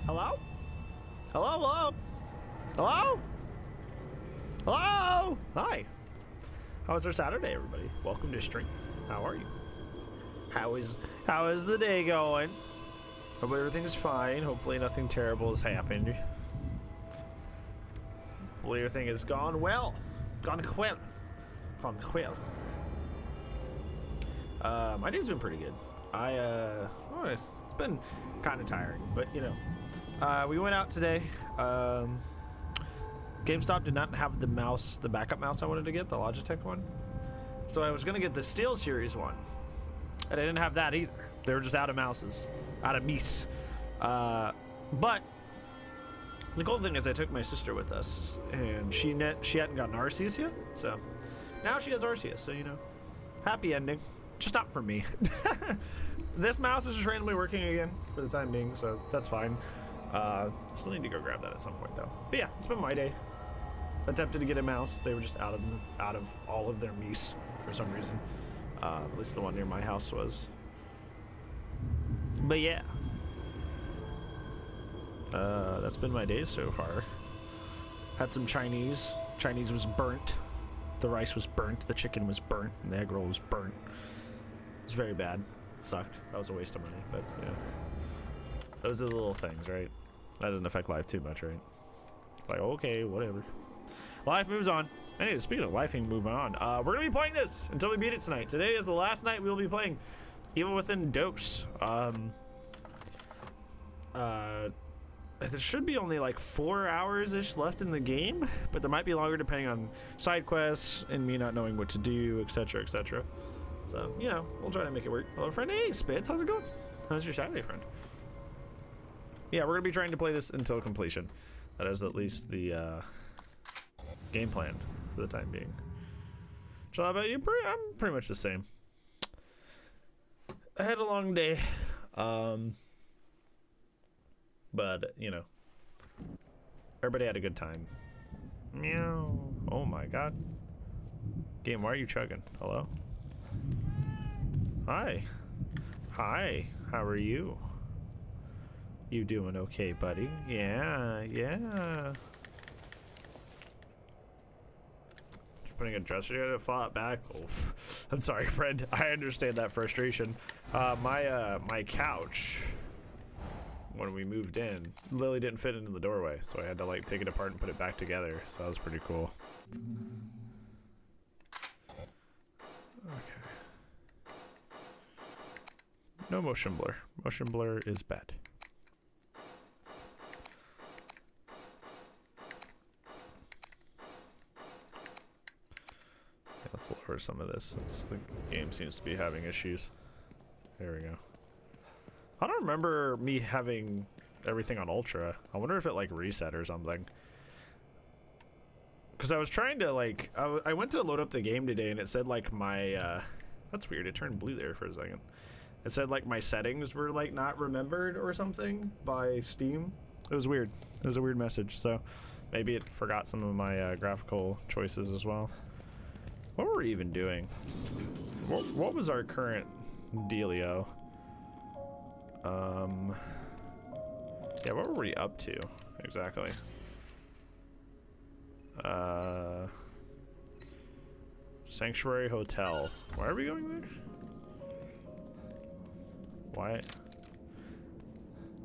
Hello? Hello, hello? Hello? Hello? Hi. How was our Saturday, everybody? Welcome to stream. How are you? How is the day going? Hope everything's fine. Hopefully nothing terrible has happened. Hopefully everything has gone well. Gone well. My day's been pretty good. It's been kind of tiring, but you know. We went out today. GameStop did not have the mouse, the backup mouse I wanted to get, the Logitech one. So I was gonna get the SteelSeries one. And I didn't have that either. They were just out of mouses. Out of mice. But the cool thing is I took my sister with us, and she hadn't gotten Arceus yet, so now she has Arceus, so you know. Happy ending. Just not for me. This mouse is just randomly working again for the time being, so that's fine. Still need to go grab that at some point though. But yeah, it's been my day. Attempted to get a mouse. They were just out of all of their mice for some reason. At least the one near my house was. But yeah. That's been my day so far. Had some Chinese. Chinese was burnt. The rice was burnt. The chicken was burnt. And the egg roll was burnt. It's very bad. It sucked. That was a waste of money. But yeah. Those are the little things, right? That doesn't affect life too much, right? It's like, okay, whatever. Life moves on. Anyway, speaking of life moving on, we're going to be playing this until we beat it tonight. Today is the last night we will be playing Evil Within Dose. There should be only like 4 hours-ish left in the game, but there might be longer depending on side quests and me not knowing what to do, etc., etc. So, you know, we'll try to make it work. Hello, friend. Hey, Spitz. How's it going? How's your Saturday, friend? Yeah, we're going to be trying to play this until completion. That is at least the game plan for the time being. So how about you? I'm pretty much the same. I had a long day. But, you know, everybody had a good time. Meow. Oh my god. Game, why are you chugging? Hello? Hi. Hi. How are you? You doing okay, buddy? Yeah, yeah. Just putting a dresser together to fall back. Oh, I'm sorry, friend. I understand that frustration. My couch, when we moved in, Lily didn't fit into the doorway, so I had to like take it apart and put it back together. So that was pretty cool. Okay. No motion blur. Motion blur is bad. Let's lower some of this since the game seems to be having issues. There we go. I don't remember me having everything on ultra. I wonder if it like reset or something. Because I was trying to like, I went to load up the game today and it said like my, that's weird, it turned blue there for a second. It said like my settings were like not remembered or something by Steam. It was weird. It was a weird message, so maybe it forgot some of my graphical choices as well. What were we even doing? What was our current dealio? Yeah, what were we up to exactly? Sanctuary Hotel. Why are we going there? Why?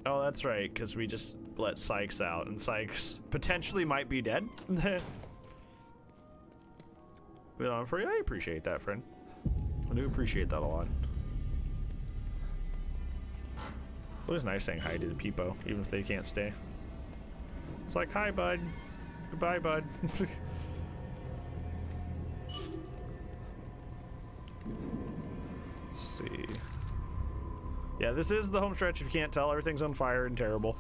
Oh, that's right, because we just let Sykes out, and Sykes potentially might be dead. Been on for you. I appreciate that, friend. I do appreciate that a lot. It's always nice saying hi to the peepo, even if they can't stay. It's like, hi, bud. Goodbye, bud. Let's see. Yeah, this is the home stretch. If you can't tell, everything's on fire and terrible.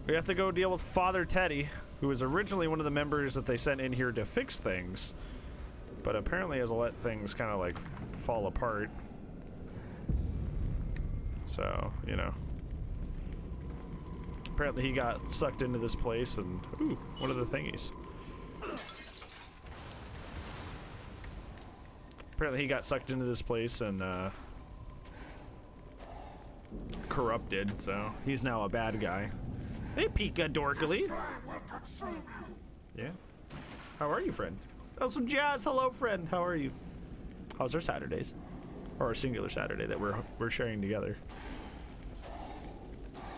We have to go deal with Father Teddy, who was originally one of the members that they sent in here to fix things, but apparently has let things kind of like fall apart. So, you know. Apparently he got sucked into this place and, ooh, one of the thingies. Apparently he got sucked into this place and, corrupted, so he's now a bad guy. Hey, Pika Dorkly. Yeah. How are you, friend? Oh, some jazz. Hello, friend. How are you? How's our Saturdays? Or our singular Saturday that we're sharing together.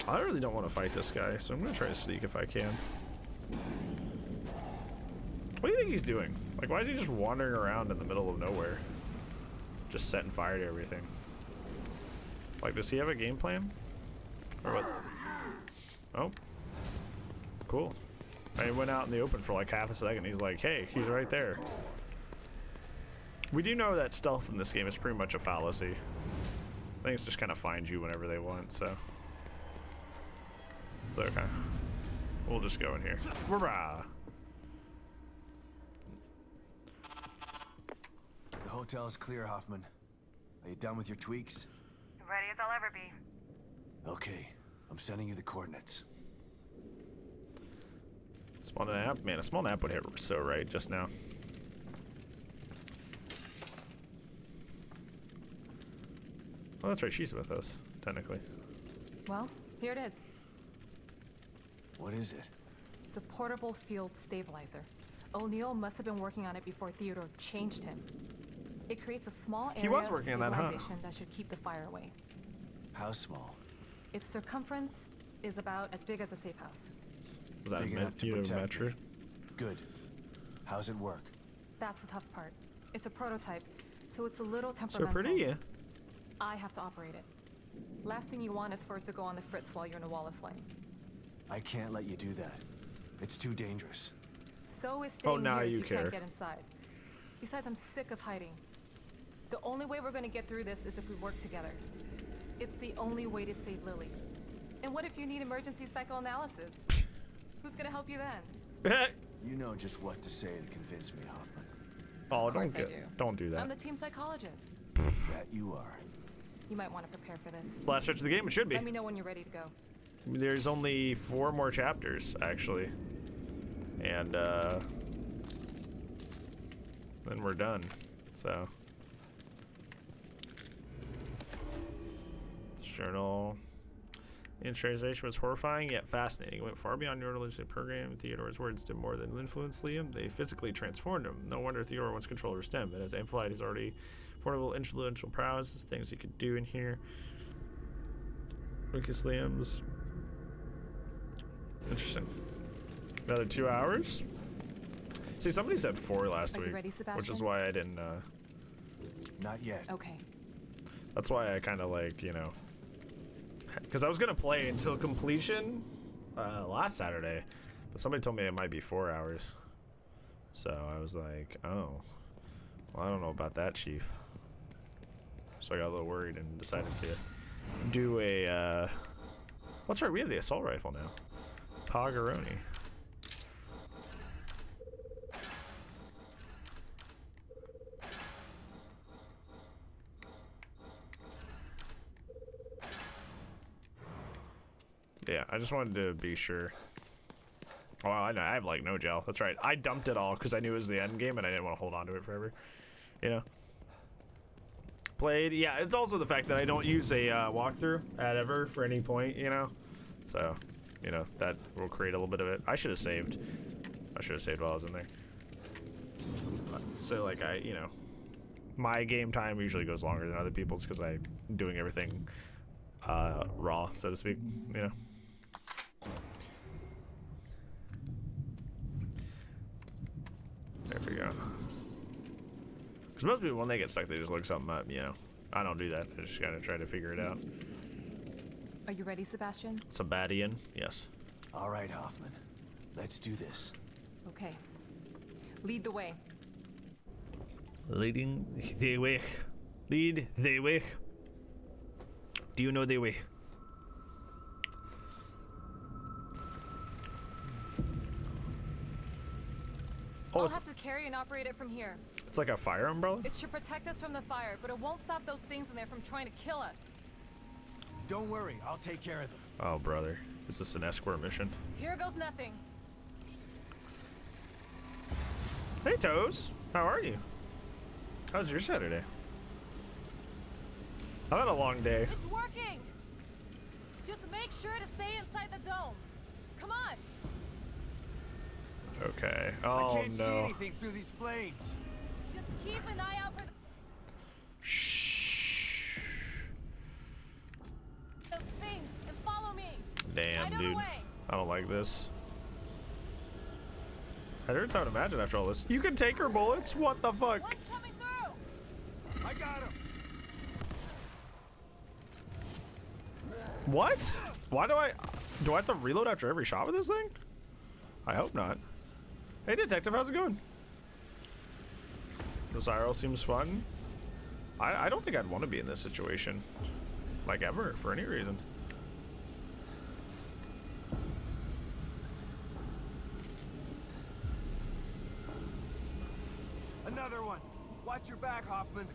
I really don't want to fight this guy, so I'm gonna try to sneak if I can. What do you think he's doing? Like, why is he just wandering around in the middle of nowhere? Just setting fire to everything. Like, does he have a game plan? Or what? Oh. Cool. I went out in the open for like half a second. He's like, hey, he's right there. We do know that stealth in this game is pretty much a fallacy. I think it's just kind of find you whenever they want, so. It's okay. We'll just go in here. Rah-rah. The hotel's clear, Hoffman. Are you done with your tweaks? Ready as I'll ever be. Okay, I'm sending you the coordinates. Small nap? Man, a small nap would hit so right just now. Oh, that's right, she's with us, technically. Well, here it is. What is it? It's a portable field stabilizer. O'Neill must have been working on it before Theodore changed him. It creates a small area He was working of on that, huh? stabilization that should keep the fire away. How small? Its circumference is about as big as a safe house. Is that Big enough to protect metric? me. Good. How's it work? That's the tough part. It's a prototype, so it's a little So temperamental. pretty, yeah. I have to operate it. Last thing you want is for it to go on the fritz while you're in a wall of flame. I can't let you do that. It's too dangerous. So is staying now here if you you care. can't get inside. Besides, I'm sick of hiding. The only way we're gonna get through this is if we work together. It's the only way to save Lily. And what if you need emergency psychoanalysis? Who's gonna help you then? You know just what to say to convince me, Hoffman. Oh, Of course I do. don't do I'm that. the team psychologist. That you are. You might want to prepare for this. It's the last stretch of the game, it should be. Let me know when you're ready to go. There's only 4 more chapters, actually. And, then we're done. So. Journal. Initialization was horrifying yet fascinating. It went far beyond your religious program. Theodore's words did more than influence Liam. They physically transformed him. No wonder Theodore wants control over STEM, but as amplified, he's already formidable influential prowess. Things he could do in here. Lucas Liam's. Interesting. Another 2 hours? See, somebody said 4 last Are you week, ready, which is Sebastian? why I didn't, Not yet. Okay. that's why I kind of like, you know, because I was gonna play until completion last Saturday, but somebody told me it might be 4 hours, so I was like, oh, well, I don't know about that, Chief. So I got a little worried and decided to do a that's right, we have the assault rifle now. Pagaroni. Yeah, I just wanted to be sure. Well, I know I have like no gel. That's right. I dumped it all because I knew it was the end game and I didn't want to hold on to it forever. You know. Played. Yeah, it's also the fact that I don't use a walkthrough at ever for any point. You know. So, you know, that will create a little bit of it. I should have saved. I should have saved while I was in there. So like you know, my game time usually goes longer than other people's because I'm doing everything raw, so to speak. You know. There we go. Because most people, when they get stuck, they just look something up, you know. I don't do that. I just gotta try to figure it out. Are you ready, Sebastian? Sabadian, yes. All right, Hoffman. Let's do this. Okay. Lead the way. Leading the way. Lead the way. Do you know the way? Oh, I'll it's, have to carry and operate it from here. it's like a fire umbrella? It should protect us from the fire, but it won't stop those things in there from trying to kill us. Don't worry, I'll take care of them. Oh, brother. Is this an escort mission? Here goes nothing. Hey, Toes. How are you? How's your Saturday? I've had a long day. It's working! Just make sure to stay inside the dome. Come on. Okay. I Oh can't see no. anything through these flames. Just keep an eye out for Shh. those things and follow me. Damn, I know the dude. way. I don't like this. I heard how to imagine after all this. You can take her bullets? What the fuck? What's coming through? I got him. What? Why do I have to reload after every shot with this thing? I hope not. Hey detective, how's it going? Rosario seems fun. I don't think I'd want to be in this situation. Like ever, for any reason. Another one. Watch your back, Hoffman.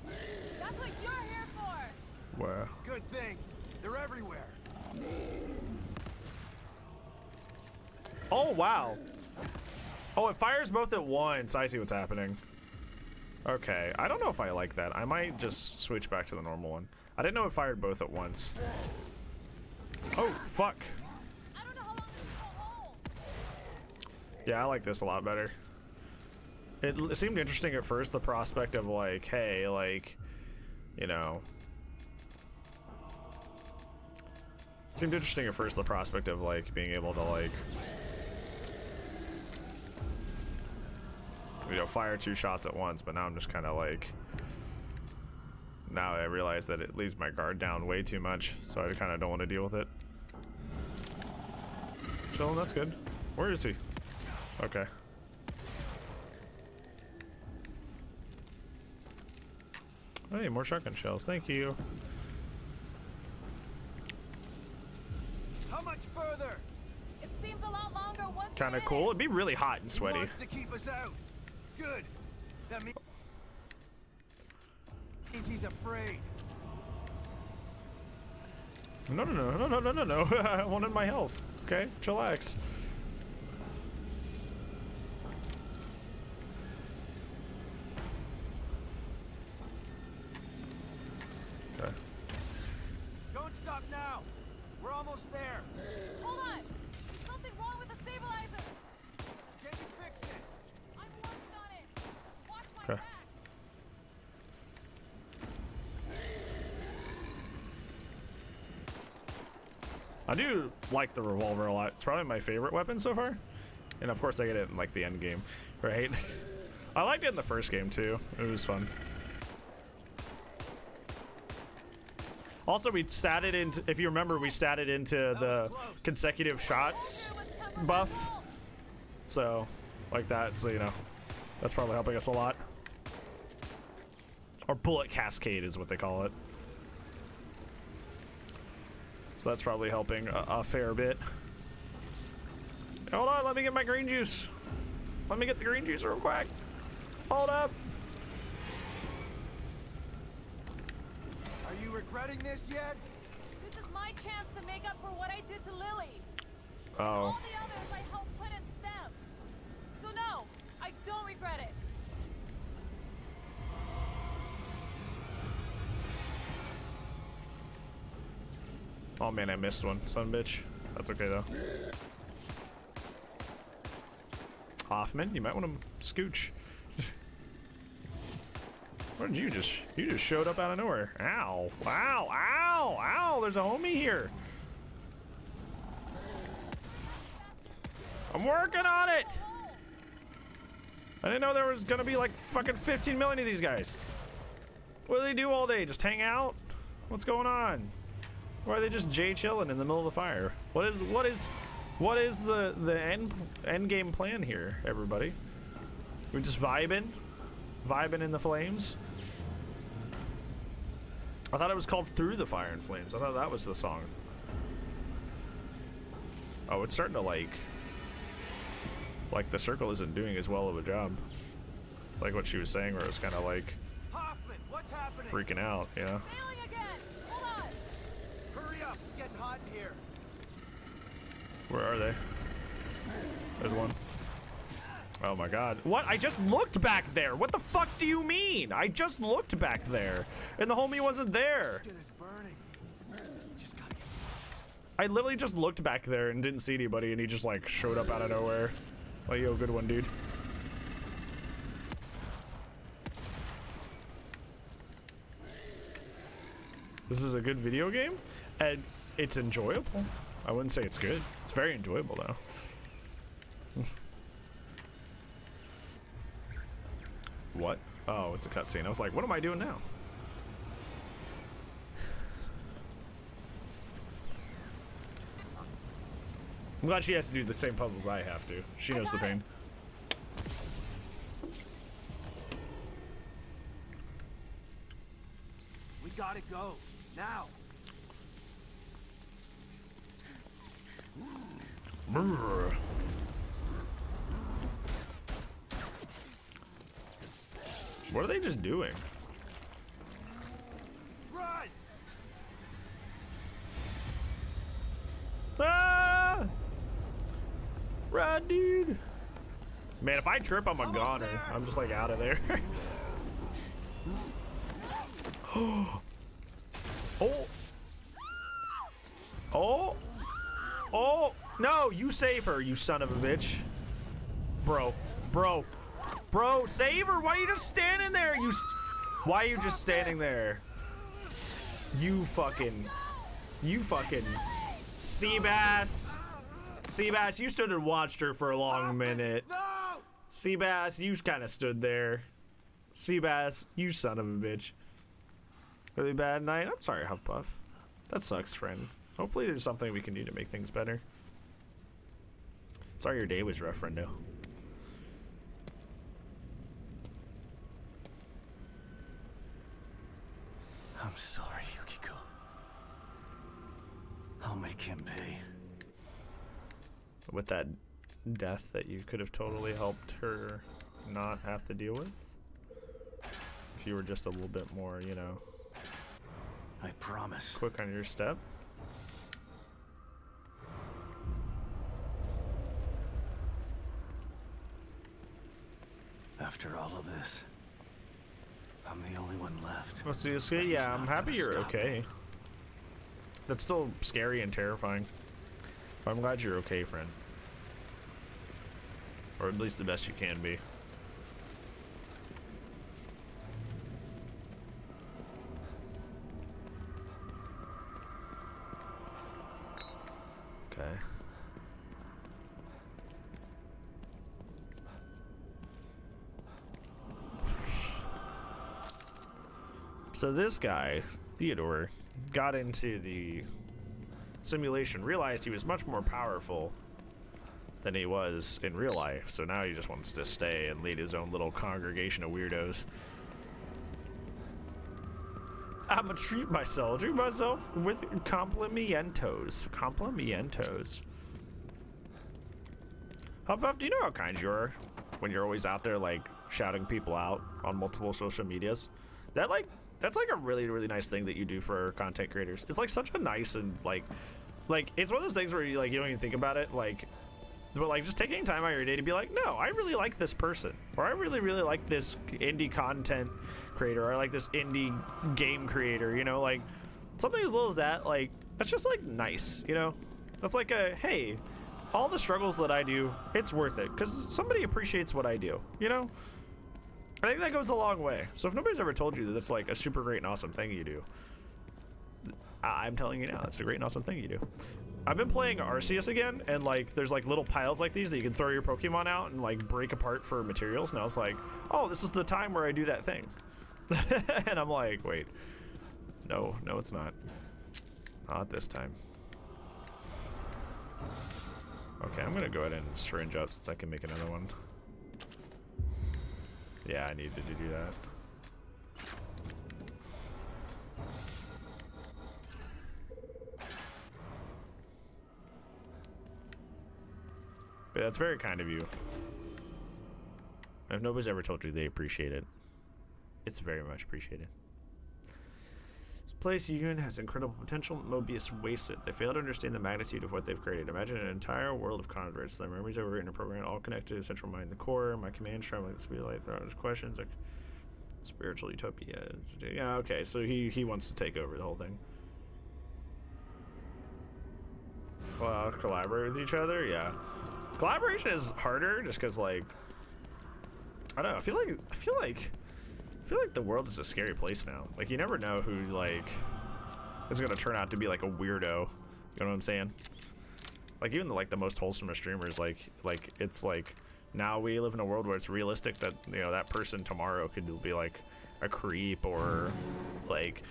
That's what you're here for. Wow. Good thing. They're everywhere. Oh, wow. Oh, it fires both at once. I see what's happening. Okay, I don't know if I like that. I might just switch back to the normal one. I didn't know it fired both at once. Oh, fuck. I don't know how long this will hold. Yeah, I like this a lot better. It seemed interesting at first, the prospect of like, hey, like, you know. It seemed interesting at first, the prospect of like being able to like, you know, fire 2 shots at once, but now I'm just kind of like, now I realize that it leaves my guard down way too much, so I kind of don't want to deal with it. Chillin', that's good. Where is he? Okay. Hey, more shotgun shells. Thank you. How much further? It seems a lot longer once Kind you're of in cool. it. It'd be really hot and He sweaty. wants to keep us out. Good. That means he's afraid. No, no, no, no, no, no, no, no. I wanted my health. Okay, chillax. Okay. Don't stop now. We're almost there. Hold on. Something wrong with the stabilizer. Can you fix it? I'm working on it. Watch my Okay. back. I do like the revolver a lot. It's probably my favorite weapon so far. And of course I get it in like the end game, right? I liked it in the first game too. It was fun. Also, we statted into, if you remember, we statted into the consecutive shots buff. So, like that, so you know, that's probably helping us a lot. Or bullet cascade is what they call it. So that's probably helping a fair bit. Hold on, let me get my green juice. Let me get the green juice real quick. Hold up. Are you regretting this yet? This is my chance to make up for what I did to Lily. Oh. All the others I helped put in STEM. So no, I don't regret it. Oh man, I missed one, son of a bitch. That's okay though. Hoffman, you might want to scooch. What did you just showed up out of nowhere. Ow, ow, ow, ow, there's a homie here. I'm working on it. I didn't know there was gonna be like fucking 15 million of these guys. What do they do all day? Just hang out? What's going on? Why are they just Jay chilling in the middle of the fire? What is the end game plan here, everybody? We just vibing in the flames. I thought it was called Through the Fire and Flames. I thought that was the song. Oh, it's starting to like the circle isn't doing as well of a job. It's like what she was saying, where it was kind of like Hoffman, what's happening? freaking out, yeah. Failing again. Hold on. Hurry up, it's getting hot in here. Where are they? There's one. Oh my god. What? I just looked back there. What the fuck do you mean? I just looked back there. And the homie wasn't there. Shit is burning. Just gotta get close. I literally just looked back there and didn't see anybody, and he just like showed up out of nowhere. Like, yo, good one, dude. This is a good video game, and it's enjoyable. I wouldn't say it's good. It's very enjoyable, though. What? Oh, it's a cutscene. I was like, what am I doing now? I'm glad she has to do the same puzzles I have to. She knows the pain. We gotta go now. Brr. What are they just doing? Run! Ah! Run, dude. Man, if I trip, I'm a goner. there. I'm just like out of there. Oh. Oh. Oh. No, you save her, you son of a bitch. Bro. Bro. Bro, save her. Why are you just standing there? Why are you just standing there? You fucking Seabass. Seabass, you stood and watched her for a long minute. No! Seabass, you kind of stood there. Seabass, you son of a bitch. Really bad night? I'm sorry, Huffpuff. That sucks, friend. Hopefully there's something we can do to make things better. Sorry your day was rough, friendo. I'm sorry, Yukiko. I'll make him pay. With that death that you could have totally helped her not have to deal with. If you were just a little bit more, you know, I promise. quick on your step. After all of this, I'm the only one left. Well, so you see, But he's yeah, I'm not happy gonna you're stop okay. me. That's still scary and terrifying. But I'm glad you're okay, friend. Or at least the best you can be. Okay. So this guy, Theodore, got into the simulation, realized he was much more powerful than he was in real life, so now he just wants to stay and lead his own little congregation of weirdos. I'ma treat myself with complimientos. Complimientos. Huffpuff, do you know how kind you are when you're always out there like shouting people out on multiple social medias? That's like a really, really nice thing that you do for content creators. It's like such a nice and like it's one of those things where you don't even think about it, but like just taking time out of your day to be like, no, I really like this person, or I really, really like this indie content creator, or I like this indie game creator, you know, like something as little as that, like that's just like nice, you know. That's like a, hey, all the struggles that I do, it's worth it because somebody appreciates what I do, you know. I think that goes a long way. So if nobody's ever told you that that's like a super great and awesome thing you do, I'm telling you now, it's a great and awesome thing you do. I've been playing Arceus again, and like there's like little piles like these that you can throw your Pokemon out and like break apart for materials, and I was like, oh, this is the time where I do that thing. And I'm like, wait, no, it's not. Not this time. Okay, I'm gonna go ahead and syringe up since I can make another one. Yeah, I needed to do that. But that's very kind of you. If nobody's ever told you they appreciate it, it's very much appreciated. This place Union has incredible potential. Mobius wastes it. They fail to understand the magnitude of what they've created. Imagine an entire world of converts. Their memories are written and programmed, all connected to a central mind, the core. My commands traveling the speed of light throughout his questions. Like spiritual utopia. Yeah, okay, so he wants to take over the whole thing. Collaborate with each other. Yeah, collaboration is harder just because, like, I don't know. I feel like the world is a scary place now. Like, you never know who like is gonna turn out to be like a weirdo. You know what I'm saying? Like, even the most wholesome of streamers, like it's like now we live in a world where it's realistic that, you know, that person tomorrow could be like a creep or like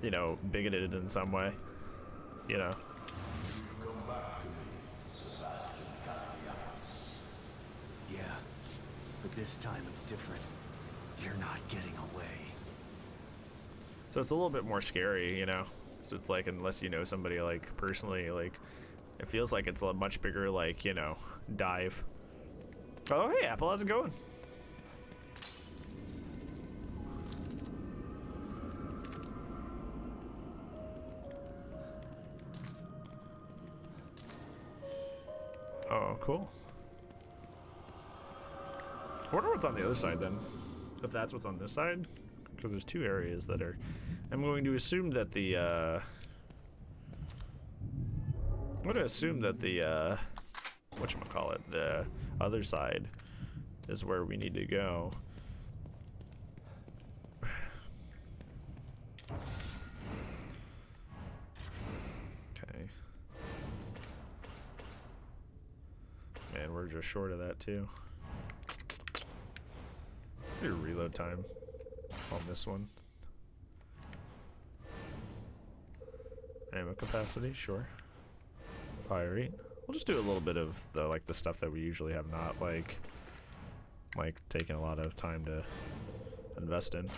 you know, bigoted in some way, you know. Yeah, but this time it's different. You're not getting away. So it's a little bit more scary, you know. So it's like, unless you know somebody like personally, like it feels like it's a much bigger, like, you know, dive. Oh, hey Apple, how's it going? Oh, cool. I wonder what's on the other side then, if that's what's on this side, because there's two areas that are. I'm going to assume that the whatchamacallit, the other side is where we need to go. Okay. Man, we're just short of that too. Your reload time on this one. Ammo capacity, sure. Fire rate. We'll just do a little bit of the stuff that we usually have not like taking a lot of time to invest in.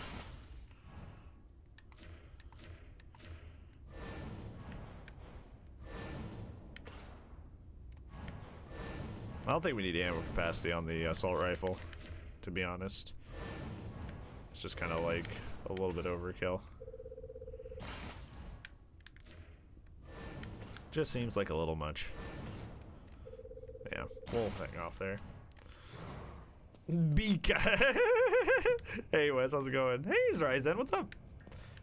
I don't think we need ammo capacity on the assault rifle, to be honest. It's just kind of like a little bit overkill. Just seems like a little much. Yeah, we'll hang off there. Beak. Hey Wes, how's it going? Hey Ryzen, what's up?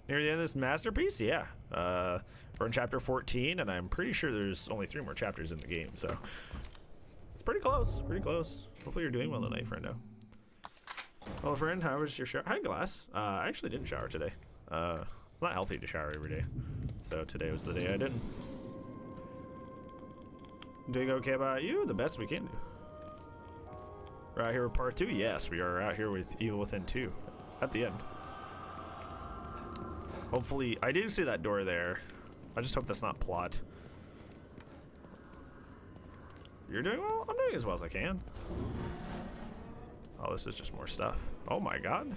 Near the end of this masterpiece? Yeah. We're in chapter 14, and I'm pretty sure there's only 3 more chapters in the game, so it's pretty close. Pretty close. Hopefully you're doing well tonight, friendo. Hello, friend. How was your shower? Hi, Glass. I actually didn't shower today. It's not healthy to shower every day, so today was the day I didn't. Doing okay about you? The best we can do. We're out here with part 2? Yes, we are out here with Evil Within 2 at the end. Hopefully, I do see that door there. I just hope that's not plot. You're doing well? I'm doing as well as I can. Oh, this is just more stuff. Oh my god.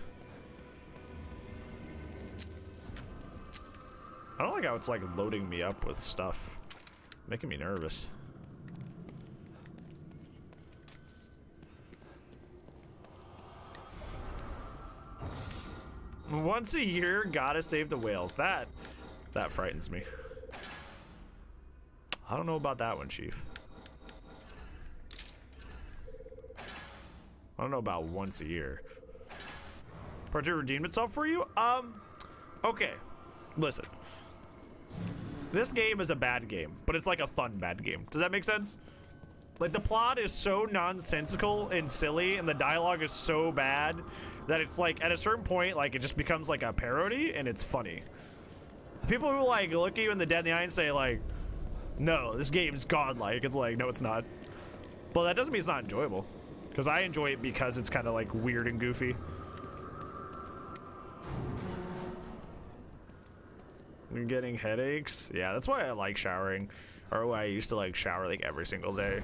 I don't like how it's like loading me up with stuff. Making me nervous. Once a year, gotta save the whales. That frightens me. I don't know about that one, Chief. I don't know about once a year. Part 2 redeemed itself for you? Okay. Listen. This game is a bad game, but it's like a fun bad game. Does that make sense? Like, the plot is so nonsensical and silly, and the dialogue is so bad that it's like, at a certain point, like, it just becomes like a parody, and it's funny. People who like look at you in the dead in the eye and say like, no, this game's godlike. It's like, no, it's not. But that doesn't mean it's not enjoyable. Because I enjoy it because it's kind of like weird and goofy. You're getting headaches? Yeah, that's why I like showering. Or why I used to like shower like every single day.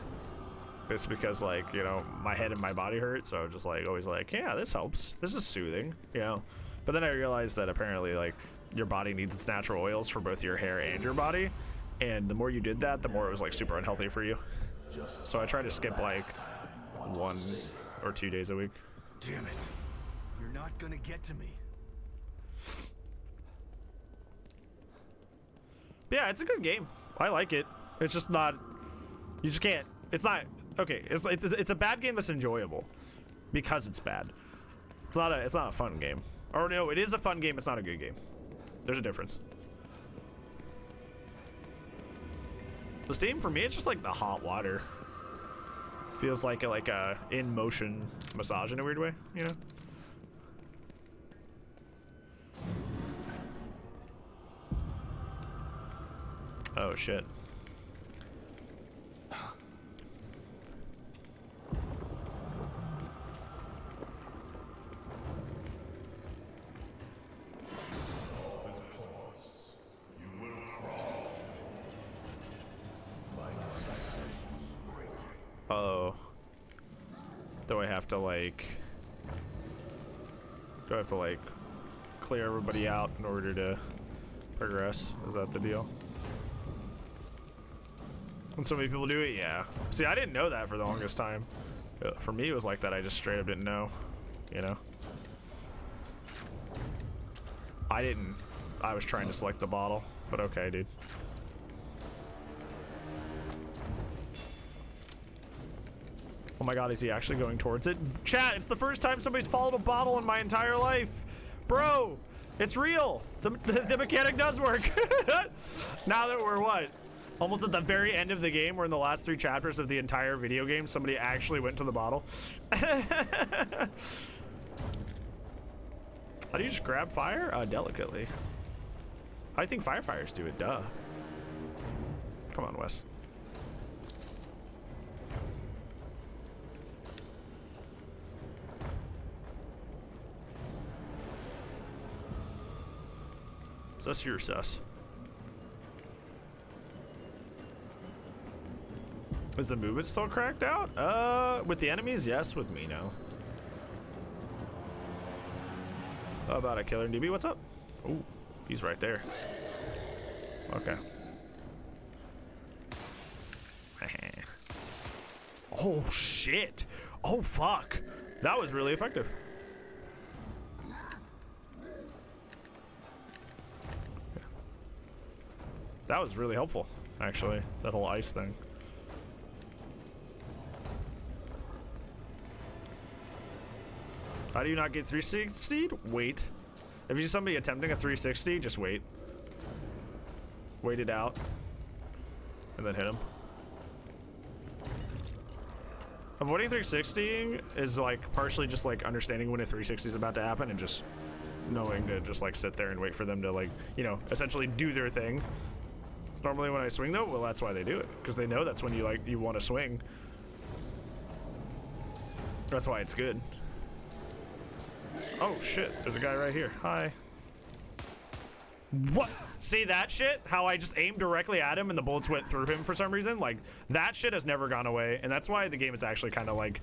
It's because, like, you know, my head and my body hurt, so just like always like, yeah, this helps. This is soothing, you know. But then I realized that apparently like your body needs its natural oils for both your hair and your body. And the more you did that, the more it was like super unhealthy for you. So I try to skip like 1 or 2 days a week. Damn it. You're not gonna get to me. Yeah, it's a good game. I like it. It's just not, you just can't, it's not, okay, it's a bad game that's enjoyable because it's bad. It's not a fun game. Or no, it is a fun game, it's not a good game. There's a difference. The steam for me, it's just like the hot water. Feels like a in motion massage in a weird way, you know? Oh shit. Uh-oh. Do I have to like clear everybody out in order to progress? Is that the deal? And so many people do it? Yeah. See, I didn't know that for the longest time. For me, it was like that. I just straight up didn't know, you know? I was trying to select the bottle, but okay, dude. Oh my god, is he actually going towards it? Chat, it's the first time somebody's followed a bottle in my entire life. Bro, it's real. The mechanic does work. Now that we're what? Almost at the very end of the game, we're in the last 3 chapters of the entire video game, somebody actually went to the bottle. How do you just grab fire? Delicately. I think firefighters do it, duh. Come on, Wes. Sus your sus. Is the movement still cracked out? With the enemies? Yes, with me no. How about a killer DB? What's up? Ooh, he's right there. Okay. Oh shit. Oh fuck. That was really effective. That was really helpful, actually, that whole ice thing. How do you not get 360'd? Wait. If you see somebody attempting a 360, just wait. Wait it out. And then hit him. Avoiding 360 is like partially just like understanding when a 360 is about to happen and just knowing to just like sit there and wait for them to like, you know, essentially do their thing. Normally when I swing though, well that's why they do it. Because they know that's when you want to swing. That's why it's good. Oh shit, there's a guy right here. Hi. What? See that shit? How I just aimed directly at him and the bullets went through him for some reason? Like, that shit has never gone away. And that's why the game is actually kind of like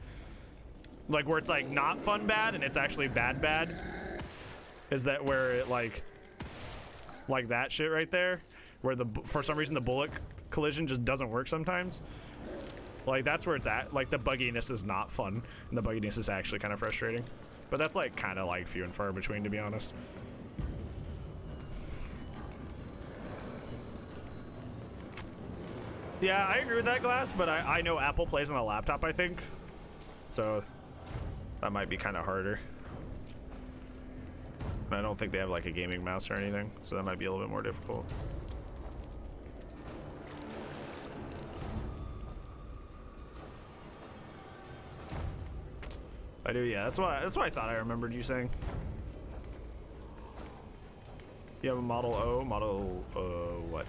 where it's like not fun bad and it's actually bad. Is that where it like that shit right there? Where for some reason the bullet collision just doesn't work sometimes. Like, that's where it's at. Like, the bugginess is not fun. And the bugginess is actually kind of frustrating. But that's like kind of like few and far between, to be honest. Yeah, I agree with that, Glass, but I know Apple plays on a laptop, I think. So that might be kind of harder. I don't think they have like a gaming mouse or anything, so that might be a little bit more difficult. I do, yeah. That's what I thought I remembered you saying. You have a Model O, Model what?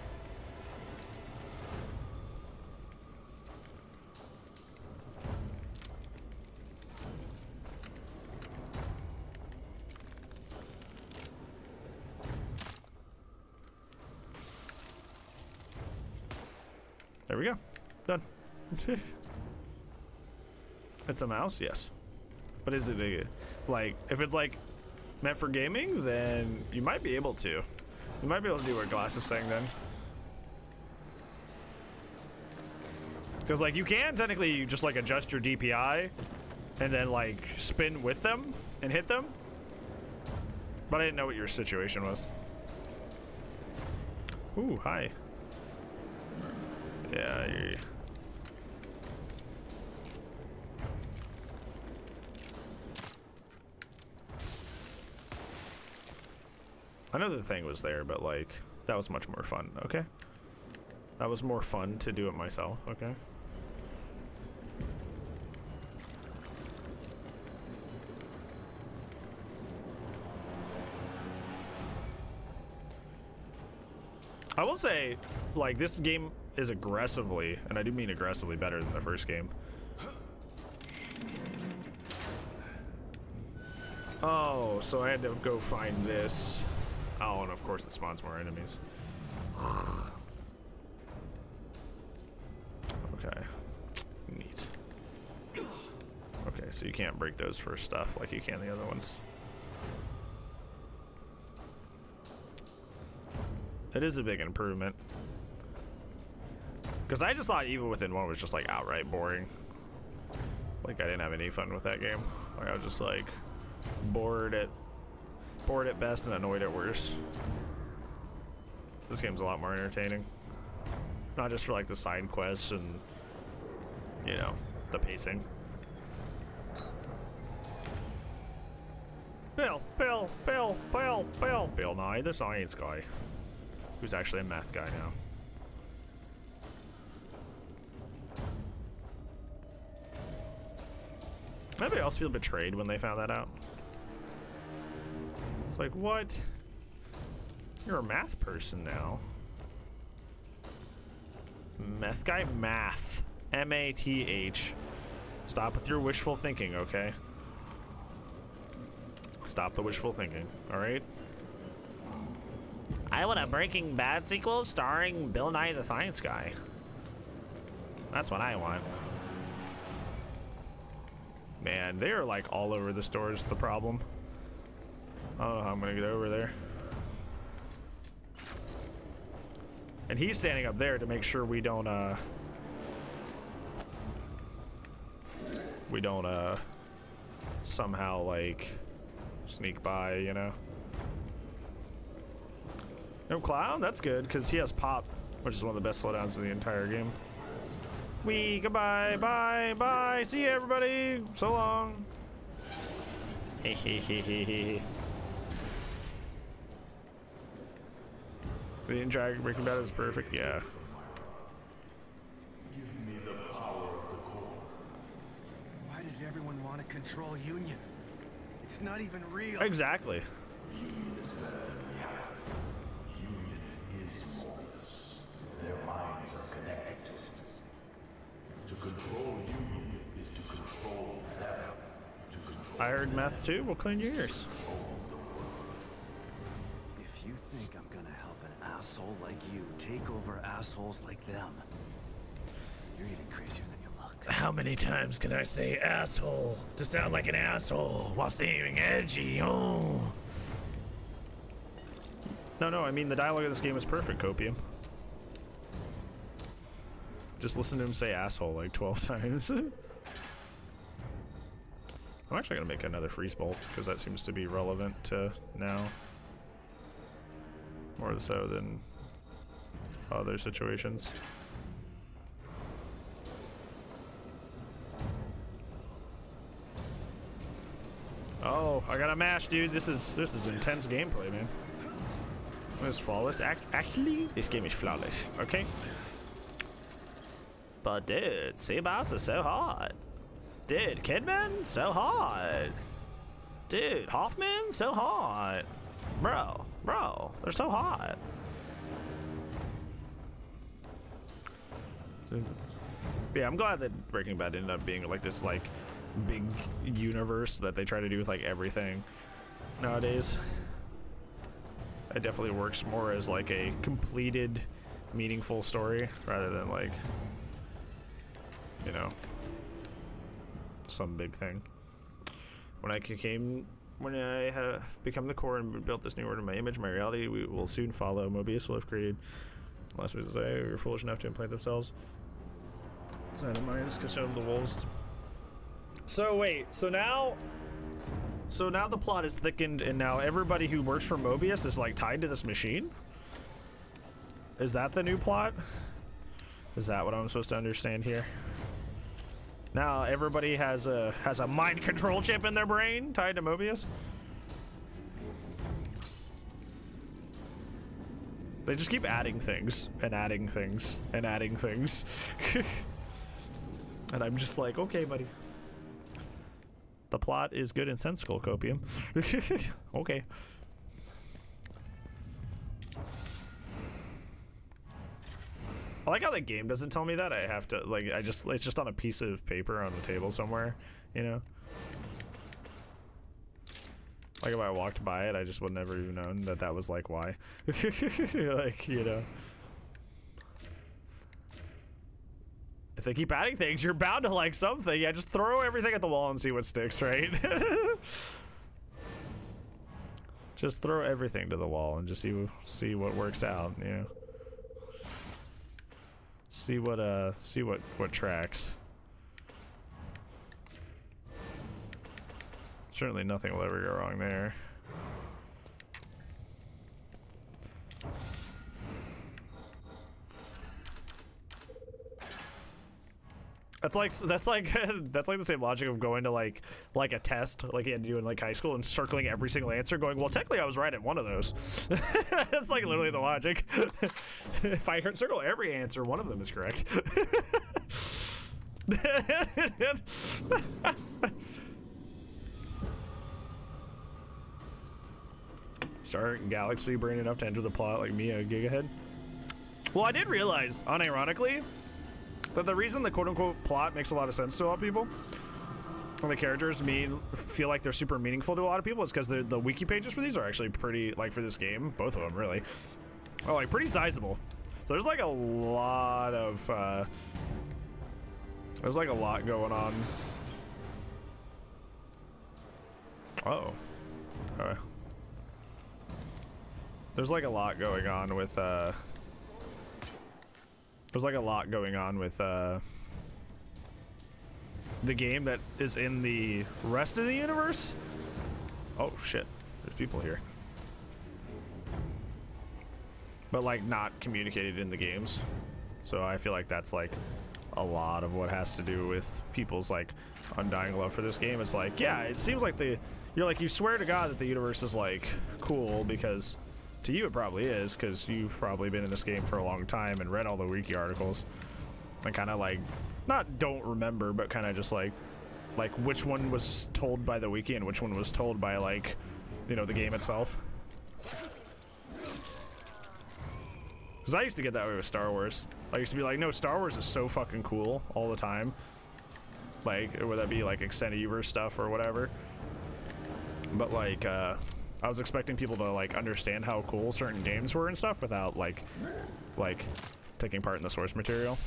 There we go. Done. It's a mouse? Yes. But is it like, if it's like meant for gaming, then you might be able to. You might be able to do what Glass is saying then. Because like you can technically just like adjust your DPI and then like spin with them and hit them. But I didn't know what your situation was. Ooh, hi. Yeah, I know the thing was there, but like that was much more fun. Okay. That was more fun to do it myself, okay? I will say, like, this game is aggressively, and I do mean aggressively, better than the first game. Oh, so I had to go find this. Oh, and of course it spawns more enemies. Okay. Neat. Okay, so you can't break those first stuff like you can the other ones. It is a big improvement. Because I just thought Evil Within 1 was just like outright boring. Like I didn't have any fun with that game. Like I was just like bored at best and annoyed at worst. This game's a lot more entertaining. Not just for like the side quests and, you know, the pacing. Bill Nye, the science guy. Who's actually a math guy now. Anybody else feel betrayed when they found that out? It's like, what? You're a math person now. Meth guy? Math. M-A-T-H. Stop with your wishful thinking, okay? Stop the wishful thinking, alright? I want a Breaking Bad sequel starring Bill Nye the Science Guy. That's what I want. Man, they are like all over the stores, the problem. I don't know how I'm gonna get over there. And he's standing up there to make sure we don't somehow like sneak by, you know. No Clown, that's good because he has Pop, which is one of the best slowdowns in the entire game. Goodbye, bye, see you everybody, so long. Hehehehe. The interact Breaking Bad is perfect, yeah. Give me the power of the core. Why does everyone want to control Union? It's not even real. Exactly. Union is better than reality. Union is Morbius. Their minds are connected to it. To control Union is to control them. To control I heard meth too. We'll clean your ears. If you think I'm gonna help an asshole like you take over assholes like them, you're even crazier than you look. How many times can I say asshole to sound like an asshole while seeming edgy? Oh. No, I mean the dialogue of this game is perfect, Copium. Just listen to him say asshole like 12 times. I'm actually gonna make another freeze bolt because that seems to be relevant to now. More so than other situations. Oh, I got a mash, dude. This is intense gameplay, man. This is flawless. Actually, this game is flawless. Okay. But dude, Seabass is so hot. Dude, Kidman, so hot. Dude, Hoffman, so hot. Bro, they're so hot. Yeah, I'm glad that Breaking Bad ended up being like this like big universe that they try to do with like everything nowadays. It definitely works more as like a completed, meaningful story rather than like, you know, some big thing. When I have become the core and built this new world in my image, my reality, we will soon follow. Mobius will have created, last we say, we were foolish enough to implant themselves. Sign of minds, consume the wolves. So wait, so now the plot is thickened, and now everybody who works for Mobius is like tied to this machine? Is that the new plot? Is that what I'm supposed to understand here? Now everybody has a mind control chip in their brain tied to Mobius? They just keep adding things and adding things and adding things. And I'm just like, okay, buddy. The plot is good and sensical, Copium. Okay. I like how the game doesn't tell me that. I have to, like, it's just on a piece of paper on the table somewhere, you know? Like if I walked by it, I just would never even known that that was like why. Like, you know. If they keep adding things, you're bound to like something. Yeah, just throw everything at the wall and see what sticks, right? Just throw everything to the wall and just see what works out, you know. See what tracks. Certainly nothing will ever go wrong there. That's like the same logic of going to like a test like you had to do in like high school and circling every single answer, going, well, technically I was right at one of those. That's like literally the logic. If I circle every answer, one of them is correct. Start Galaxy brain enough to enter the plot like Mia Gigahead. Well, I did realize, unironically, that the reason the quote-unquote plot makes a lot of sense to a lot of people, and the characters feel like they're super meaningful to a lot of people, is because the wiki pages for these are actually pretty, like for this game, both of them really, are like pretty sizable. So there's like a lot of, there's like a lot going on. Oh. Okay. There's like a lot going on with, the game that is in the rest of the universe. Oh shit, there's people here. But like not communicated in the games. So I feel like that's like a lot of what has to do with people's like undying love for this game. It's like, yeah, it seems like you swear to God that the universe is like cool, because to you it probably is, because you've probably been in this game for a long time and read all the wiki articles and kind of like don't remember, but kind of just like which one was told by the wiki and which one was told by like, you know, the game itself. Because I used to get that way with Star Wars. I used to be like, no, Star Wars is so fucking cool all the time. Like, would that be like extended universe stuff or whatever? But like, I was expecting people to like understand how cool certain games were and stuff without like taking part in the source material.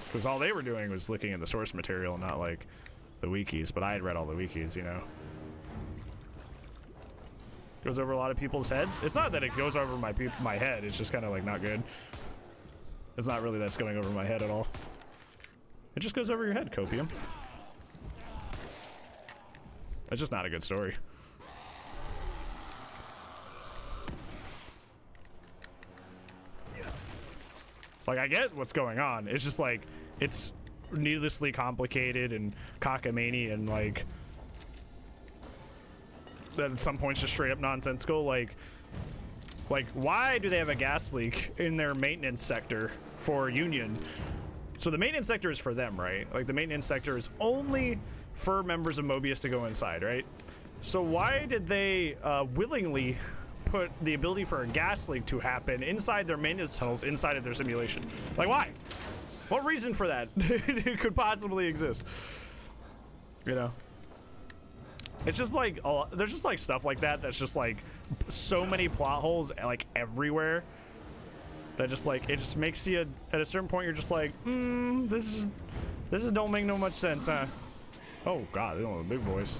Because all they were doing was looking at the source material, not like the wikis. But I had read all the wikis, you know. Goes over a lot of people's heads. It's not that it goes over my head. It's just kind of like not good. It's not really that's going over my head at all. It just goes over your head, Copium. It's just not a good story. Like, I get what's going on. It's just like, it's needlessly complicated and cockamamie and like, that at some points just straight up nonsensical. Like why do they have a gas leak in their maintenance sector for Union? So the maintenance sector is for them, right? Like the maintenance sector is only for members of Mobius to go inside, right? So why did they willingly put the ability for a gas leak to happen inside their maintenance tunnels, inside of their simulation? Like, why? What reason for that could possibly exist? You know? It's just like, there's just like stuff like that that's just like so many plot holes like everywhere that just like, it just makes you, at a certain point, you're just like, this don't make no much sense, huh? Oh god, they don't have the big boys.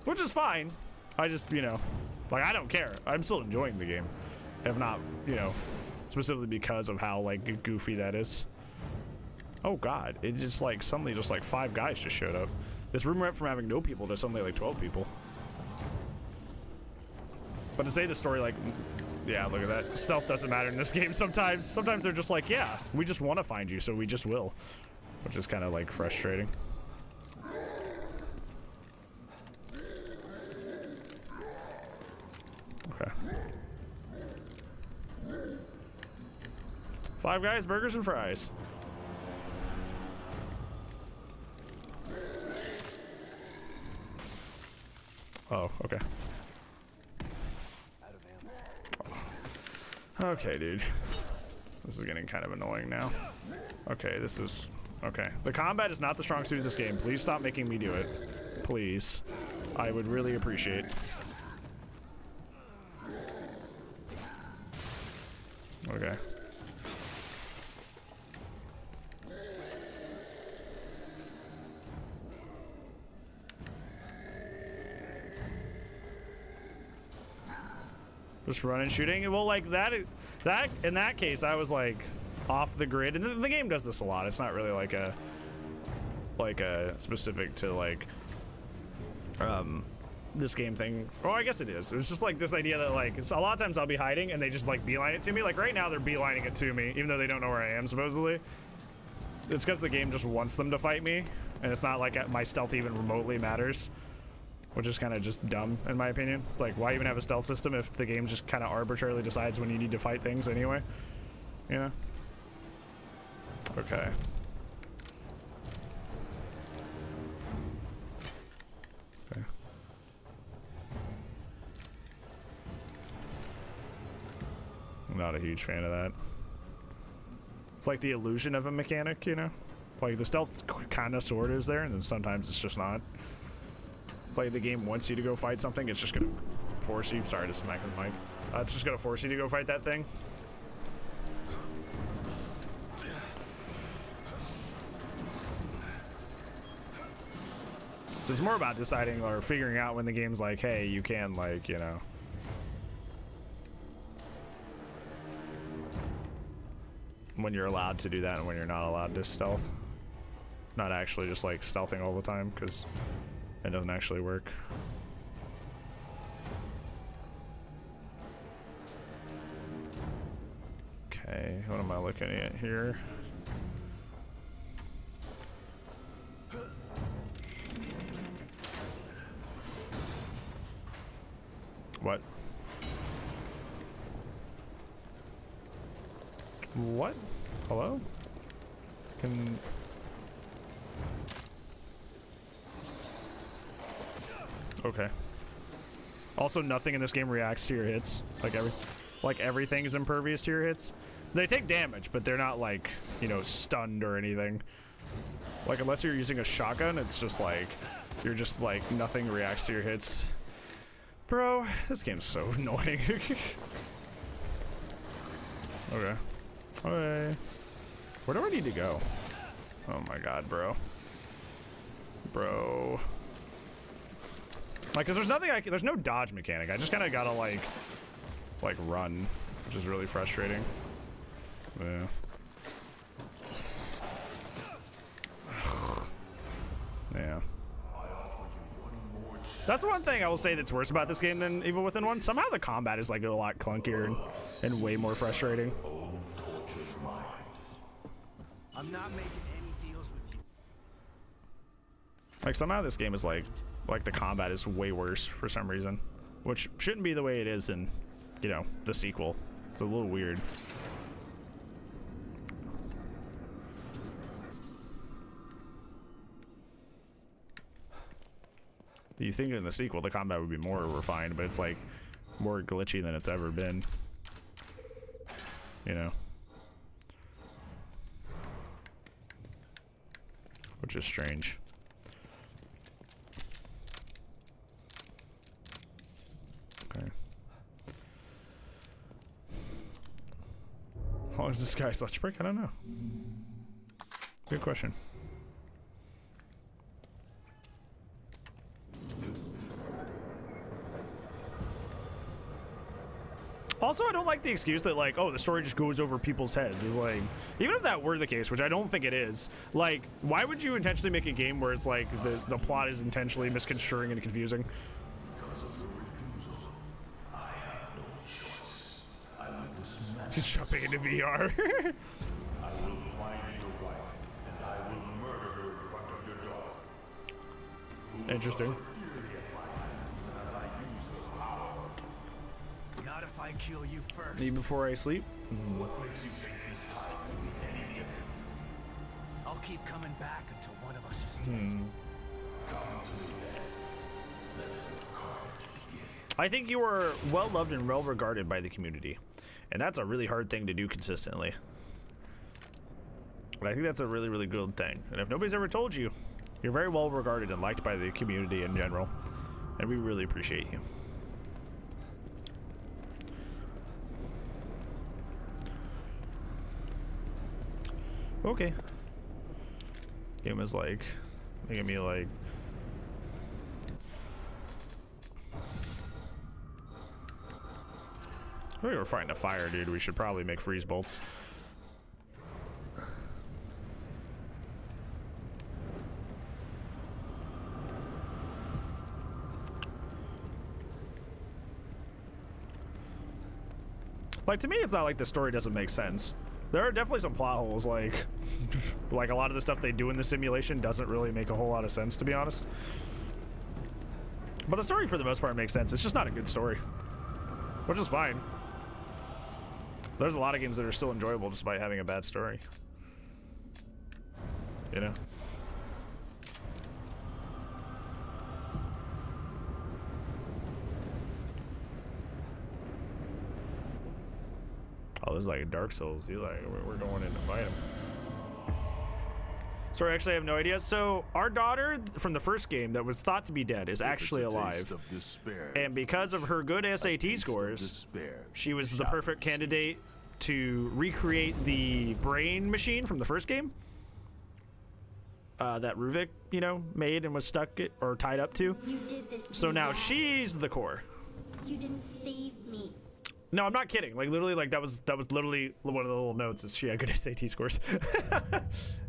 Which is fine. I just, you know, like, I don't care. I'm still enjoying the game. If not, you know, specifically because of how, like, goofy that is. Oh, God. It's just, like, suddenly just, like, 5 guys just showed up. This room went from having no people to suddenly, like, 12 people. But to say the story, like, yeah, look at that. Stealth doesn't matter in this game sometimes. Sometimes they're just like, yeah, we just want to find you, so we just will. Which is kind of, like, frustrating. Five Guys burgers and fries. Oh, okay. Okay, dude. This is getting kind of annoying now. Okay, this is... Okay. The combat is not the strong suit of this game. Please stop making me do it. Please. I would really appreciate. Okay. Just running, shooting. Well, like that in that case, I was like off the grid, and the game does this a lot. It's not really like a specific to like this game thing. Oh, I guess it is. It's just like this idea that like a lot of times I'll be hiding and they just like beeline it to me. Like right now they're beelining it to me, even though they don't know where I am supposedly. It's because the game just wants them to fight me, and it's not like my stealth even remotely matters. Which is kind of just dumb, in my opinion. It's like, why even have a stealth system if the game just kind of arbitrarily decides when you need to fight things anyway? You know? Okay. Okay. I'm not a huge fan of that. It's like the illusion of a mechanic, you know? Like, the stealth kind of sort is there, and then sometimes it's just not. It's like the game wants you to go fight something, it's just gonna force you. Sorry to smack the mic. It's just gonna force you to go fight that thing. So it's more about deciding or figuring out when the game's like, hey, you can, like, you know. When you're allowed to do that and when you're not allowed to stealth. Not actually just like stealthing all the time, because it doesn't actually work. Okay, what am I looking at here? What? What? Hello? Can... Okay. Also, nothing in this game reacts to your hits. Like everything is impervious to your hits. They take damage, but they're not like, you know, stunned or anything. Like unless you're using a shotgun, it's just like you're just like nothing reacts to your hits. Bro, this game's so annoying. Okay. Okay. Where do I need to go? Oh my god, bro. Bro. Like, cause there's nothing there's no dodge mechanic. I just kind of gotta like run, which is really frustrating. Yeah. Yeah. That's the one thing I will say that's worse about this game than Evil Within 1. Somehow the combat is like a lot clunkier and way more frustrating. I'm not making any deals with you. Like somehow this game is like the combat is way worse for some reason, which shouldn't be the way it is in, you know, the sequel. It's a little weird. You think in the sequel the combat would be more refined, but it's like more glitchy than it's ever been. You know? Which is strange. Okay. How long is this guy's lunch break? I don't know. Good question. Also, I don't like the excuse that, like, oh, the story just goes over people's heads. It's like, even if that were the case, which I don't think it is, like, why would you intentionally make a game where it's like the plot is intentionally misconstruing and confusing? He's jumping into VR. I will find your wife, and I will murder her in front of your daughter. Interesting. Not if I kill you first. Me before I sleep? What makes you think this time keep coming back until one of us is dead. I think you are well loved and well regarded by the community, and that's a really hard thing to do consistently. But I think that's a really, really good thing. And if nobody's ever told you, you're very well regarded and liked by the community in general, and we really appreciate you. Okay. Game is like making me like. I think we're fighting a fire, dude. We should probably make freeze bolts. Like, to me, it's not like the story doesn't make sense. There are definitely some plot holes, like a lot of the stuff they do in the simulation doesn't really make a whole lot of sense, to be honest. But the story, for the most part, makes sense. It's just not a good story, which is fine. There's a lot of games that are still enjoyable despite having a bad story. You know? Oh, this is like a Dark Souls. He's like, we're going in to fight him. Sorry, actually, I have no idea. So, our daughter from the first game that was thought to be dead is actually alive. And because of her good SAT scores, she was the perfect candidate to recreate the brain machine from the first game. That Ruvik, you know, made and was stuck or tied up to. You did this to So me, now Dad. she's the core. You didn't save me. No, I'm not kidding. Like, literally, like that was literally one of the little notes is she had good SAT scores.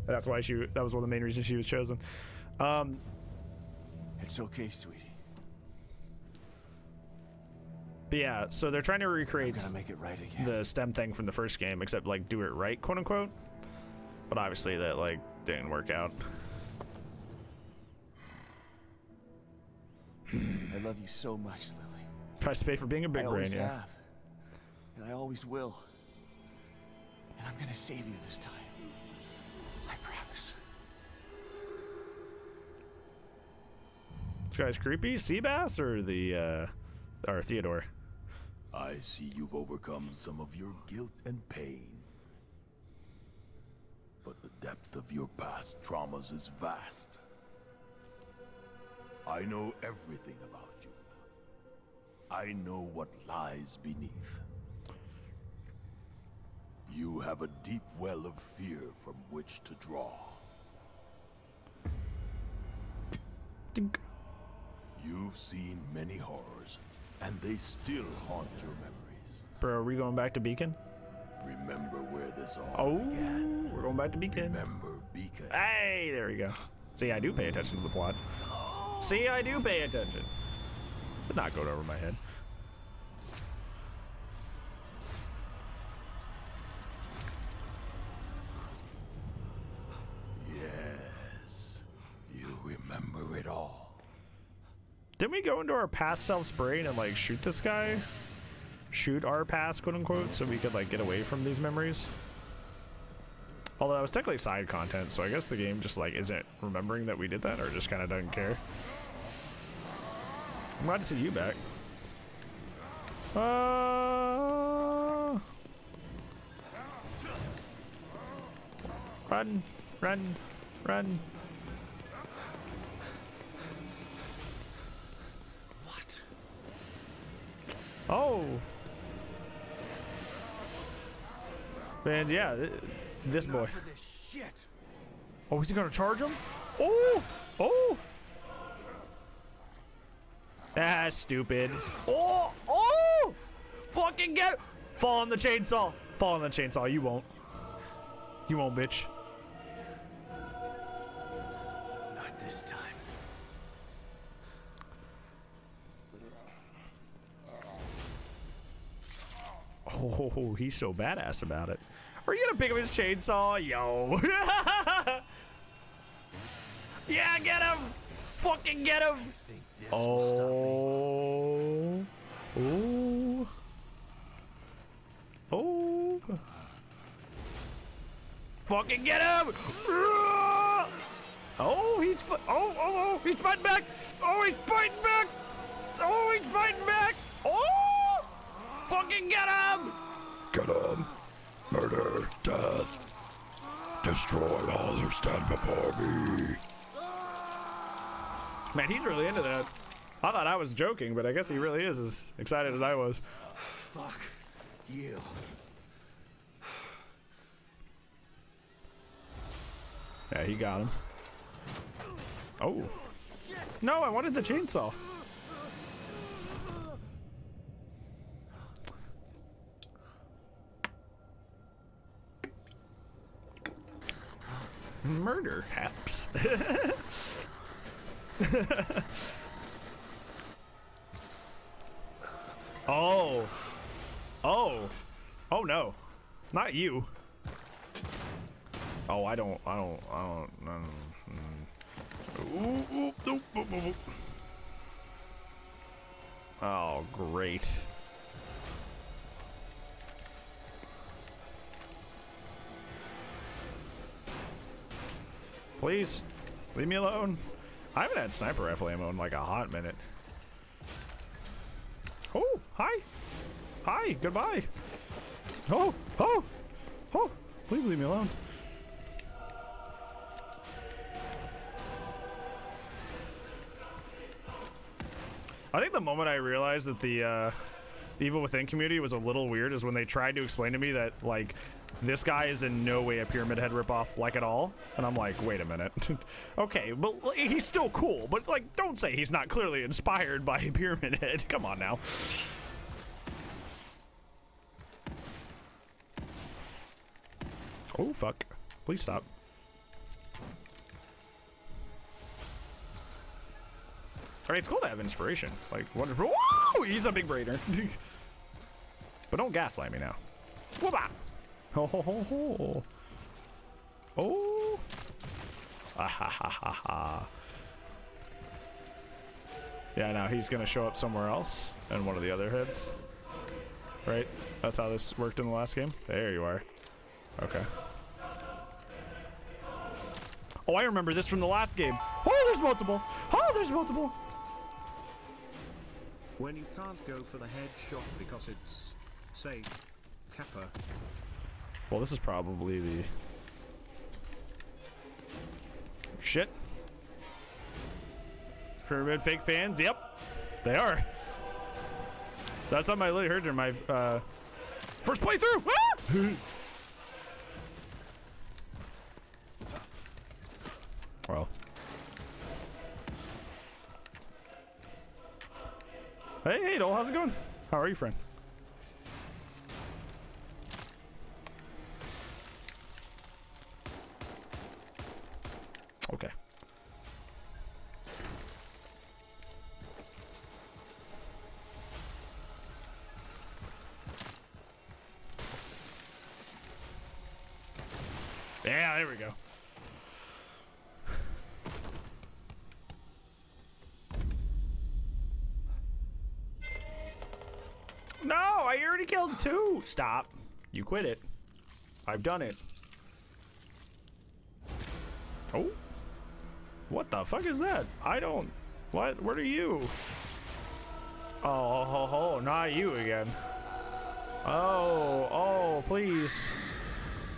That's why that was one of the main reasons she was chosen. It's okay, sweetie. But yeah, so they're trying to recreate I'm gonna make it right again. the STEM thing from the first game, except like do it right, quote unquote. But obviously that like didn't work out. I love you so much, Lily. Price to pay for being a big I brain, always yeah. have. And I always will. And I'm gonna save you this time. I promise. This guy's creepy. Seabass or the or Theodore? I see you've overcome some of your guilt and pain. But the depth of your past traumas is vast. I know everything about you. I know what lies beneath. You have a deep well of fear from which to draw. Dink. You've seen many horrors, and they still haunt your memories. Bro, are we going back to Beacon? Remember where this all Oh, began. we're going back to Beacon. Remember Beacon. Hey, there we go. See, I do pay attention to the plot. See, I do pay attention. But not going over my head. Yes, you remember it all. Didn't we go into our past self's brain and like shoot this guy? Shoot our past, quote unquote, so we could like get away from these memories? Although that was technically side content, so I guess the game just like isn't remembering that we did that, or just kind of doesn't care. I'm glad to see you back. Run, run, run. What? Oh. And yeah, this boy. Enough of this shit. Oh, is he gonna charge him? Oh, oh. Ah, stupid. Oh, oh. Fucking get it. Fall on the chainsaw. Fall on the chainsaw. You won't. You won't, bitch. Not this time. Oh, he's so badass about it. Are you gonna pick up his chainsaw? Yo. Yeah, get him. Fucking get him. You think this will stop me? Oh. Oh. Oh. Fucking get him! Oh, he's he's fighting back. Oh, he's fighting back. Oh, he's fighting back. Oh, fucking get him. Get 'em. Murder, death. Destroy all who stand before me. Man, he's really into that. I thought I was joking, but I guess he really is as excited as I was. Fuck you. Yeah, he got him. Oh. No, I wanted the chainsaw. Murder haps. Oh. Oh. Oh no. Not you. Oh, I don't. Ooh, ooh, ooh. Oh, great. Please, leave me alone. I haven't had sniper rifle ammo in like a hot minute. Oh, hi. Hi, goodbye. Oh, oh, oh, please leave me alone. I think the moment I realized that the Evil Within community was a little weird is when they tried to explain to me that, like, this guy is in no way a Pyramid Head ripoff, like, at all. And I'm like, wait a minute. Okay, but he's still cool, but, like, don't say he's not clearly inspired by Pyramid Head. Come on now. Oh, fuck. Please stop. Alright, it's cool to have inspiration. Like, wonderful. Whoa! He's a big braider. But don't gaslight me now. Whoop-ah! Ho ho ho ho. Oh. Ah ha ha ha ha. Yeah, now he's gonna show up somewhere else and one of the other heads. Right? That's how this worked in the last game. There you are. Okay. Oh, I remember this from the last game. Oh, there's multiple. Oh, there's multiple. When you can't go for the headshot because it's, say, Kappa. Well, this is probably the... Shit. Pyramid fake fans? Yep. They are. That's something I literally heard during my first playthrough. Ah! Well. Hey, hey, Dole, how's it going? How are you, friend? Okay. Yeah, there we go. No, I already killed 2. Stop. You quit it. I've done it. Oh. What the fuck is that? I don't... What? What are you? Oh, not you again. Oh, please.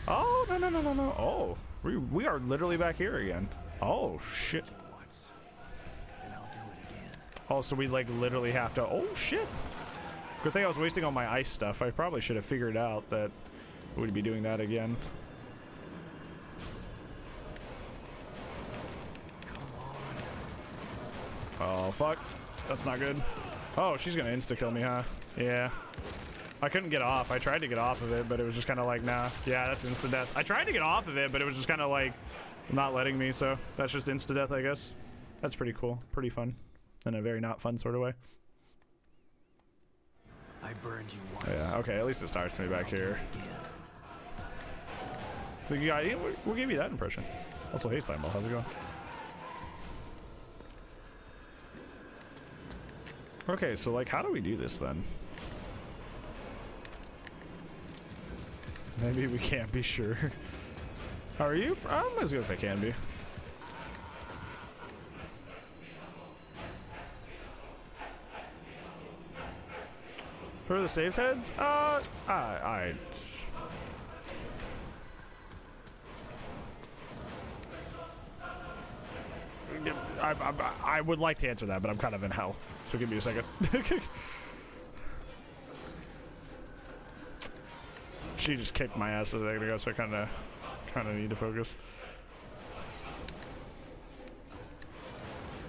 Oh, no. Oh, we are literally back here again. Oh, shit. Once, and I'll do it again. Oh, so we like literally have to... Oh, shit. Good thing I was wasting all my ice stuff. I probably should have figured out that we'd be doing that again. Oh, fuck. That's not good. Oh, she's gonna insta-kill me, huh? Yeah. I couldn't get off. I tried to get off of it, but it was just kind of like, nah. Yeah, that's insta-death. I tried to get off of it, but it was just kind of like not letting me, so that's just insta-death, I guess. That's pretty cool. Pretty fun. In a very not fun sort of way. I burned you once. Yeah, okay, at least it starts me back here. We'll give you that impression. Also, hey, Slimeball, how's it going? Okay, so like, how do we do this then? Maybe we can't be sure. How are you? I'm as good as I can be. Where are the saves heads? I would like to answer that, but I'm kind of in hell. So give me a second. She just kicked my ass a second ago, so I kind of need to focus.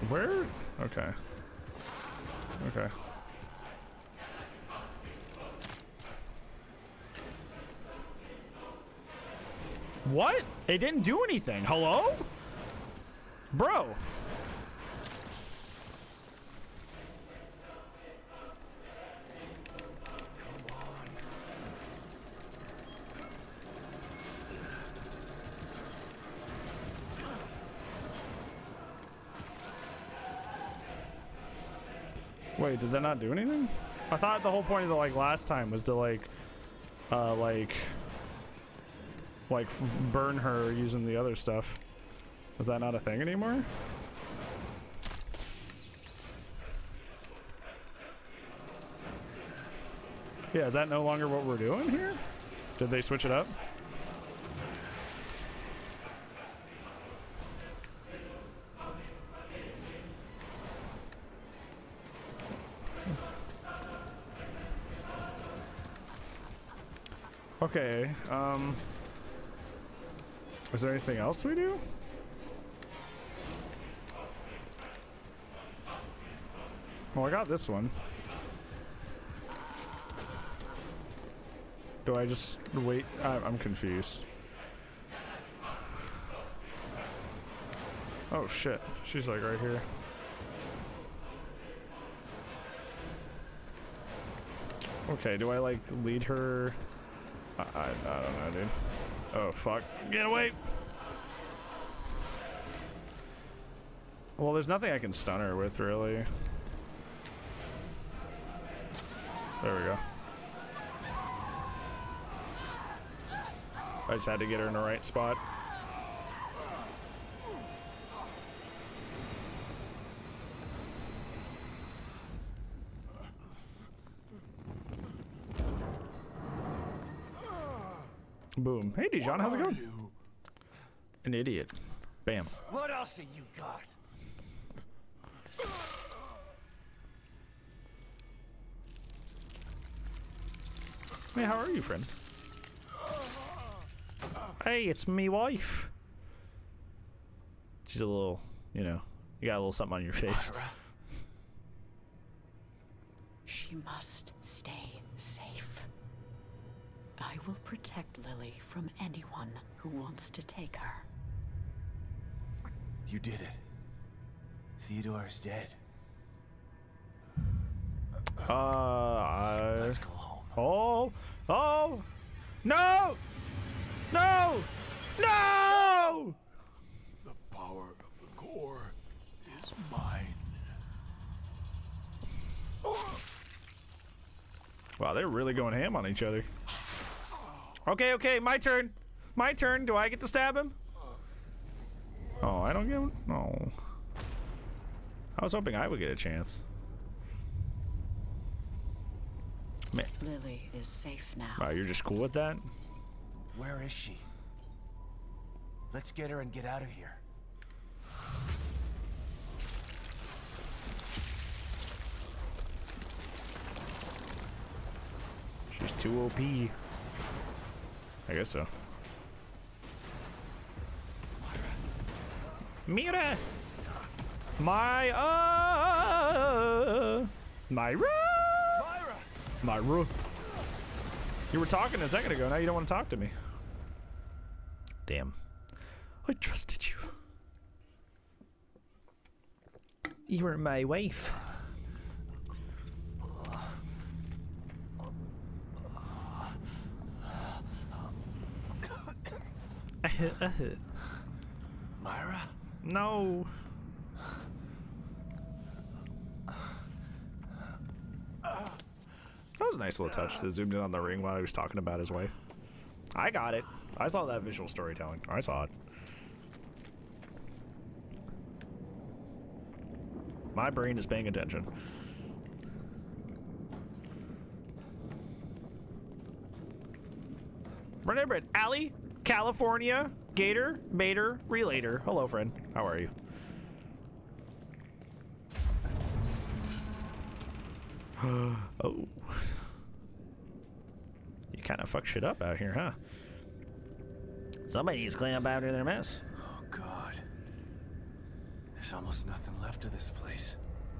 Where? Okay. Okay. What? It didn't do anything. Hello? Bro. Wait, did that not do anything? I thought the whole point of the last time was to burn her using the other stuff. Is that not a thing anymore? Yeah, is that no longer what we're doing here? Did they switch it up? Okay, is there anything else we do? Well, I got this one. Do I just wait? I'm confused. Oh shit, she's like right here. Okay, do I like lead her? I don't know, dude. Oh fuck, get away! Well, there's nothing I can stun her with, really. There we go. I just had to get her in the right spot. Boom. Hey, Dijon, how's it going? An idiot. Bam. What else have you got? Hey, how are you, friend? Hey, it's me wife. She's a little, you know, you got a little something on your face. Myra? She must stay safe. I will protect Lily from anyone who wants to take her. You did it. Theodore is dead. Let's go home. Oh, no, no, no! The power of the core is mine. Wow, they're really going ham on each other. Okay, my turn. My turn. Do I get to stab him? Oh, I don't get him? No. I was hoping I would get a chance. Man. Lily is safe now. Wow, you're just cool with that? Where is she? Let's get her and get out of here. She's too OP. I guess so. Mira! Myra! Myra! Myra! You were talking a second ago, now you don't want to talk to me. Damn. I trusted you. You were my wife. Myra? No. That was a nice little touch to zoom in on the ring while he was talking about his wife. I got it. I saw that visual storytelling. I saw it. My brain is paying attention. Remember it. Allie, California, Gator, Mater, Relator. Hello, friend. How are you? Oh. You kind of fuck shit up out here, huh? Somebody needs to clean up after their mess. Oh, God. There's almost nothing left of this place.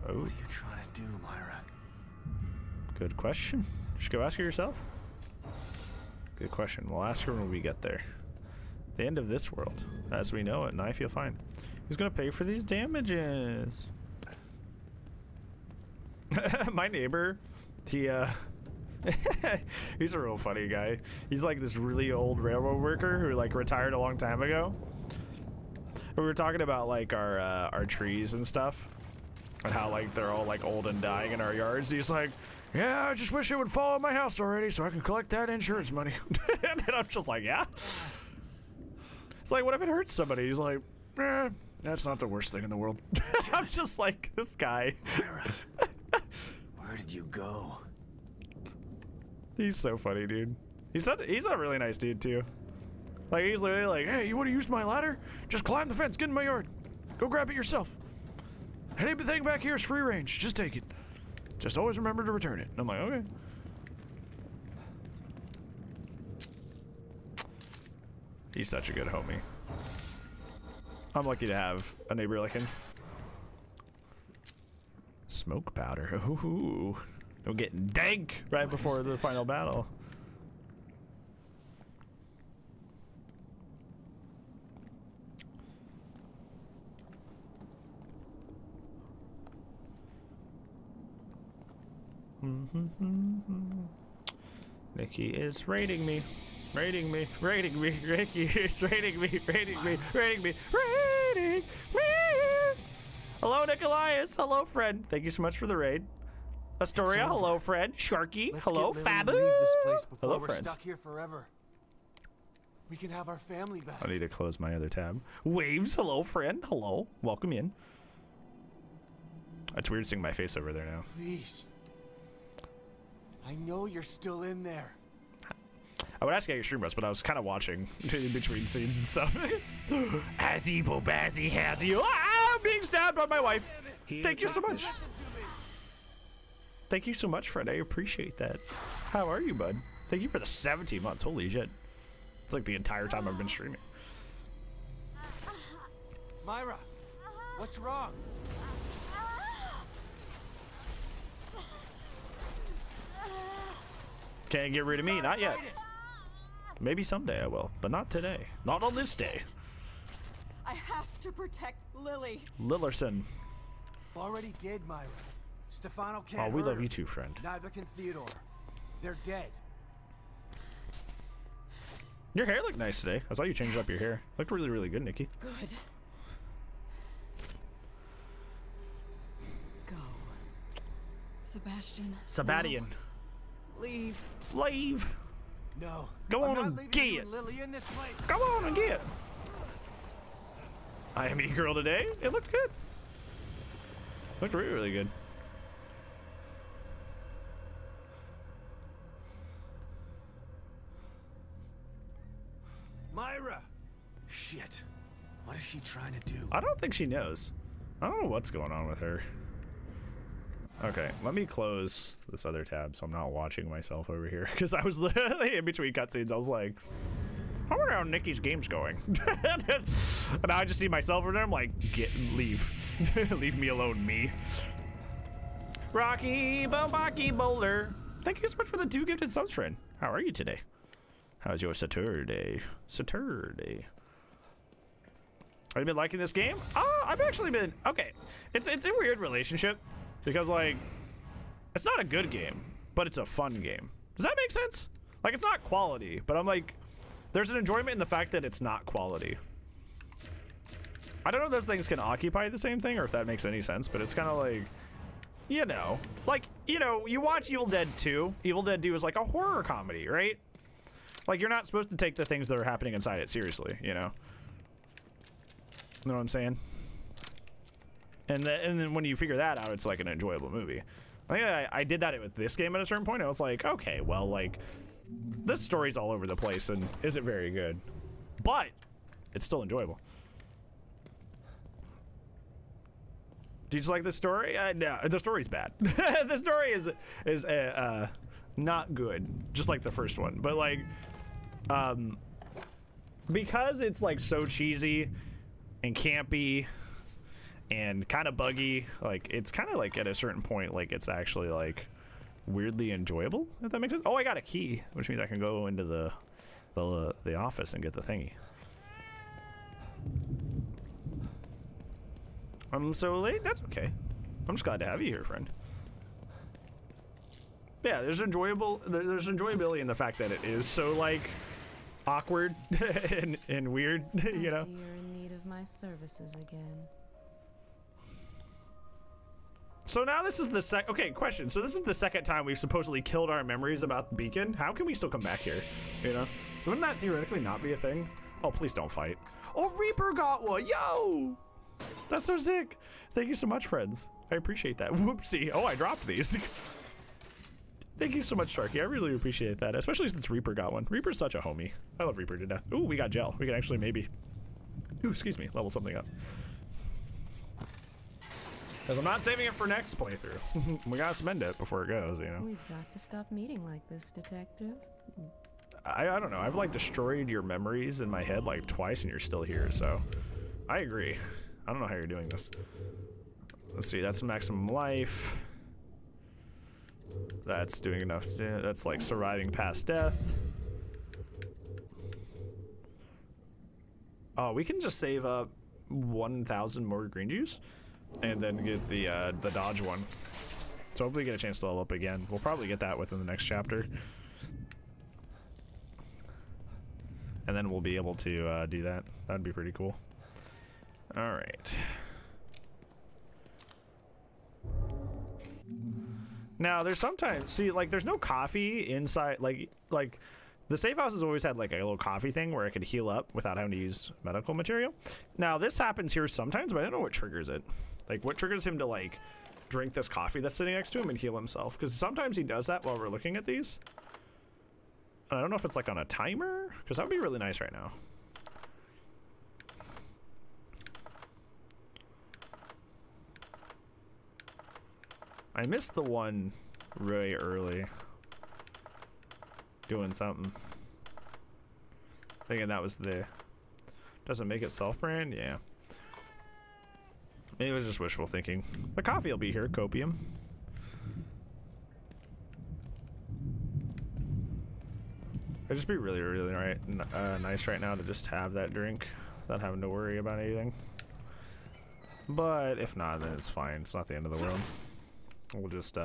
Oh. What are you trying to do, Myra? Good question. Just go ask her yourself. Good question. We'll ask her when we get there. The end of this world, as we know it, knife you'll find. Who's gonna pay for these damages? My neighbor, he he's a real funny guy. He's like this really old railroad worker who like retired a long time ago. We were talking about like our trees and stuff, and how like they're all like old and dying in our yards. He's like, yeah, I just wish it would fall on my house already so I can collect that insurance money. And I'm just like, yeah. It's like, what if it hurts somebody? He's like, that's not the worst thing in the world. I'm just like, this guy. Myra, where did you go? He's so funny, dude. He's a really nice dude too. Like he's literally like, hey, you want to use my ladder? Just climb the fence, get in my yard, go grab it yourself. Anything back here is free range. Just take it. Just always remember to return it. And I'm like, okay. He's such a good homie. I'm lucky to have a neighbor like him. Smoke powder. Ooh. I'm getting dank right before the final battle. Nikki is raiding me. Raiding me. Raiding me. Nikki is raiding me. Raiding me. Raiding me. Raiding me. Hello, Nikolaius. Hello, friend. Thank you so much for the raid. Astoria. Hello, friend. Sharky. Hello, Fabu. Hello, friends. Stuck here forever. We can have our family back. I need to close my other tab. Waves. Hello, friend. Hello. Welcome in. It's weird seeing my face over there now. Please. I know you're still in there. I would ask how your stream was, but I was kind of watching in between scenes and stuff. Azzy Bobazzy Hazzy. Ah, I'm being stabbed by my wife. Thank you so much. Thank you so much, friend. I appreciate that. How are you, bud? Thank you for the 17 months. Holy shit. It's like the entire time I've been streaming. Myra, what's wrong? Can't get rid of me. Not yet. Maybe someday I will, but not today. Not on this day. I have to protect Lily. Lillerson. Already did, Myra. Stefano can't Oh, we hurt love her. you too, friend. Neither can Theodore. They're dead. Your hair looked nice today. I saw you change up your hair. Looked really, really good, Nikki. Good. Go. Sebastian. Sabatian. No. Leave. Leave. No. Go I'm on not and leaving get you it. and Lily in this place. Go on and get. I am E-Girl today. It looked good. Looked really, really good. Myra! Shit. What is she trying to do? I don't think she knows. I don't know what's going on with her. Okay, let me close this other tab so I'm not watching myself over here. Because I was literally in between cutscenes. I was like, I wonder how Nikki's game's going. And now I just see myself over there. I'm like, leave. Leave me alone, me. Rocky Bobaki Boulder. Thank you so much for the 2 gifted subs, friend. How are you today? How's your Saturday? Saturday. Have you been liking this game? I've actually been, okay. It's a weird relationship because like, it's not a good game, but it's a fun game. Does that make sense? Like it's not quality, but I'm like, there's an enjoyment in the fact that it's not quality. I don't know if those things can occupy the same thing or if that makes any sense, but it's kind of like, you know, like, you know, you watch Evil Dead 2. Evil Dead 2 is like a horror comedy, right? Like you're not supposed to take the things that are happening inside it seriously, you know? You know what I'm saying? And then when you figure that out, it's like an enjoyable movie. I think I did that with this game at a certain point. I was like, okay, well, like, this story's all over the place and isn't very good, but it's still enjoyable. Do you just like the story? No, the story's bad. The story is not good, just like the first one. But like, because it's like so cheesy and campy and kind of buggy, like it's kind of like at a certain point, like it's actually like weirdly enjoyable, if that makes sense. Oh, I got a key, which means I can go into the office and get the thingy. I'm so late? That's okay. I'm just glad to have you here, friend. Yeah, there's enjoyability in the fact that it is so like awkward and weird, you know. I see you're in need of my services again. So now this is the okay, question. So this is the second time we've supposedly killed our memories about the beacon. How can we still come back here? You know? Wouldn't that theoretically not be a thing? Oh, please don't fight. Oh, Reaper got one. Yo! That's so sick. Thank you so much, friends. I appreciate that. Whoopsie. Oh, I dropped these. Thank you so much, Sharky. I really appreciate that, especially since Reaper got one. Reaper's such a homie. I love Reaper to death. Ooh, we got gel. We can actually maybe, ooh, excuse me, level something up. Because I'm not saving it for next playthrough. We gotta spend it before it goes, you know. We've got to stop meeting like this, Detective. I don't know. I've like destroyed your memories in my head like twice and you're still here, so I agree. I don't know how you're doing this. Let's see, that's maximum life. That's doing enough. That's like surviving past death. Oh, we can just save up 1,000 more green juice and then get the dodge one. So hopefully get a chance to level up again. We'll probably get that within the next chapter. And then we'll be able to do that. That'd be pretty cool. All right. Now there's sometimes, see, like there's no coffee inside, like the safe house has always had like a little coffee thing where I could heal up without having to use medical material. Now this happens here sometimes, but I don't know what triggers it. Like what triggers him to like drink this coffee that's sitting next to him and heal himself? Because sometimes he does that while we're looking at these. I don't know if it's like on a timer, because that would be really nice right now. I missed the one really early. Doing something. Thinking that was the... Doesn't make it self-brand? Yeah. Maybe it was just wishful thinking. The coffee will be here, copium. It'd just be really, really nice right now to just have that drink without having to worry about anything. But if not, then it's fine. It's not the end of the world. We'll just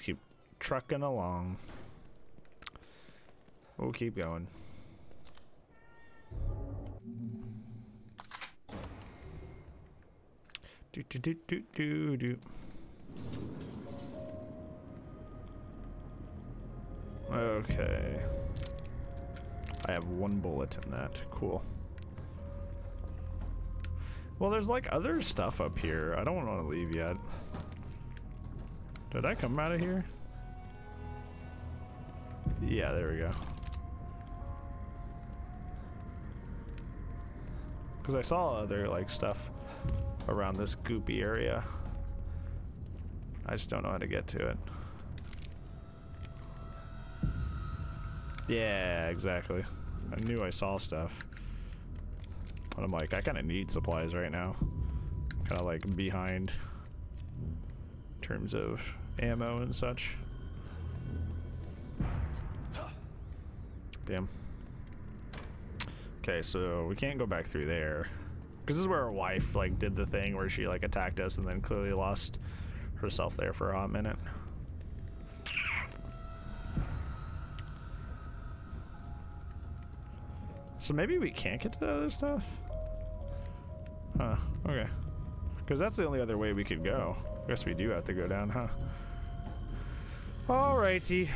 keep trucking along. We'll keep going. Do do do do do do. Okay. I have one bullet in that. Cool. Well, there's like other stuff up here. I don't want to leave yet. Did I come out of here? Yeah, there we go. Because I saw other like stuff around this goopy area. I just don't know how to get to it. Yeah, exactly. I knew I saw stuff. But I'm like, I kind of need supplies right now. Kind of like behind in terms of ammo and such. Damn. Okay, so we can't go back through there. Because this is where our wife like did the thing where she like attacked us and then clearly lost herself there for a hot minute. So maybe we can't get to the other stuff? Huh, okay. Because that's the only other way we could go. I guess we do have to go down, huh? Alrighty.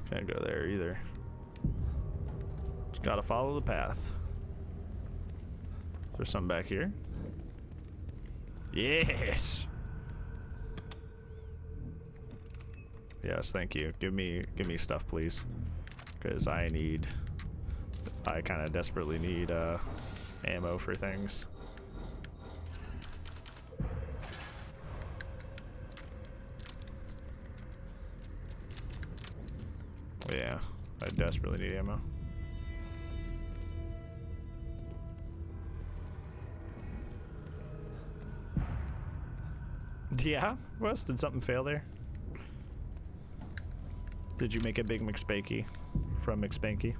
Can't go there either. Just gotta follow the path. There's something back here. Yes! Yes, thank you. Give me stuff, please, because I kind of desperately need ammo for things. Yeah, I desperately need ammo. Yeah, Wes, did something fail there? Did you make a big McSpanky from McSpanky?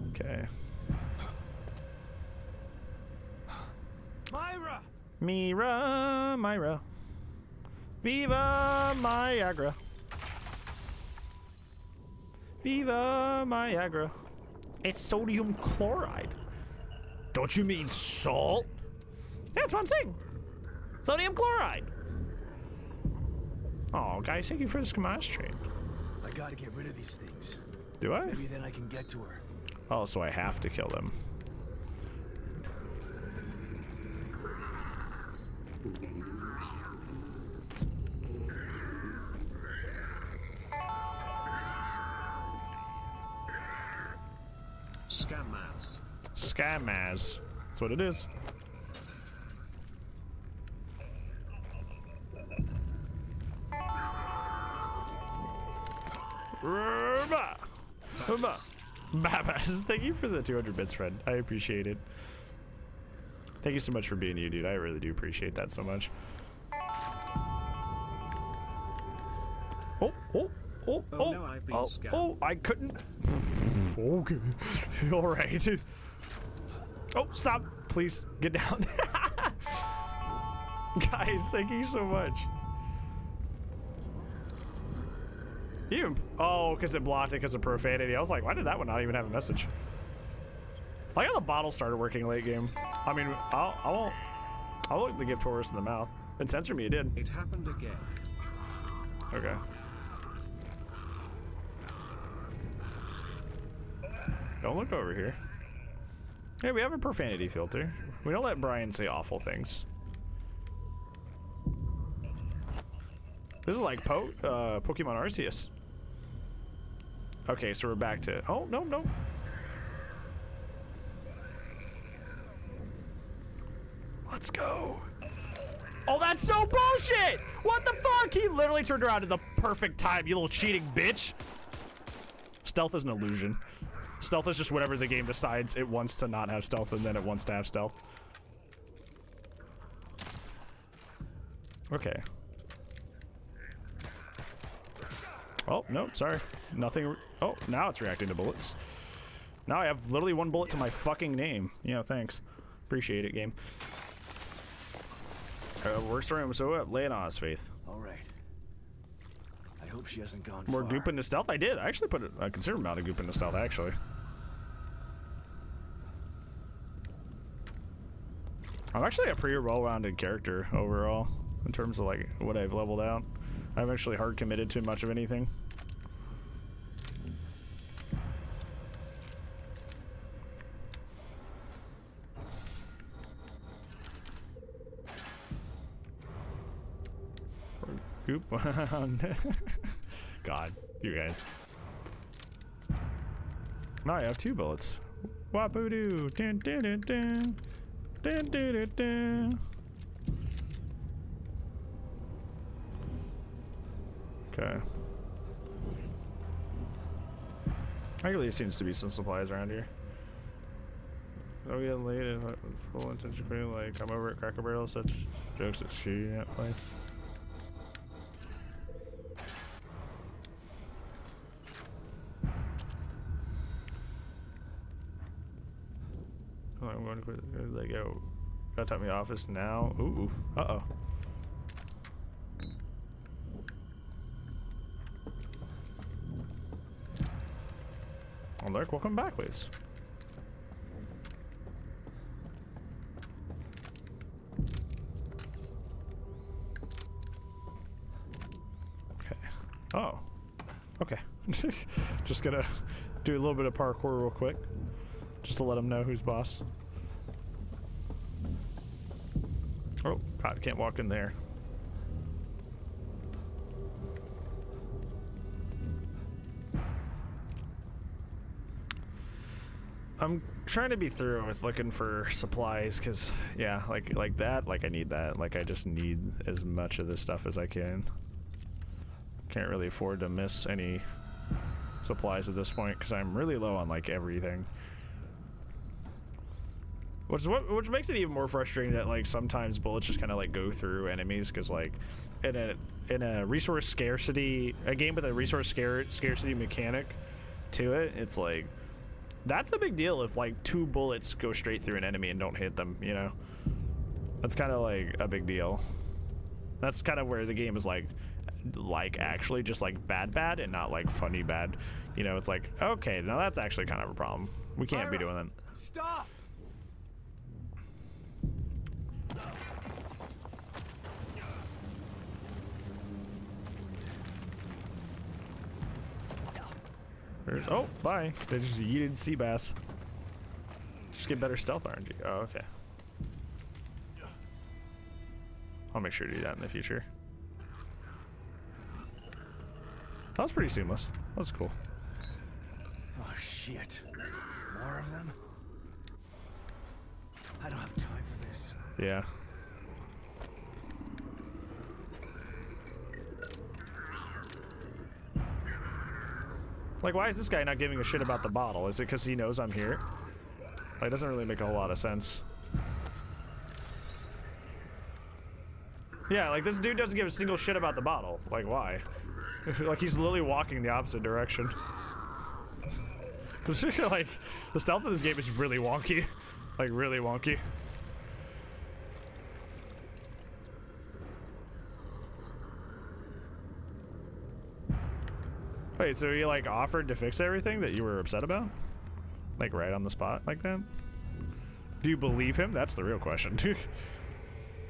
Okay. Myra! Myra. Viva Niagara. Viva Niagara. It's sodium chloride. Don't you mean salt? That's what I'm saying. Sodium chloride. Oh, guys, thank you for this Kamash train. I gotta get rid of these things. Do I? Maybe then I can get to her. Oh, so I have to kill them. Scammaz. Scammaz. That's what it is. Babas, thank you for the 200 bits, friend. I appreciate it. Thank you so much for being you, dude. I really do appreciate that so much. No, I've been scammed. I couldn't. Okay. All right. Oh, stop. Please, get down. Guys, thank you so much. Oh, because it blocked it because of profanity. I was like, why did that one not even have a message? I got the bottle started working late game. I mean, I'll look the gift horse in the mouth. It censored me, it did. It happened again. Okay. Don't look over here. Hey, we have a profanity filter. We don't let Brian say awful things. This is like Pokemon Arceus. Okay, so we're back to... Oh, no. Let's go. Oh, that's so bullshit! What the fuck? He literally turned around at the perfect time, you little cheating bitch. Stealth is an illusion. Stealth is just whatever the game decides it wants to not have stealth, and then it wants to have stealth. Okay. Oh, no, sorry. Nothing. Oh, now it's reacting to bullets. Now I have literally one bullet to my fucking name. Yeah, thanks. Appreciate it, game. We're starting so up. Lay it on us, Faith. All right. I hope she hasn't gone More far. goop into stealth? I did. I actually put a considerable amount of goop into stealth, actually. I'm actually a pretty well-rounded character overall in terms of like what I've leveled out. I'm actually hard committed to much of anything. Goop. God, you guys. Now I have 2 bullets. Wapoo-doo. Dun, dun, dun, dun. Dun, dun, dun, dun. Okay. Actually, there seems to be some supplies around here. Oh, yeah, late full intention cream. Like, I'm over at Cracker Barrel. Such jokes at shooting that place. Oh, I'm going to quit. Like, yo, gotta tell me office now. Ooh. Uh-oh. Oh, Lurk, welcome back, please. Okay. Oh. Okay. Just gonna do a little bit of parkour real quick. Just to let him know who's boss. Oh, God, can't walk in there. I'm trying to be thorough with looking for supplies, cause yeah, like that, like I need that. Like I just need as much of this stuff as I can. Can't really afford to miss any supplies at this point, cause I'm really low on like everything. Which makes it even more frustrating that like sometimes bullets just kind of like go through enemies, cause like in a resource scarcity, a game with a resource scarcity mechanic to it, it's like. That's a big deal if like 2 bullets go straight through an enemy and don't hit them, you know? That's kind of like a big deal. That's kind of where the game is like actually just like bad and not like funny bad. You know, it's like, okay, now that's actually kind of a problem. We can't be doing that. Stop! There's, oh, bye. They just yeeted sea bass. Just get better stealth RNG. Oh, okay. I'll make sure to do that in the future. That was pretty seamless. That was cool. Oh shit. More of them? I don't have time for this. Yeah. Like, why is this guy not giving a shit about the bottle? Is it because he knows I'm here? Like, it doesn't really make a whole lot of sense. Yeah, like, this dude doesn't give a single shit about the bottle. Like, why? Like, he's literally walking the opposite direction. Like, the stealth of this game is really wonky. Like, really wonky. Wait, so he like offered to fix everything that you were upset about? Like right on the spot like that? Do you believe him? That's the real question, too.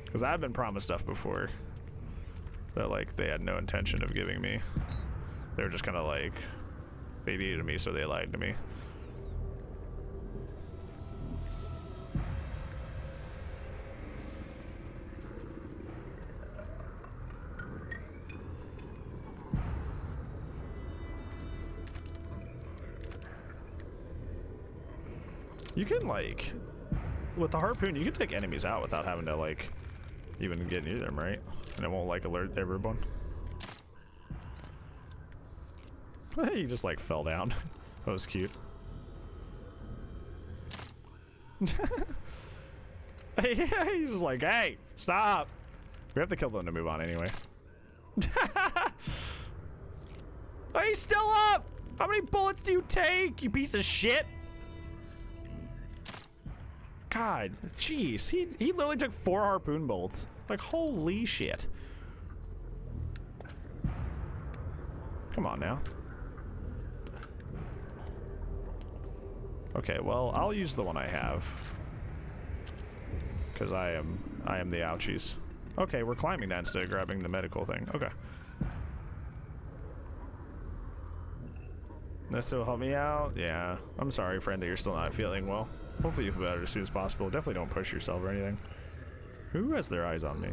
Because I've been promised stuff before that like they had no intention of giving me. They were just kind of like, they needed me, so they lied to me. You can like, with the harpoon, you can take enemies out without having to like, even get near them, right? And it won't like alert everyone. He just like fell down. That was cute. He's just like, hey, stop. We have to kill them to move on anyway. Oh, he's still up. How many bullets do you take, you piece of shit? God, jeez, he literally took 4 harpoon bolts. Like, holy shit. Come on now. Okay, well, I'll use the one I have. Because I am the ouchies. Okay, we're climbing that instead of grabbing the medical thing. Okay. This will help me out? Yeah. I'm sorry, friend, that you're still not feeling well. Hopefully you feel better as soon as possible. Definitely don't push yourself or anything. Who has their eyes on me?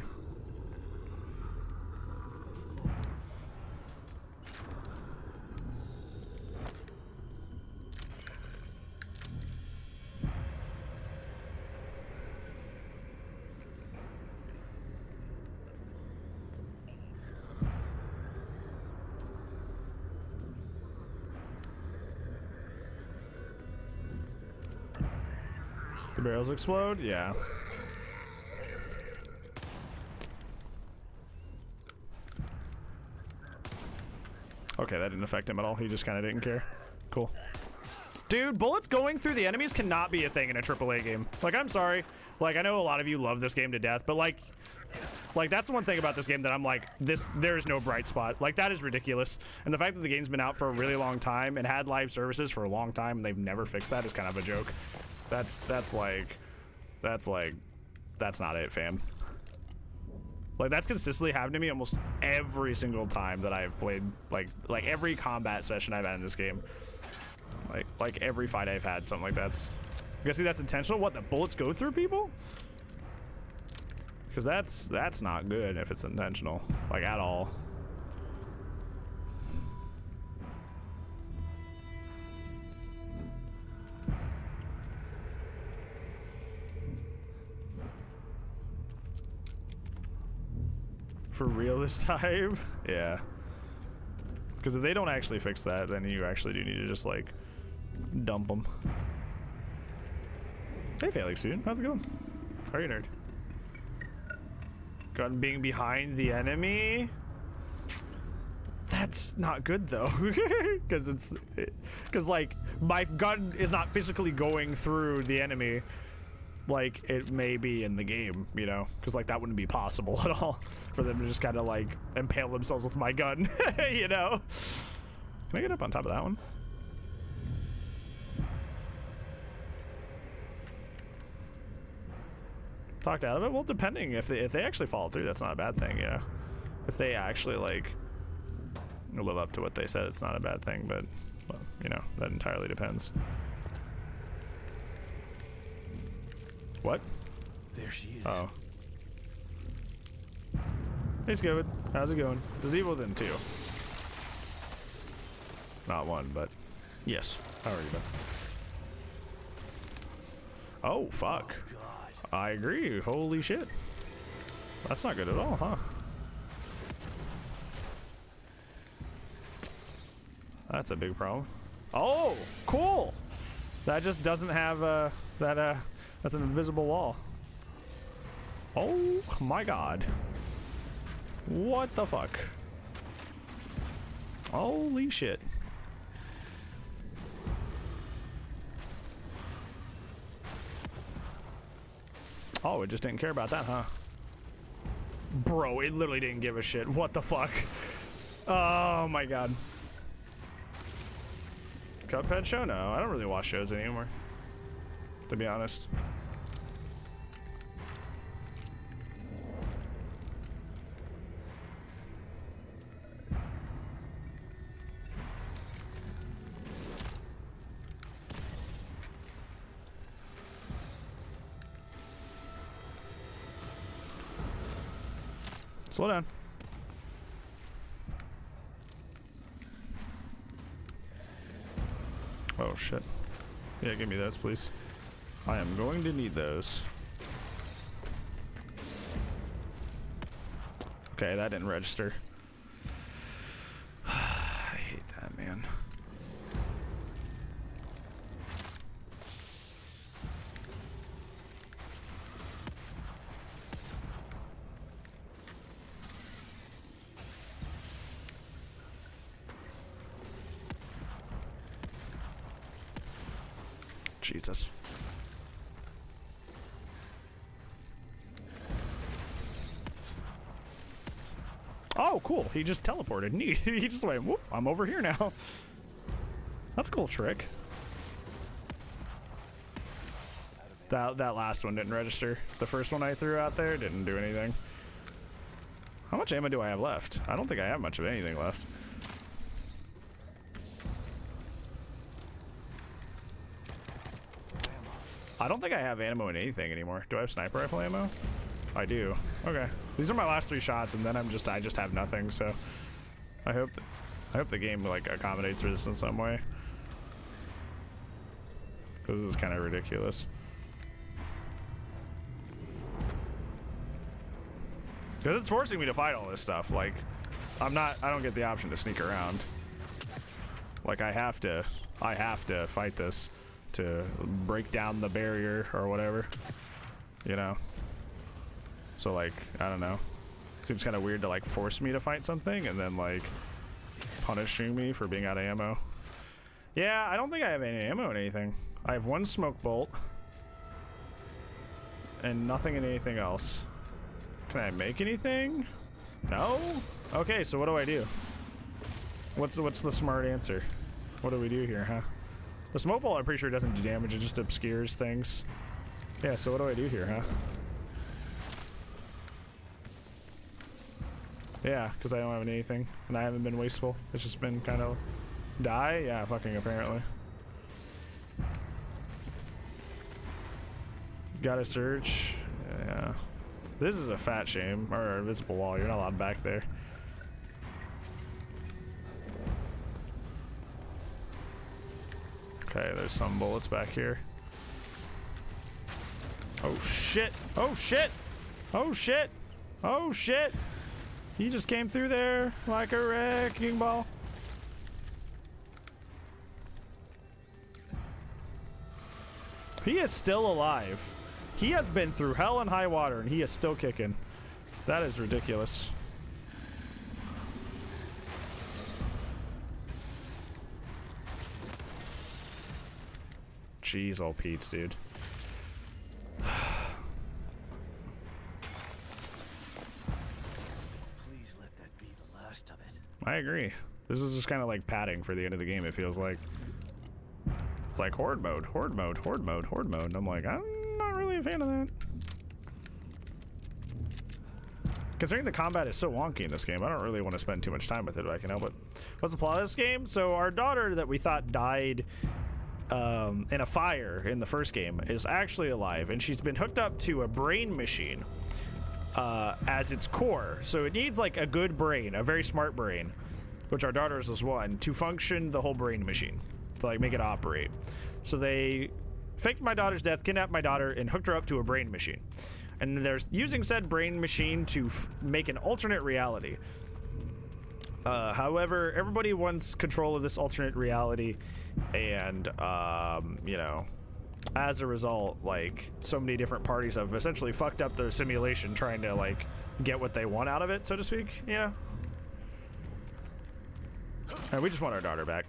The barrels explode? Yeah. Okay, that didn't affect him at all. He just kind of didn't care. Cool. Dude, bullets going through the enemies cannot be a thing in a AAA game. Like, I'm sorry. Like, I know a lot of you love this game to death, but like that's the one thing about this game that I'm like, there is no bright spot. Like, that is ridiculous. And the fact that the game's been out for a really long time and had live services for a long time and they've never fixed that is kind of a joke. That's not it, fam. Like, that's consistently happened to me almost every single time that I've played, like every combat session I've had in this game. Like every fight I've had, something like that's. You guys see that's intentional? What, the bullets go through people? Because that's not good if it's intentional, like at all. For real this time? Yeah. Because if they don't actually fix that, then you actually do need to just like dump them. Hey, Felix, dude. How's it going? How are you, nerd? Gun being behind the enemy? That's not good though. Because like my gun is not physically going through the enemy like it may be in the game, you know? Because like that wouldn't be possible at all for them to just kind of like impale themselves with my gun, you know? Can I get up on top of that one? Talked out of it? Well, depending. If they actually follow through, that's not a bad thing, yeah. If they actually like live up to what they said, it's not a bad thing, but well, you know, that entirely depends. What? There she is. Oh. Hey, Scovid. How's it going? There's evil then too. Not one, but yes. How are you, Ben? Oh, fuck. Oh, God. I agree. Holy shit. That's not good at all, huh? That's a big problem. Oh, cool. That just doesn't have that's an invisible wall. Oh my God. What the fuck? Holy shit. Oh, it just didn't care about that, huh? Bro, it literally didn't give a shit. What the fuck? Oh my God. Cuphead show? No, I don't really watch shows anymore, to be honest. Slow down. Oh shit. Yeah, give me those, please. I am going to need those. Okay, that didn't register. I hate that, man. Jesus. Oh, cool. He just teleported. Neat. He just went, whoop, I'm over here now. That's a cool trick. That last one didn't register. The first one I threw out there didn't do anything. How much ammo do I have left? I don't think I have much of anything left. I don't think I have ammo in anything anymore. Do I have sniper rifle ammo? I do. Okay. These are my last 3 shots, and then I just have nothing. So I hope the game like accommodates for this in some way, because this is kind of ridiculous. Because it's forcing me to fight all this stuff. Like I don't get the option to sneak around. Like I have to fight this to break down the barrier or whatever, you know? So like, I don't know. Seems kind of weird to like force me to fight something and then like punishing me for being out of ammo. Yeah, I don't think I have any ammo in anything. I have 1 smoke bolt and nothing in anything else. Can I make anything? No? Okay, so what do I do? What's the smart answer? What do we do here, huh? The smoke bolt, I'm pretty sure, doesn't do damage. It just obscures things. Yeah, so what do I do here, huh? Yeah, because I don't have anything, and I haven't been wasteful. It's just been kind of die? Yeah, fucking apparently. Gotta search. Yeah. This is a fat shame. Or invisible wall. You're not allowed back there. Okay, there's some bullets back here. Oh shit! Oh shit! Oh shit! Oh shit! He just came through there like a wrecking ball. He is still alive. He has been through hell and high water and he is still kicking. That is ridiculous. Jeez, old Pete's, dude. Please let that be the last of it. I agree. This is just kind of like padding for the end of the game, it feels like. It's like horde mode, horde mode, horde mode, horde mode. And I'm like, I'm not really a fan of that. Considering the combat is so wonky in this game, I don't really want to spend too much time with it if I can help it. What's the plot of this game? So our daughter that we thought died in a fire in the first game is actually alive, and she's been hooked up to a brain machine as its core. So it needs like a good brain, a very smart brain, which our daughter's was one, to function the whole brain machine, to like make it operate. So they faked my daughter's death, kidnapped my daughter, and hooked her up to a brain machine. And they're using said brain machine to make an alternate reality. However, everybody wants control of this alternate reality, and you know, as a result, like, so many different parties have essentially fucked up their simulation trying to like get what they want out of it, so to speak. Yeah. And we just want our daughter back.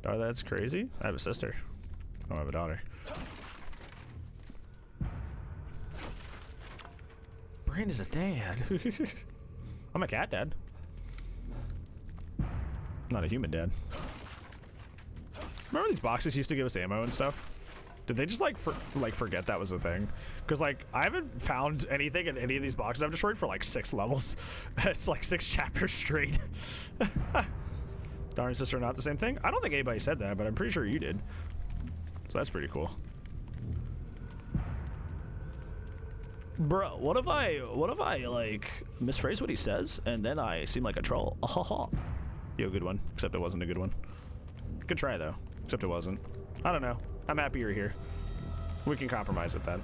Oh, that's crazy. I have a sister. I don't have a daughter. Brain is a dad. I'm a cat dad. Not a human dad. Remember these boxes used to give us ammo and stuff? Did they just like forget that was a thing? Because like I haven't found anything in any of these boxes. I've destroyed for like 6 levels. It's like 6 chapters straight. Daughter and sister are not the same thing? I don't think anybody said that, but I'm pretty sure you did. So that's pretty cool. Bro, what if I like misphrase what he says and then I seem like a troll? Yo, good one. Except it wasn't a good one. Good try though. Except it wasn't. I don't know. I'm happy you're here. We can compromise with that.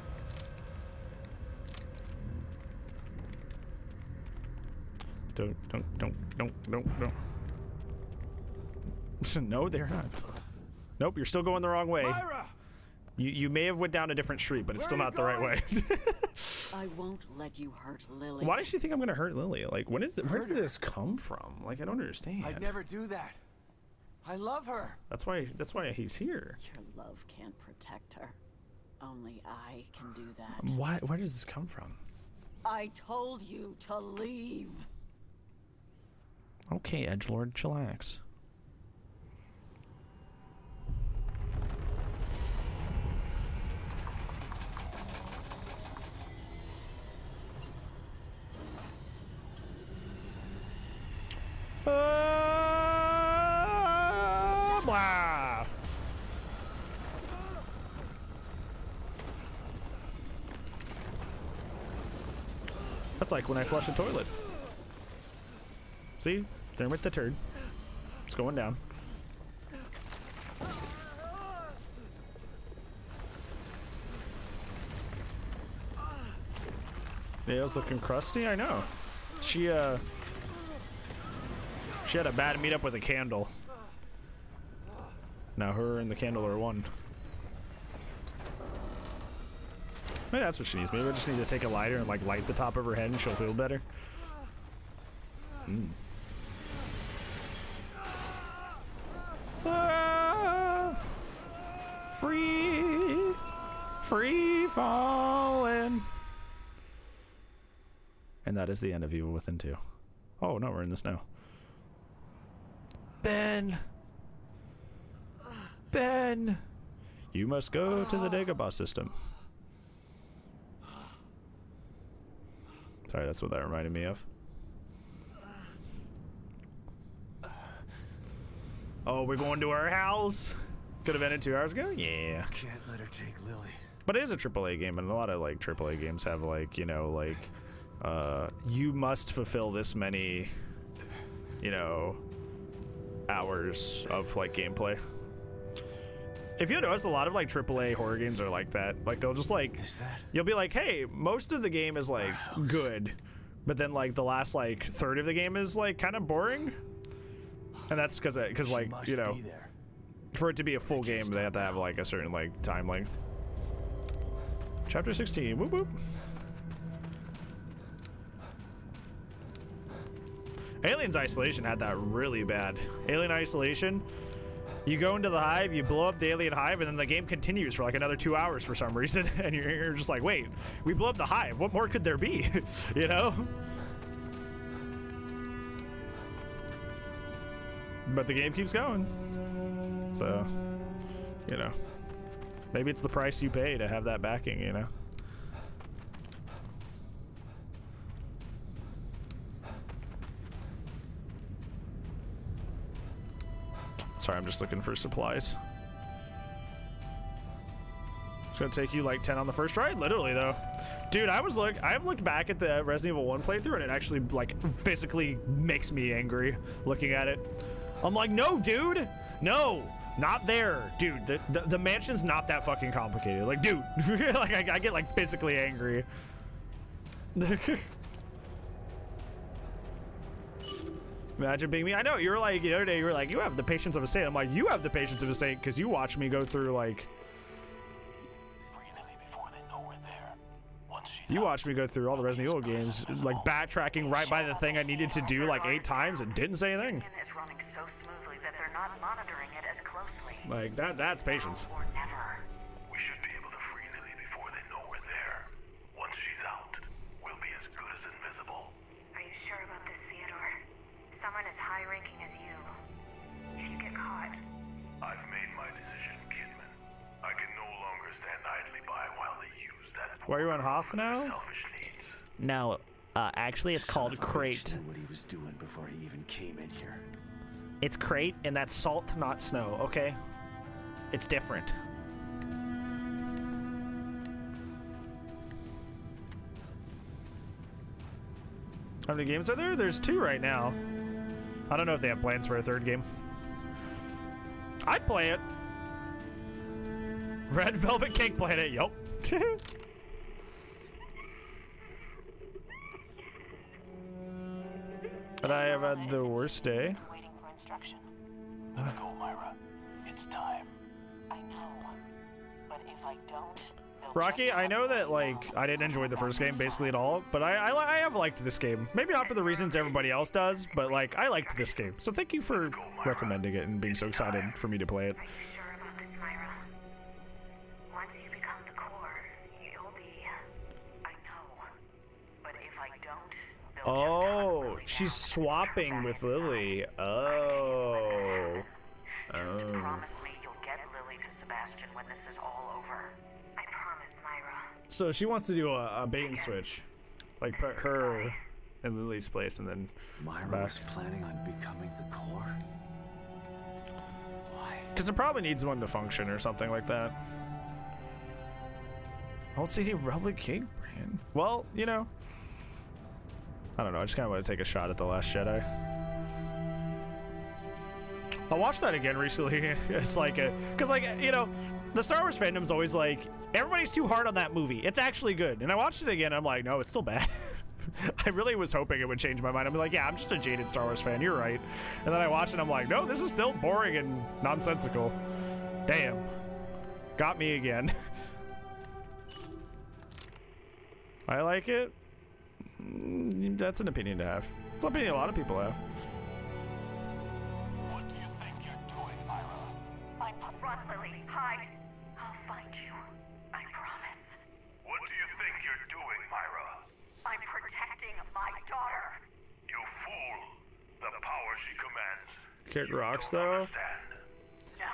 Don't. No, they're not. Nope, you're still going the wrong way. Myra! You may have went down a different street, but it's still not the right way. I won't let you hurt Lily. Why does she think I'm gonna hurt Lily? Like, where did this come from? Like, I don't understand. I'd never do that. I love her. That's why he's here. Your love can't protect her. Only I can do that. Where does this come from? I told you to leave. Okay, edgelord, chillax. Blah. That's like when I flush a toilet. See? There went the turd. It's going down. Nails looking crusty, I know. She had a bad meetup with a candle. Now her and the candle are one. Maybe that's what she needs. Maybe I just need to take a lighter and like light the top of her head and she'll feel better. Free falling. And that is the end of Evil Within 2. Oh no, we're in this now. Ben, you must go to the Dagobah system. Sorry, that's what that reminded me of. Oh, we're going to our house? Could have ended 2 hours ago? Yeah. Can't let her take Lily. But it is a AAA game, and a lot of like AAA games have like, you know, like you must fulfill this many, you know, hours of like gameplay. If you notice, a lot of like AAA horror games are like that. Like they'll just like, you'll be like, hey, most of the game is like good, but then like the last like third of the game is like kind of boring, and that's because like, you know, for it to be a full game, they have to have like a certain like time length. Chapter 16. Whoop whoop. Alien's Isolation had that really bad. Alien Isolation, you go into the hive, you blow up the alien hive, and then the game continues for like another 2 hours for some reason, and you're just like, wait, we blew up the hive. What more could there be? You know? But the game keeps going. So, you know, maybe it's the price you pay to have that backing, you know? Sorry, I'm just looking for supplies. It's gonna take you like 10 on the first try, literally though. Dude, I've looked back at the Resident Evil 1 playthrough, and it actually like physically makes me angry looking at it. I'm like, no, dude, no, not there, dude. The mansion's not that fucking complicated. Like, dude, like I get like physically angry. Imagine being me. I know, you were like, the other day, you were like, you have the patience of a saint. I'm like, you have the patience of a saint because you watch me go through, like... You watched me go through all the Resident Evil games, like, backtracking right by the thing I needed to do, like, 8 times and didn't say anything. Like, that's patience. We should be able to free Lily before they know we're there. Once she's out, we'll be as good as invisible. Are you sure about this, Theodore? Someone as high-ranking as you. If you get caught... I've made my decision, Kidman. I can no longer stand idly by while they use that... Why are you on Hoth now? No, actually it's called Crate. What he was doing before he even came in here. It's Crate, and that's salt, not snow, okay? It's different. How many games are there? There's 2 right now. I don't know if they have plans for a 3rd game. I'd play it. Red Velvet Cake Planet, yup. And I have had the worst day. Waiting for instruction. Let's go, Myra. It's time. I know. But if I don't... Rocky, I know that, like, I didn't enjoy the first game basically at all, but I have liked this game. Maybe not for the reasons everybody else does, but, like, I liked this game. So thank you for recommending it and being so excited for me to play it. Are you sure about this, Myra? Once you become the core, you'll be... I know. But if I don't... Oh, she's swapping with Lily. Oh. Promise me you'll get Lily to Sebastian when this is all over. I promise, Myra. So she wants to do a bait and switch. Like, put her in Lily's place and then Myra back. was planning on becoming the core? Why? Because it probably needs one to function or something like that. I don't see any Relic Cake brand. Well, you know. I don't know, I just kind of want to take a shot at The Last Jedi. I watched that again recently. It's like, because like, you know, the Star Wars fandom's always like, everybody's too hard on that movie. It's actually good. And I watched it again, I'm like, no, it's still bad. I really was hoping it would change my mind. I'm like, yeah, I'm just a jaded Star Wars fan, you're right. And then I watched it, I'm like, no, this is still boring and nonsensical. Damn. Got me again. I like it. That's an opinion to have. It's an opinion a lot of people have. What do you think you're doing, Myra? Run, Lily. Hide. I'll find you. I promise. What do you think you're doing, Myra? I'm protecting my daughter. You fool! The power she commands. Kick rocks, though. No.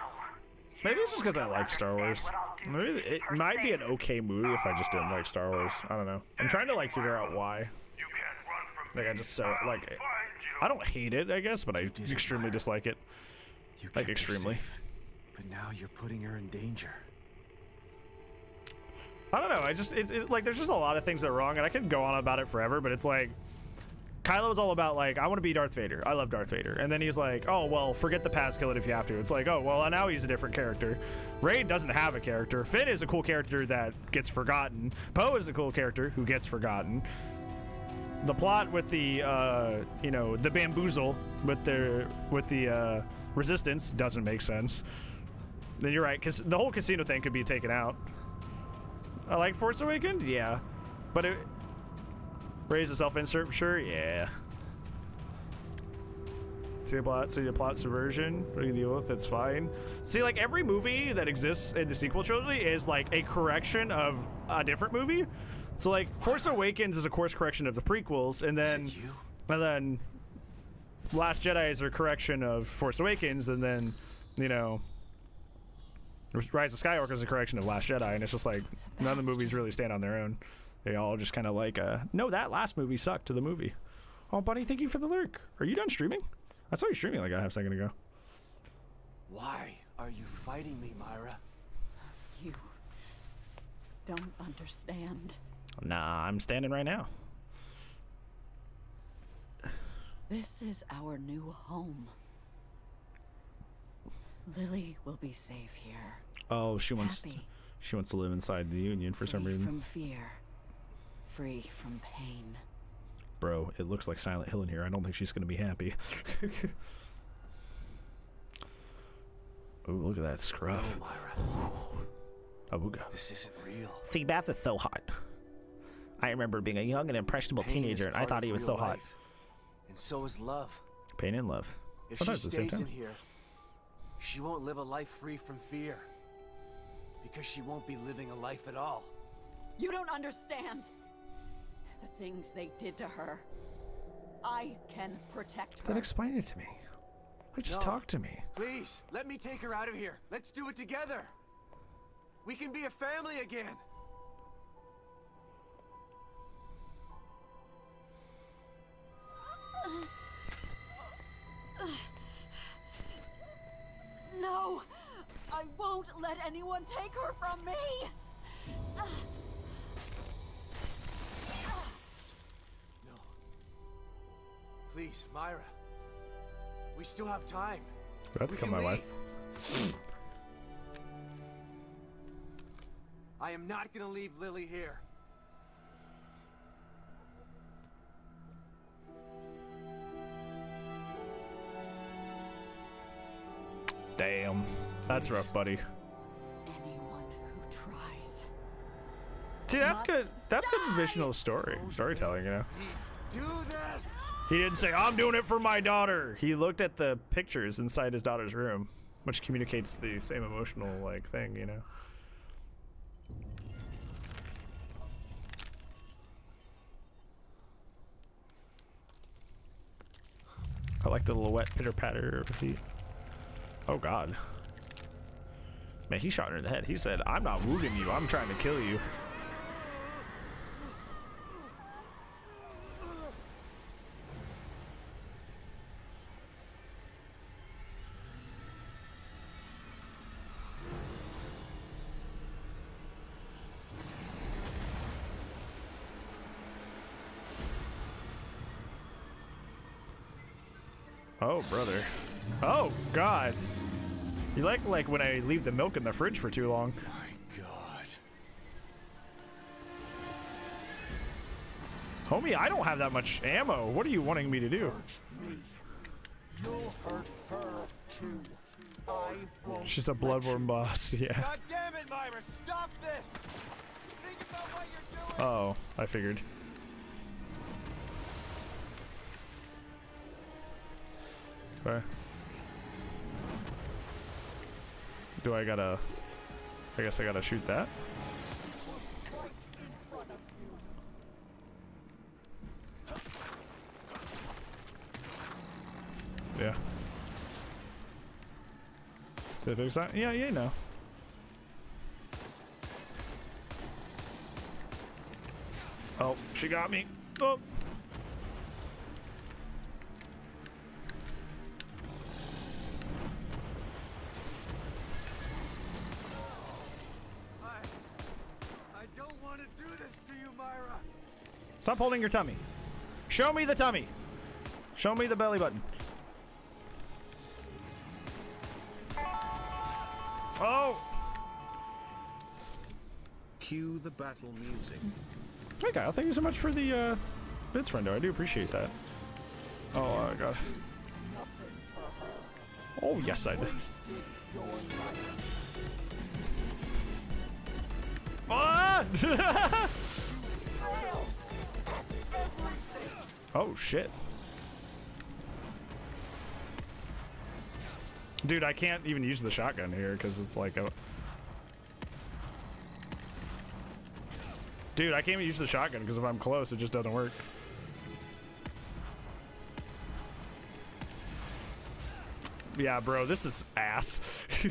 Maybe it's just because I like Star Wars. Maybe it might be an okay movie if I just didn't like Star Wars. I don't know. I'm trying to like figure out why. You can't run from Like I just so like find you. I don't hate it, I guess, but I extremely dislike it. You Like kept her extremely. safe, but now you're putting her in danger. I don't know. It's like there's just a lot of things that are wrong, and I could go on about it forever. But it's like Kylo's all about like I want to be Darth Vader. I love Darth Vader, and then he's like, oh well, forget the past, kill it if you have to. It's like, oh well, now he's a different character. Rey doesn't have a character. Finn is a cool character that gets forgotten. Poe is a cool character who gets forgotten. The plot with the you know, the bamboozle with the resistance doesn't make sense. Then you're right, because the whole casino thing could be taken out. I like Force Awakens, yeah, but it raise a self-insert for sure, yeah. See the plot, so your plot subversion, what do you deal with? It's fine. See, like every movie that exists in the sequel trilogy is like a correction of a different movie. So like Force Awakens is a course correction of the prequels, and then Last Jedi is a correction of Force Awakens, and then, you know, Rise of Skywalker is a correction of Last Jedi, and it's just like none of the movies really stand on their own. They all just kind of like, no, that last movie sucked to the movie. Oh, buddy, thank you for the lurk. Are you done streaming? I saw you streaming like a half second ago. Why are you fighting me, Myra? You don't understand. Nah, I'm standing right now. This is our new home. Lily will be safe here. Oh, she wants Happy. She wants to live inside the Union for some Free reason. from fear. Free from pain. Bro, it looks like Silent Hill in here. I don't think she's gonna be happy. Oh, look at that scruff. No, Myra. Awooga. This isn't real. See, Beth is so hot. I remember being a young and impressionable Pain teenager, is and I part thought of he was real so hot. life. And so is love. Pain and love. If she Sometimes at the same stays in time. here, she won't live a life free from fear. Because she won't be living a life at all. You don't understand the things they did to her. I can protect her. Then explain it to me. Like, just No. talk to me. Please, let me take her out of here. Let's do it together. We can be a family again. No! I won't let anyone take her from me! No. Please, Myra. We still have time. Do I have to We kill can my wife? leave. I am not gonna leave Lily here. Damn. That's rough, buddy. Anyone who tries. See, that's Must good. That's good die. visual storytelling, you know. Do this! He didn't say, I'm doing it for my daughter. He looked at the pictures inside his daughter's room, which communicates the same emotional, like, thing, you know. I like the little wet pitter-patter of her feet. Oh, God. Man, he shot her in the head. He said, I'm not wounding you. I'm trying to kill you. Oh, brother. Oh, God. You like when I leave the milk in the fridge for too long. My God. Homie, I don't have that much ammo. What are you wanting me to do? You'll hurt her too. I won't. She's a bloodborne boss, yeah. God damn it, Myra! Stop this! Think about what you're doing! Oh, I figured. Okay. Do I gotta... I guess I gotta shoot that? Yeah. Did I fix that? Yeah, you know. Oh, she got me. Oh. I don't Stop holding your tummy. Show me the tummy. Show me the belly button. Oh! Cue the battle music. Hey, Kyle, thank you so much for the bits, friendo. I do appreciate that. Oh, God. Oh, yes, I did. Ah! Oh, shit. Dude, I can't even use the shotgun here because it's like a... Dude, I can't even use the shotgun because if I'm close, it just doesn't work. Yeah, bro, this is ass.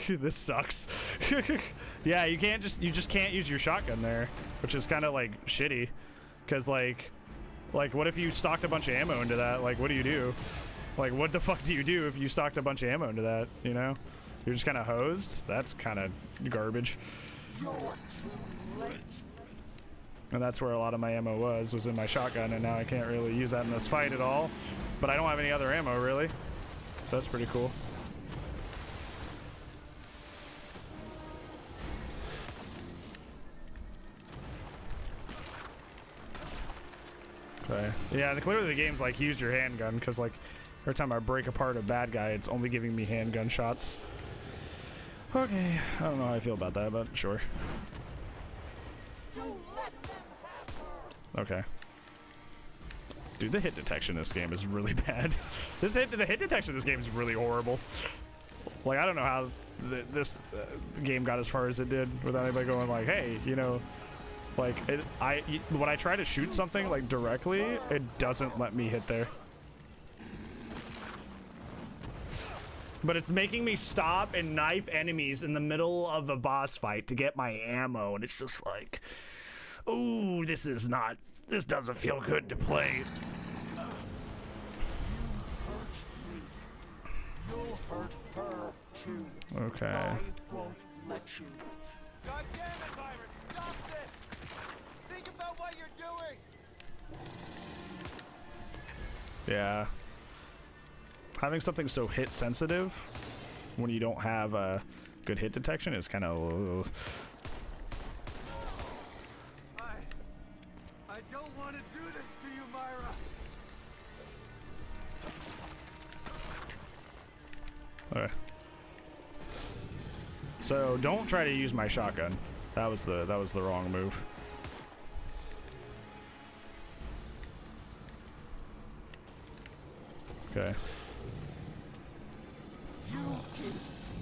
This sucks. Yeah, you just can't use your shotgun there, which is kind of like shitty. Cause like what if you stocked a bunch of ammo into that? Like, what do you do? Like, what the fuck do you do if you stocked a bunch of ammo into that? You know, you're just kind of hosed. That's kind of garbage. And that's where a lot of my ammo was in my shotgun, and now I can't really use that in this fight at all. But I don't have any other ammo really, so that's pretty cool. Okay. Yeah, clearly the game's like use your handgun, because like every time I break apart a bad guy, it's only giving me handgun shots. Okay, I don't know how I feel about that, but sure. Okay. Dude, the hit detection in this game is really bad. The hit detection in this game is really horrible. Like, I don't know how this game got as far as it did without anybody going like, hey, you know, like, when I try to shoot something, like, directly, it doesn't let me hit there. But it's making me stop and knife enemies in the middle of a boss fight to get my ammo, and it's just like, ooh, this doesn't feel good to play. Okay. God damn it, Virus! Stop this! Think about what you're doing! Yeah. Having something so hit sensitive when you don't have a good hit detection is kind of... I don't want to do this to you, Myra! Okay. So don't try to use my shotgun. That was the wrong move. Okay. You did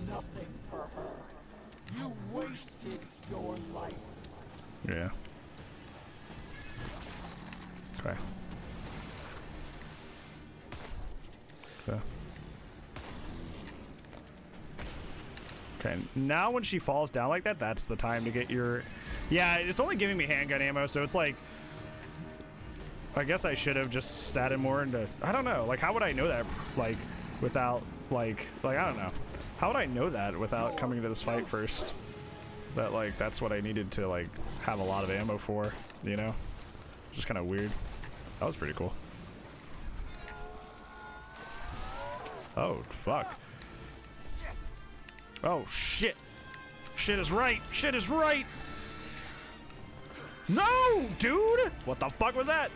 nothing for her. You wasted your life. Yeah. Okay. Okay. Okay, now when she falls down like that, that's the time to get your... Yeah, it's only giving me handgun ammo, so it's like... I guess I should have just statted more into... I don't know, like, how would I know that, like, without, like, I don't know. How would I know that without coming to this fight first? That, like, that's what I needed to, like, have a lot of ammo for, you know? Just kind of weird. That was pretty cool. Oh, fuck. Oh, shit. Shit is right. Shit is right. No, dude. What the fuck was that?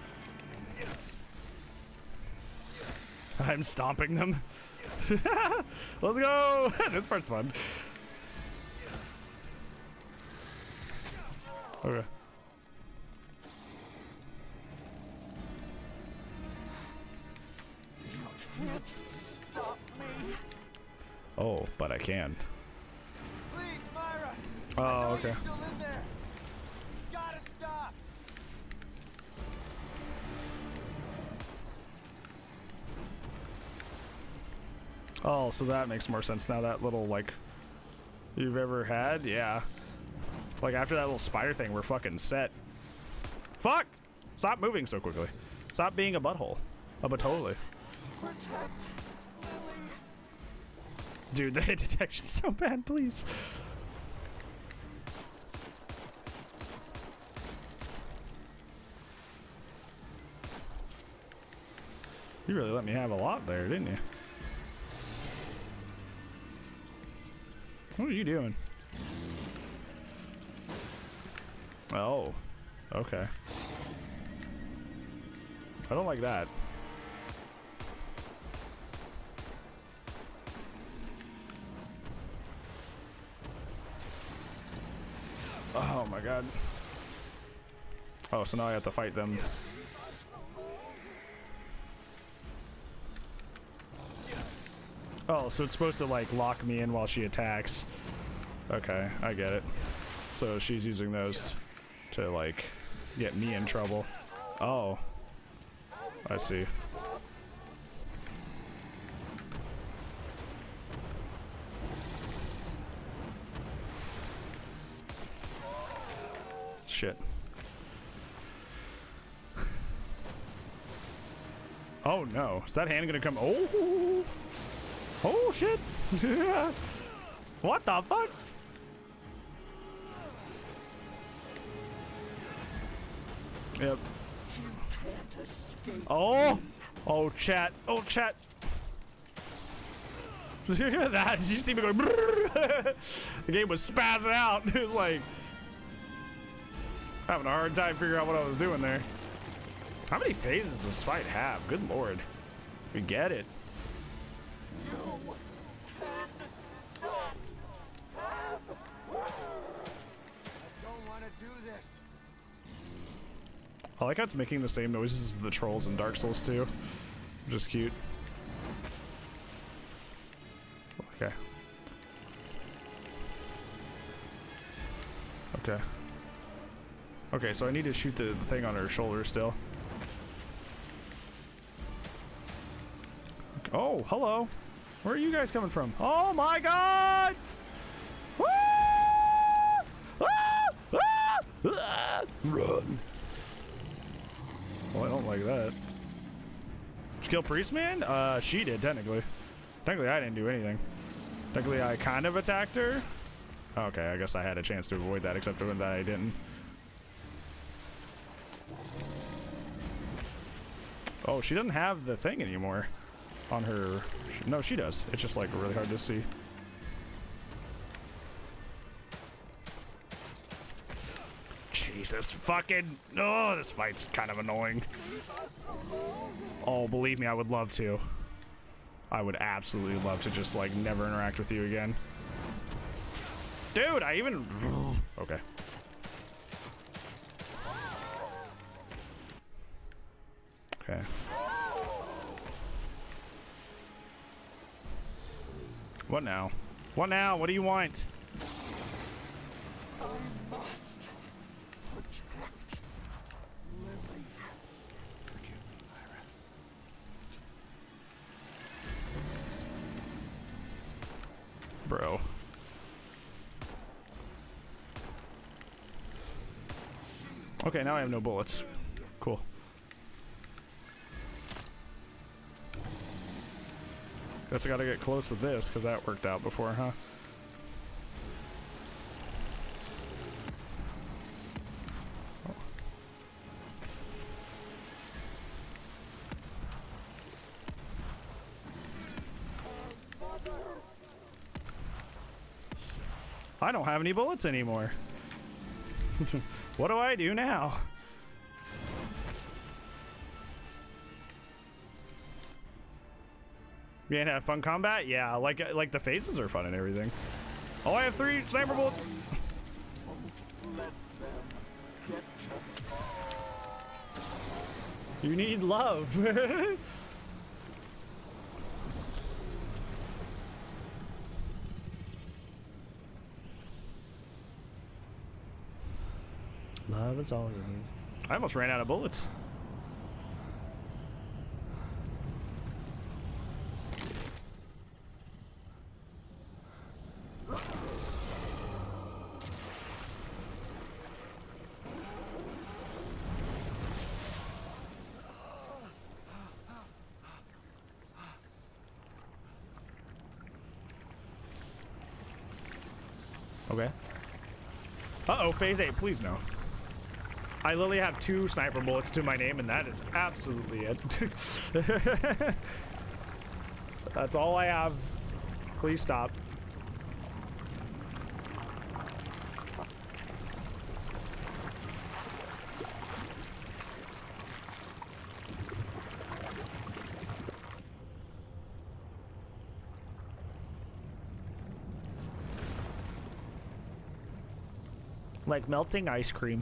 I'm stomping them. Let's go. This part's fun. Okay. You can't stop me. Oh, but I can. Please, Myra. Oh, okay. You're still in there. You gotta stop. Oh, so that makes more sense now. That little, like, you've ever had? Yeah. Like, after that little spider thing, we're fucking set. Fuck! Stop moving so quickly. Stop being a butthole. Oh, but totally. Dude, the hit detection's so bad, please. You really let me have a lot there, didn't you? What are you doing? Oh, okay. I don't like that. Oh my god. Oh, so now I have to fight them. Oh, so it's supposed to like lock me in while she attacks. Okay, I get it. So she's using those to like get me in trouble. Oh, I see. Shit. Oh no, is that hand gonna come? Oh, oh shit. What the fuck? Yep. Oh, oh chat, oh chat. Did you hear that? Did you see me going? The game was spazzing out. It was like having a hard time figuring out what I was doing there. How many phases does this fight have? Good lord. We get it. I like how it's making the same noises as the trolls in Dark Souls 2. Which is cute. Okay. Okay. Okay, so I need to shoot the thing on her shoulder still. Oh, hello. Where are you guys coming from? Oh my god! Run. Well, I don't like that. Did you kill Priestman? She did, technically. Technically, I didn't do anything. Technically, I kind of attacked her. Okay, I guess I had a chance to avoid that, except when I didn't. Oh, she doesn't have the thing anymore on her. No, she does. It's just like really hard to see. Jesus fucking. Oh, this fight's kind of annoying. Oh, believe me, I would love to. I would absolutely love to just like never interact with you again. Dude, I even. Okay. Okay. What now? What now? What do you want? I must protect Lily. Forgive me, Myra. Bro. Okay, now I have no bullets. Cool. Guess I gotta get close with this, because that worked out before, huh? I don't have any bullets anymore. What do I do now? You ain't had fun combat? Yeah, like the phases are fun and everything. Oh, I have 3 sniper bullets. Let them get to You need love. Love is all you need. I almost ran out of bullets. Okay. Uh-oh, phase 8, please no. I literally have 2 sniper bullets to my name, and that is absolutely it. That's all I have. Please stop. Like melting ice cream.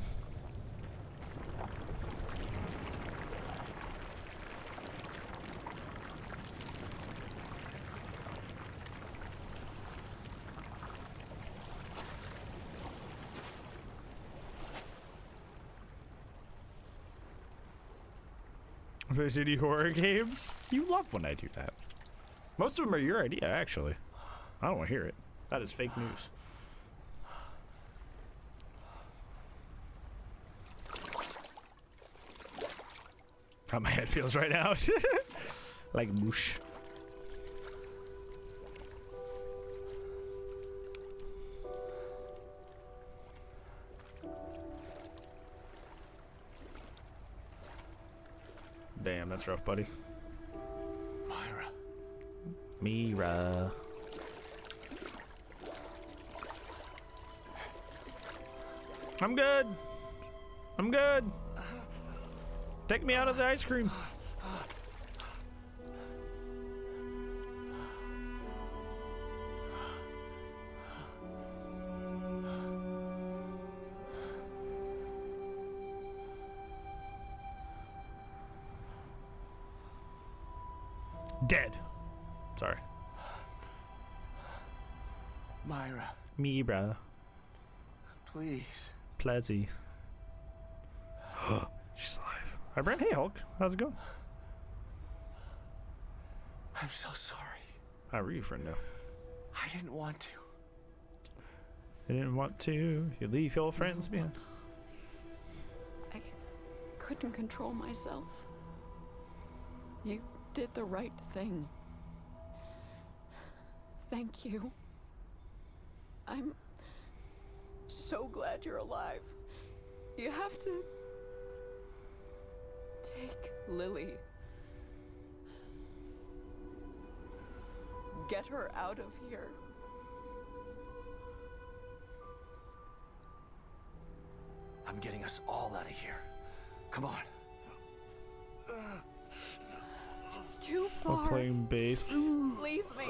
City horror games? You love when I do that. Most of them are your idea, actually. I don't want to hear it. That is fake news. How my head feels right now. Like moosh. Damn, that's rough, buddy. Myra. Mira. I'm good. I'm good. Take me out of the ice cream. Dead. Sorry. Myra. Mira. Please. Plezzy. She's alive. Hi, Brent. Hey, Hulk. How's it going? I'm so sorry. How are you, friendo? I didn't want to. You didn't want to. You leave your friends behind. I couldn't control myself. You did the right thing. Thank you. I'm so glad you're alive. You have to take Lily. Get her out of here. I'm getting us all out of here. Come on. It's too I'm far. playing bass. Leave me.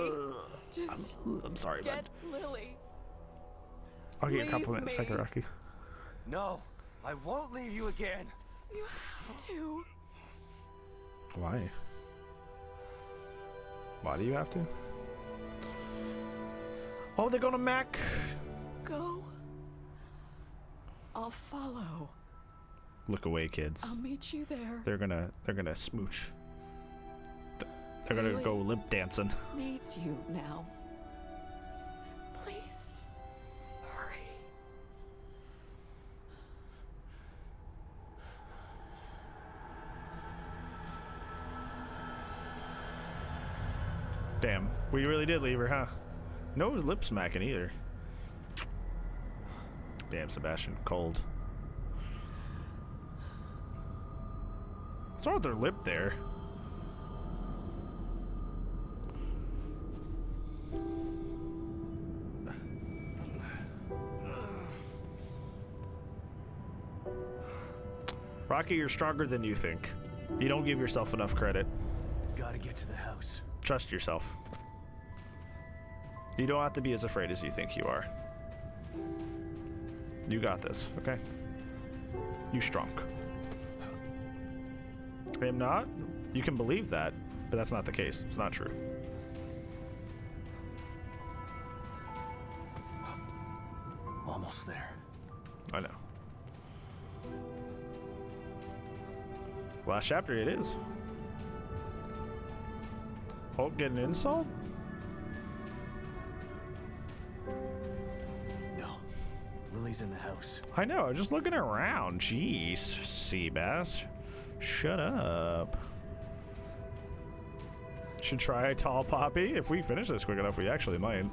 Just I'm sorry, man. get Lily. I'll get a Leave compliment in a me. second, Rocky. No, I won't leave you again. You have to. Why? Why do you have to? Oh, they're going to Mac. Go. I'll follow. Look away, kids. I'll meet you there. They're gonna smooch. They're gonna Lily go lip dancing. needs you now. Please. Hurry. Damn, we really did leave her, huh? No lip smacking either. Damn, Sebastian, cold. What's wrong with their lip there? Rocky, you're stronger than you think. You don't give yourself enough credit. Gotta get to the house. Trust yourself. You don't have to be as afraid as you think you are. You got this, okay? You strong. I am not. You can believe that, but that's not the case. It's not true. Almost there. I know. Last chapter it is. Hulk getting an insult? No. Lily's in the house. I know, I'm just looking around. Jeez, Seabass. Shut up. Should try a tall poppy. If we finish this quick enough, we actually might.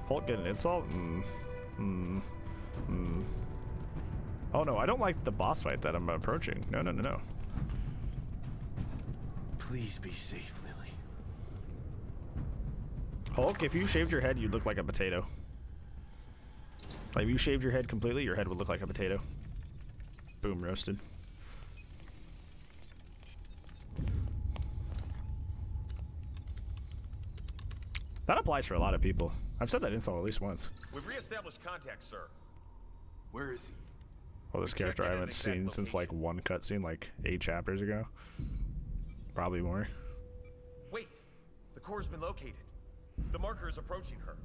Hulk getting an insult? Oh no, I don't like the boss fight that I'm approaching. No, no, no, no. Please be safe, Lily. Hulk, if you shaved your head, you'd look like a potato. Like, if you shaved your head completely, your head would look like a potato. Boom, roasted. That applies for a lot of people. I've said that insult at least once. We've reestablished contact, sir. Where is he? Well, this character I haven't seen since like one cutscene like 8 chapters ago. Probably more. Wait! The core's been located. The marker is approaching her.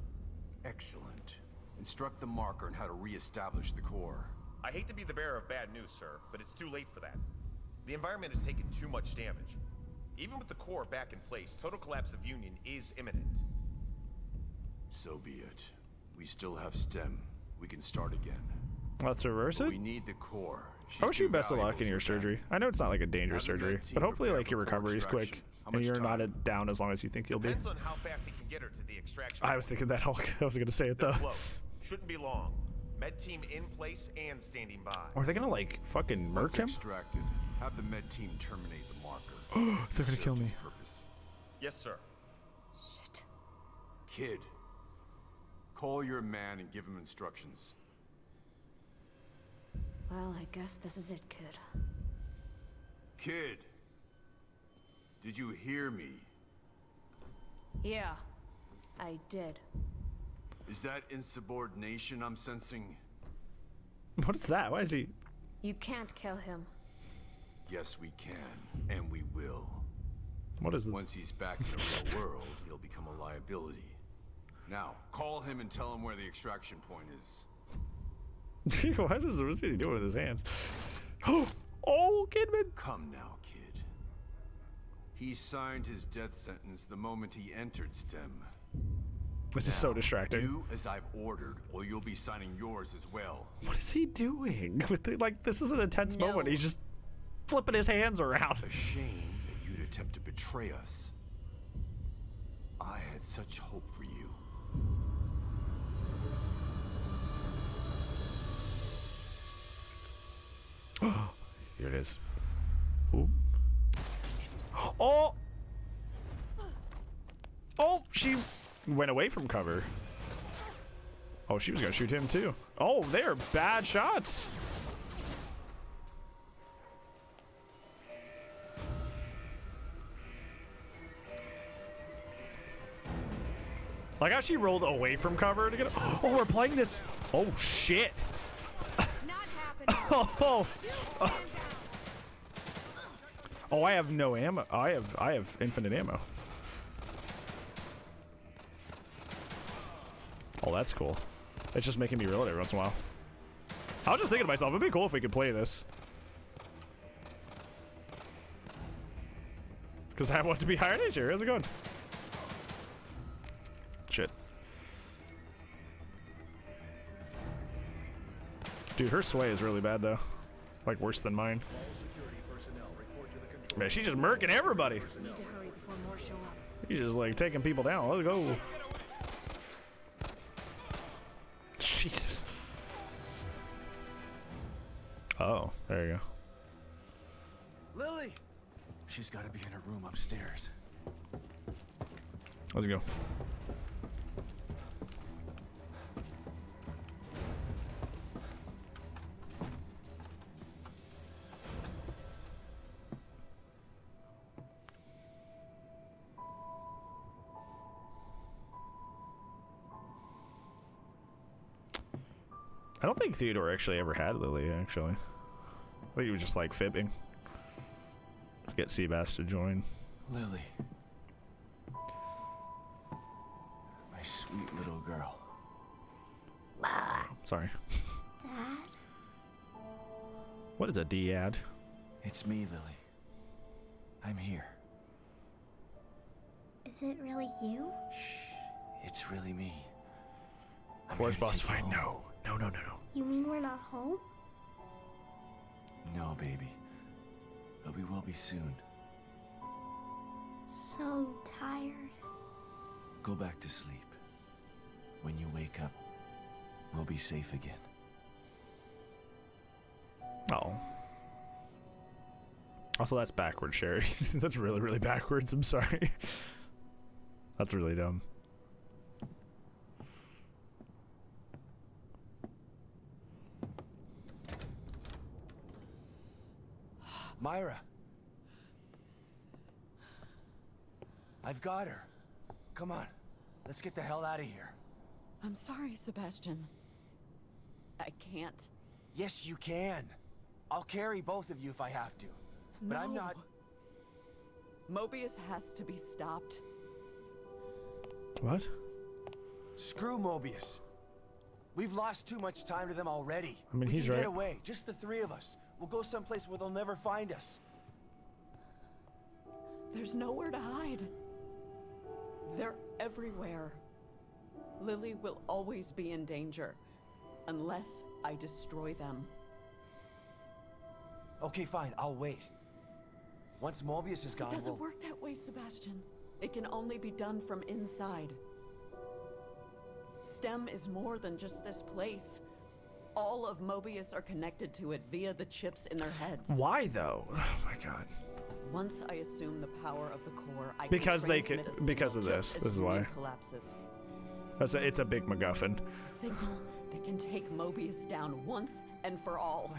Excellent. Instruct the marker on how to re-establish the core. I hate to be the bearer of bad news, sir, but it's too late for that. The environment has taken too much damage. Even with the core back in place, total collapse of Union is imminent. So be it. We still have STEM. We can start again. Let's reverse But it. we need the core. I wish you best of luck in your surgery. I know it's not like a dangerous surgery, but hopefully like your recovery is quick and you're not down as long as you think you'll be. Depends on how fast he can get her to the extraction. I was thinking that Hulk. I wasn't gonna say it though. Close. Shouldn't be long. Med team in place and standing by. Are they gonna like fucking murk him? Extracted. Have the med team terminate the marker. They're gonna kill me. Purpose. Yes, sir. Shit. Kid, call your man and give him instructions. Well, I guess this is it, kid. Kid, did you hear me? Yeah, I did. Is that insubordination I'm sensing? What is that? Why is he? You can't kill him. Yes, we can, and we will. What is this? Once he's back in the real world, he'll become a liability. Now, call him and tell him where the extraction point is. What is he doing with his hands? Oh, Kidman! Come now, kid. He signed his death sentence the moment he entered STEM. This is so distracting. Do as I've ordered, or you'll be signing yours as well. What is he doing? With the, like, this is an intense moment. He's just flipping his hands around. A shame that you'd attempt to betray us. I had such hope for you. Here it is. Ooh. Oh! Oh, she went away from cover. Oh, she was gonna shoot him too. Oh, they're bad shots. Like how she rolled away from cover to get. Oh, we're playing this. Oh shit. Oh. Oh, I have no ammo. I have infinite ammo. Oh, that's cool. It's just making me reload every once in a while. I was just thinking to myself, it'd be cool if we could play this. Because I want to be higher nature. How's it going? Shit. Dude, her sway is really bad though. Like worse than mine. Man, she's just murking everybody. Need to hurry before more show up. She's just like taking people down. Let's go. Jesus. Oh, there you go. Lily! She's gotta be in her room upstairs. Let's go. I don't think Theodore actually ever had Lily, actually. I think he was just like fibbing. Just get Seabass to join. Lily. My sweet little girl. Sorry. Dad? What is a D-ad? It's me, Lily. I'm here. Is it really you? Shh. It's really me. Forest boss fight? No. No, no, no, no. You mean we're not home? No, baby. But we will be soon. So tired. Go back to sleep. When you wake up, we'll be safe again. Oh. Also, that's backwards, Sherry. That's really, really backwards. I'm sorry. That's really dumb. Myra. I've got her. Come on. Let's get the hell out of here. I'm sorry, Sebastian. I can't. Yes, you can. I'll carry both of you if I have to. But I'm not... Mobius has to be stopped. What? Screw Mobius. We've lost too much time to them already. I mean, he's we can right. Get away, just the three of us. We'll go someplace where they'll never find us. There's nowhere to hide. They're everywhere. Lily will always be in danger, unless I destroy them. Okay, fine, I'll wait. Once Mobius is gone, It doesn't work that way, Sebastian. It can only be done from inside. STEM is more than just this place. All of Mobius are connected to it via the chips in their heads. Why though? Oh my god. Once I assume the power of the core, I Because can they transmit could, a because of signal this. just This as is why. Union collapses. It's a big MacGuffin. A signal that can take Mobius down once and for all.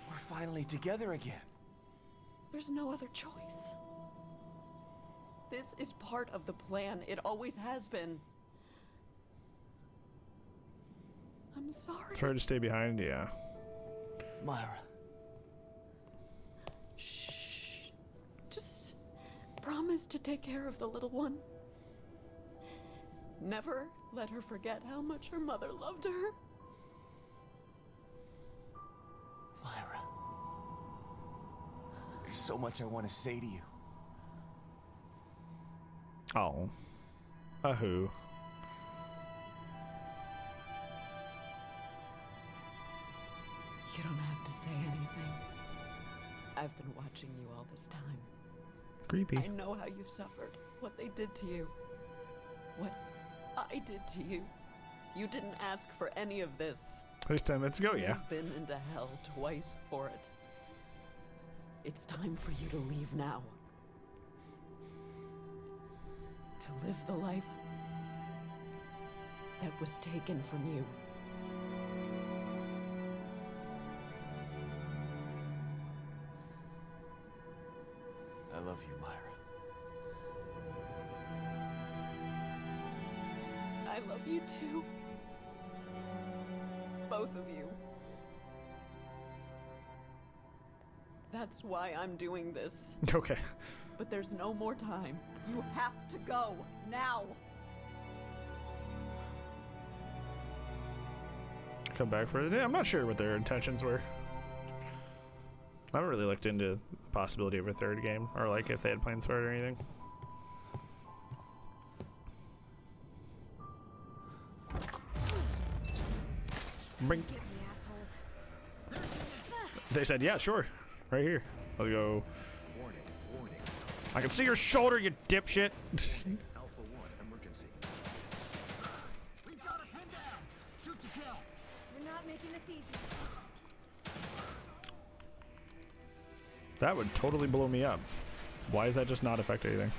We're finally together again. There's no other choice. This is part of the plan. It always has been. I'm sorry. For her to stay behind, yeah. Myra. Shh. Just promise to take care of the little one. Never let her forget how much her mother loved her. Myra. There's so much I want to say to you. Oh. A who? You don't have to say anything. I've been watching you all this time. Creepy. I know how you've suffered, what they did to you, what I did to you. You didn't ask for any of this. At least 10 minutes ago, yeah. You've been into hell twice for it. It's time for you to leave now. To live the life that was taken from you. I love you, Myra. I love you too. Both of you. That's why I'm doing this. Okay. But there's no more time. You have to go now. Come back for the day. I'm not sure what their intentions were. I haven't really looked into the possibility of a third game, or like if they had plans for it or anything. Bring. They said, yeah, sure. Right here. Let's go. Warning, warning. I can see your shoulder, you dipshit. Alpha 1, emergency. We've got a pin down. Shoot to kill. We're not making this easy. That would totally blow me up. Why does that just not affect anything?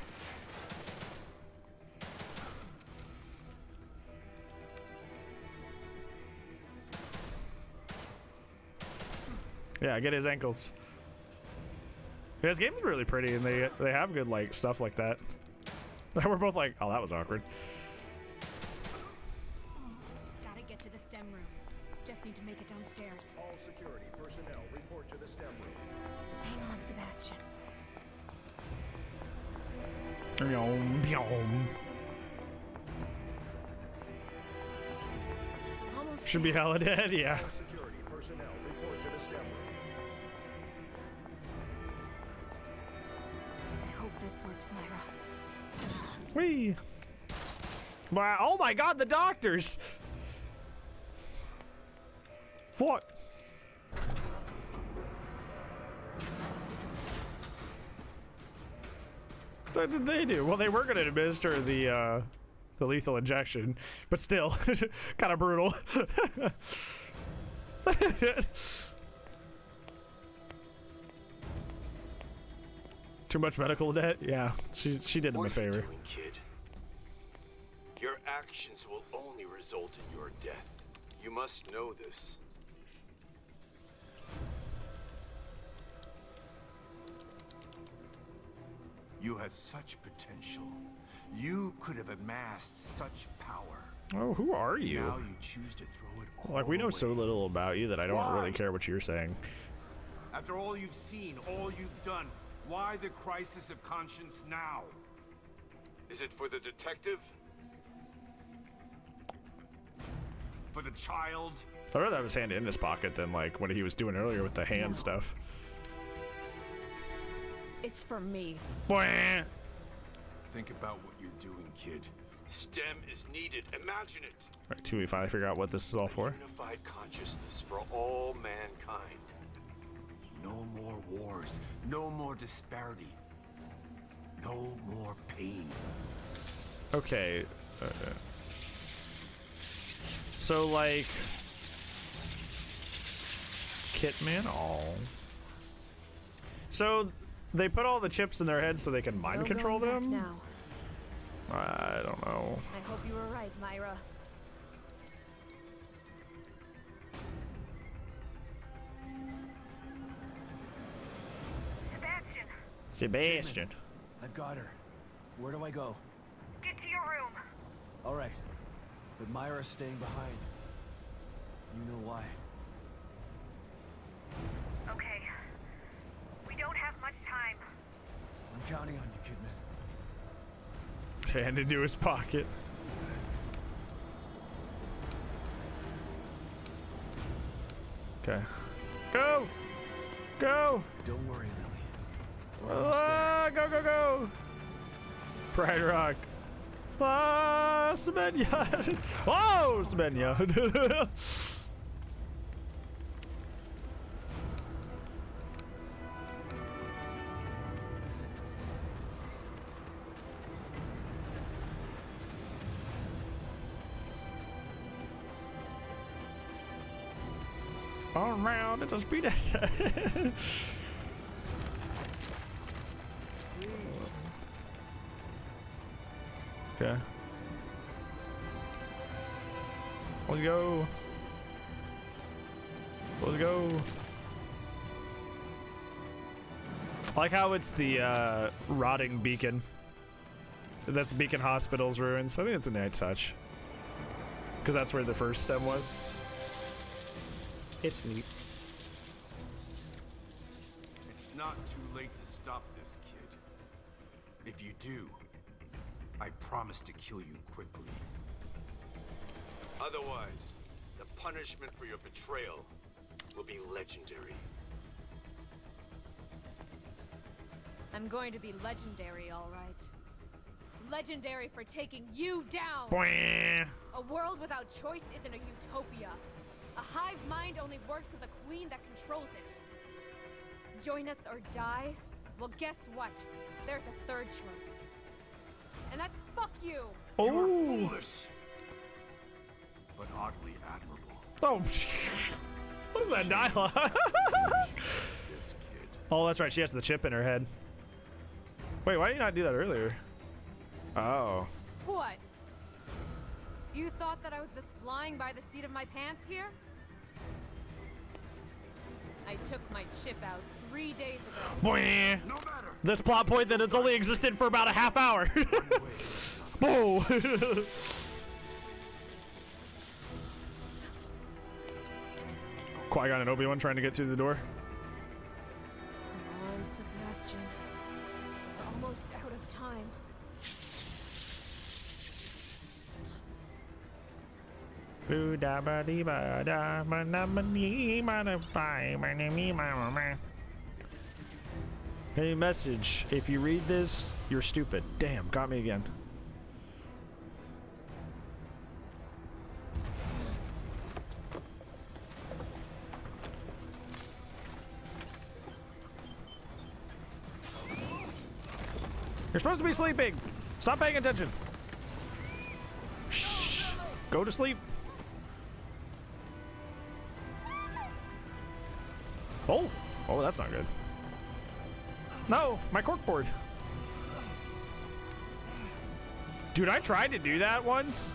Yeah, get his ankles. Yeah, this game is really pretty, and they have good like stuff like that. We're both like, oh, that was awkward. Gotta get to the STEM room. Just need to make it downstairs. All security personnel report to the STEM room. Hang on, Sebastian. Almost Should be hella dead, yeah. All security personnel report to the STEM room. I hope this works, Myra. Whee! Wow! Oh my God, the doctors! What? What did they do? Well, they were going to administer the lethal injection, but still, kind of brutal. Too much medical debt? Yeah, she did him a favor. What are you doing, kid? Your actions will only result in your death. You must know this. You had such potential. You could have amassed such power. Oh, who are you? Now you choose to throw it all Like, we know away. so little about you that I don't Why? really care what you're saying. After all you've seen, all you've done, why the crisis of conscience now? Is it for the detective? For the child? I'd rather have his hand in his pocket than like what he was doing earlier with the hand stuff. It's for me. Bwah. Think about what you're doing, kid. STEM is needed. Imagine it. Right, till we finally figure out what this is all for. Unified consciousness for all mankind. No more wars. No more disparity. No more pain. Okay. So like, Kitman. Oh. So they put all the chips in their heads so they can mind control them. Now. I don't know. I hope you were right, Myra. Sebastian, Sebastian. I've got her. Where do I go? get to your room. All right. But Myra's staying behind. You know why. Okay. We don't have much time. I'm counting on you, Kidman. Hand into his pocket. Okay. Go! Go! Don't worry, Lily. We're almost Ah, go, go, go! Pride Rock. Ah, Semenya! Oh, Semenya! All around at the speed. Okay. Let's go. Let's go. I like how it's the rotting beacon. That's Beacon Hospital's ruins. I think it's a nice touch. Because that's where the first stem was. It's neat. It's not too late to stop this, kid. If you do, I promise to kill you quickly. Otherwise, the punishment for your betrayal will be legendary. I'm going to be legendary, all right. Legendary for taking you down. Bwah. A world without choice isn't a utopia. A hive mind only works with a queen that controls it. Join us or die? Well, guess what? There's a third choice. And that's fuck you! Oh! You're foolish, but oddly admirable. Oh, what is that dialogue? This kid. Oh, that's right. She has the chip in her head. Wait, why did you not do that earlier? Oh. What? You thought that I was just flying by the seat of my pants here? I took my chip out 3 days ago. Bwah. No matter. This plot point that it's only existed for about a half hour. Boom. Qui-Gon and Obi-Wan trying to get through the door. Come on, Sebastian. We're almost out of time. Hey, message. If you read this, you're stupid. Damn, got me again. You're supposed to be sleeping. Stop paying attention. Shh. Go to sleep. Oh. Oh, that's not good. No, my corkboard. Dude, I tried to do that once.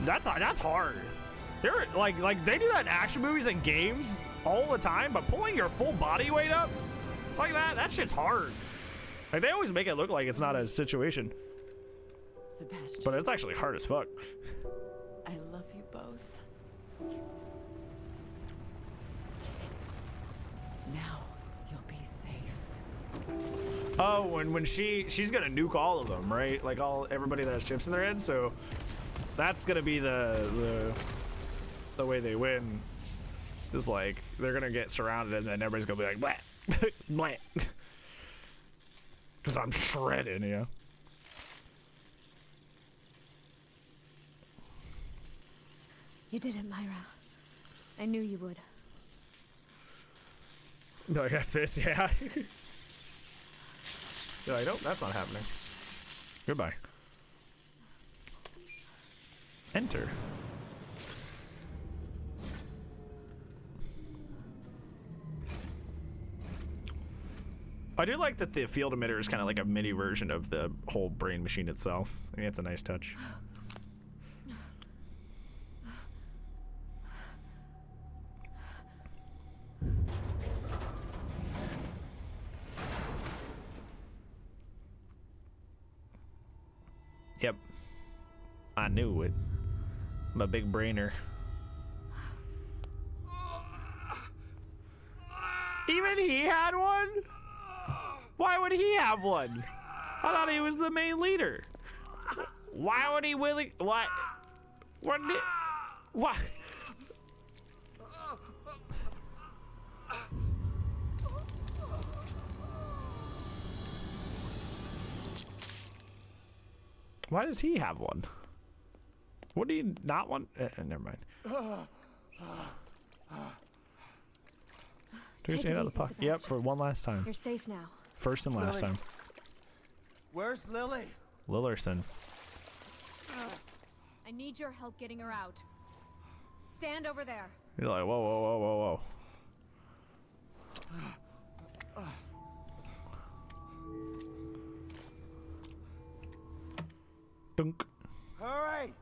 That's hard. They're like they do that in action movies and games all the time, but pulling your full body weight up like that shit's hard. Like they always make it look like it's not a situation. Sebastian. But it's actually hard as fuck. I love you both. Now you'll be safe. Oh, when she's gonna nuke all of them, right? Like everybody that has chips in their heads. So that's gonna be the way they win. Is like they're gonna get surrounded and then everybody's gonna be like blah, blah, because I'm shredded, you know. You did it, Myra. I knew you would. No, I got this, yeah. You're like, nope, that's not happening. Goodbye. Enter. I do like that the field emitter is kind of like a mini version of the whole brain machine itself. I think it's a nice touch. Yep. I knew it. I'm a big brainer. Even he had one? Why would he have one? I thought he was the main leader. Why would he willing? What? What? What? Why does he have one? What do you not want? Never mind. Take your hand out of the pocket. Yep, for one last time. You're safe now. First and last time. Where's Lily? Lillerson. I need your help getting her out. Stand over there. You're like, whoa, whoa, whoa, whoa, whoa. Dunk. Hurry!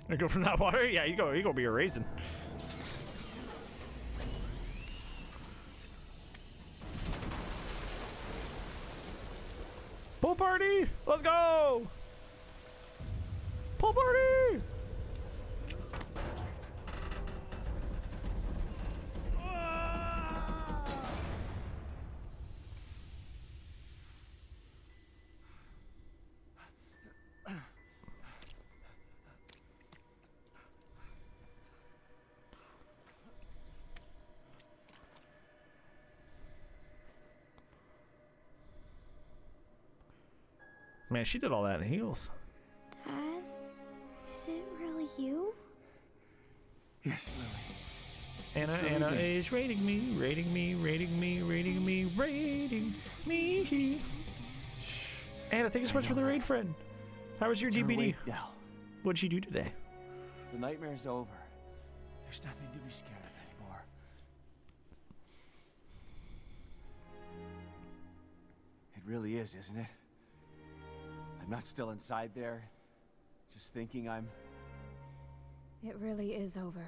You go from that water? Yeah, you go be a raisin. Pool party! Let's go! Pool party! Man, she did all that in heels. Dad, is it really you? Yes, Lily. Anna is rating me, rating me, rating me, rating me, rating me. Anna, thank you so much for the raid, friend. How was your DBD? Now. What'd you do today? The nightmare's over. There's nothing to be scared of anymore. It really is, isn't it? I'm not still inside there, just thinking I'm... It really is over.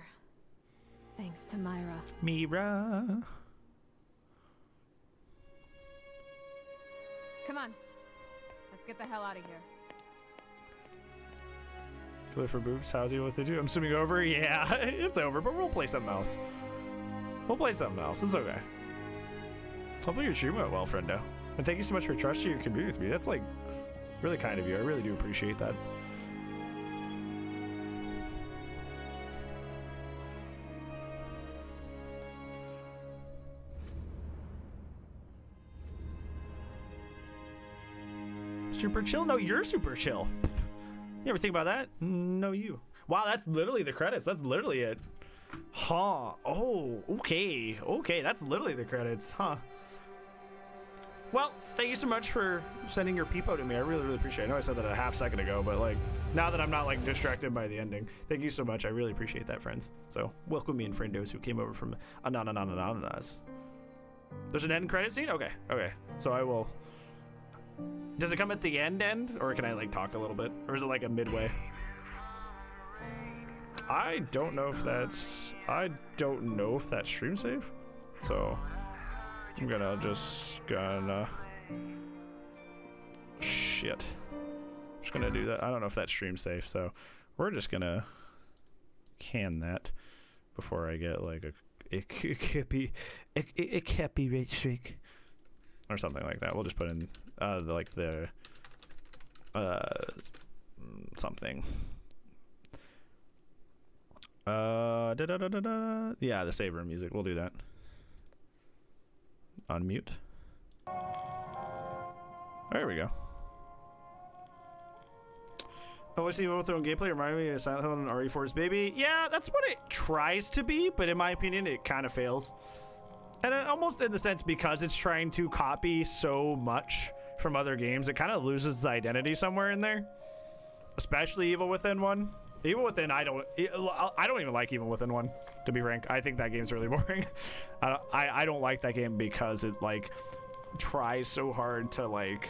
Thanks to Myra. Mira. Come on. Let's get the hell out of here. Play for boobs. How's he with it too? I'm assuming over. Yeah, it's over, but we'll play something else. We'll play something else. It's okay. Hopefully your stream went well, friendo. And thank you so much for trusting your community with me. That's like really kind of you. I really do appreciate that. Super chill? No, you're super chill. You ever think about that? No, you. Wow, that's literally the credits. That's literally it. Huh. Oh, okay. Okay, that's literally the credits. Huh. Well, thank you so much for sending your peepo to me. I really, really appreciate it. I know I said that a half second ago, but like now that I'm not like distracted by the ending, thank you so much. I really appreciate that, friends. So welcome me and friendos who came over from Anonymous. There's an end credit scene? Okay, okay. So I will. Does it come at the end, or can I like talk a little bit, or is it like a midway? I don't know if that's stream safe. So I'm gonna shit. I'm just gonna do that. I don't know if that's stream safe, so we're just gonna can that before I get like a copyright strike or something like that. We'll just put in something. Yeah, the save room music. We'll do that. Unmute. There we go. Oh, what's the overthrown gameplay? Remind me of Silent Hill and RE4's Baby. Yeah, that's what it tries to be, but in my opinion, it kind of fails. And almost in the sense because it's trying to copy so much from other games, it kind of loses the identity somewhere in there. Especially Evil Within 1. Evil Within, I don't even like Evil Within 1, to be frank. I think that game's really boring. I don't like that game because it like tries so hard to like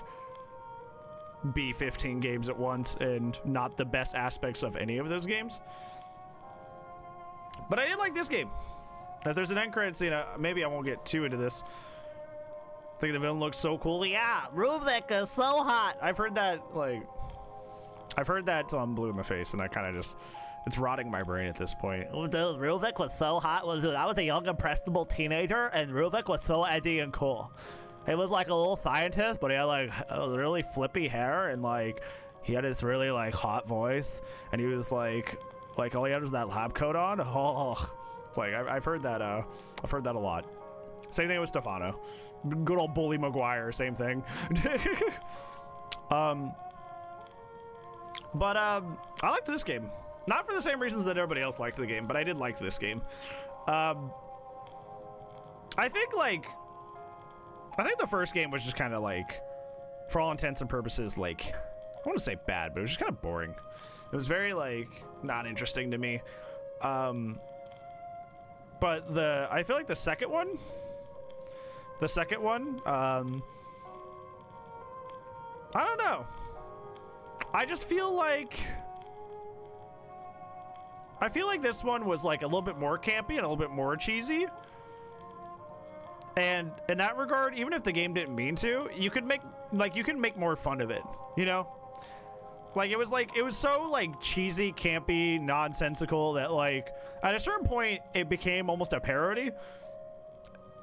be 15 games at once and not the best aspects of any of those games. But I did like this game. If there's an end credit scene, maybe I won't get too into this. I think the villain looks so cool. Yeah, Ruvik is so hot. I've heard that blue in my face, and I kind of just, it's rotting my brain at this point. Dude, Ruvik was so hot. I was a young, impressionable teenager, and Ruvik was so edgy and cool. He was like a little scientist, but he had like really flippy hair, and like he had this really like hot voice, and he was like all he had was that lab coat on. Oh, it's like I've heard that a lot. Same thing with Stefano. Good old Bully Maguire, same thing. But I liked this game. Not for the same reasons that everybody else liked the game, but I did like this game. I think the first game was just kind of like, for all intents and purposes, like, I want to say bad, but it was just kind of boring. It was very like not interesting to me. But I feel like the second one, I don't know. I just feel like this one was like a little bit more campy and a little bit more cheesy. And in that regard, even if the game didn't mean to, you can make more fun of it, you know? Like it was so like cheesy, campy, nonsensical that like at a certain point it became almost a parody.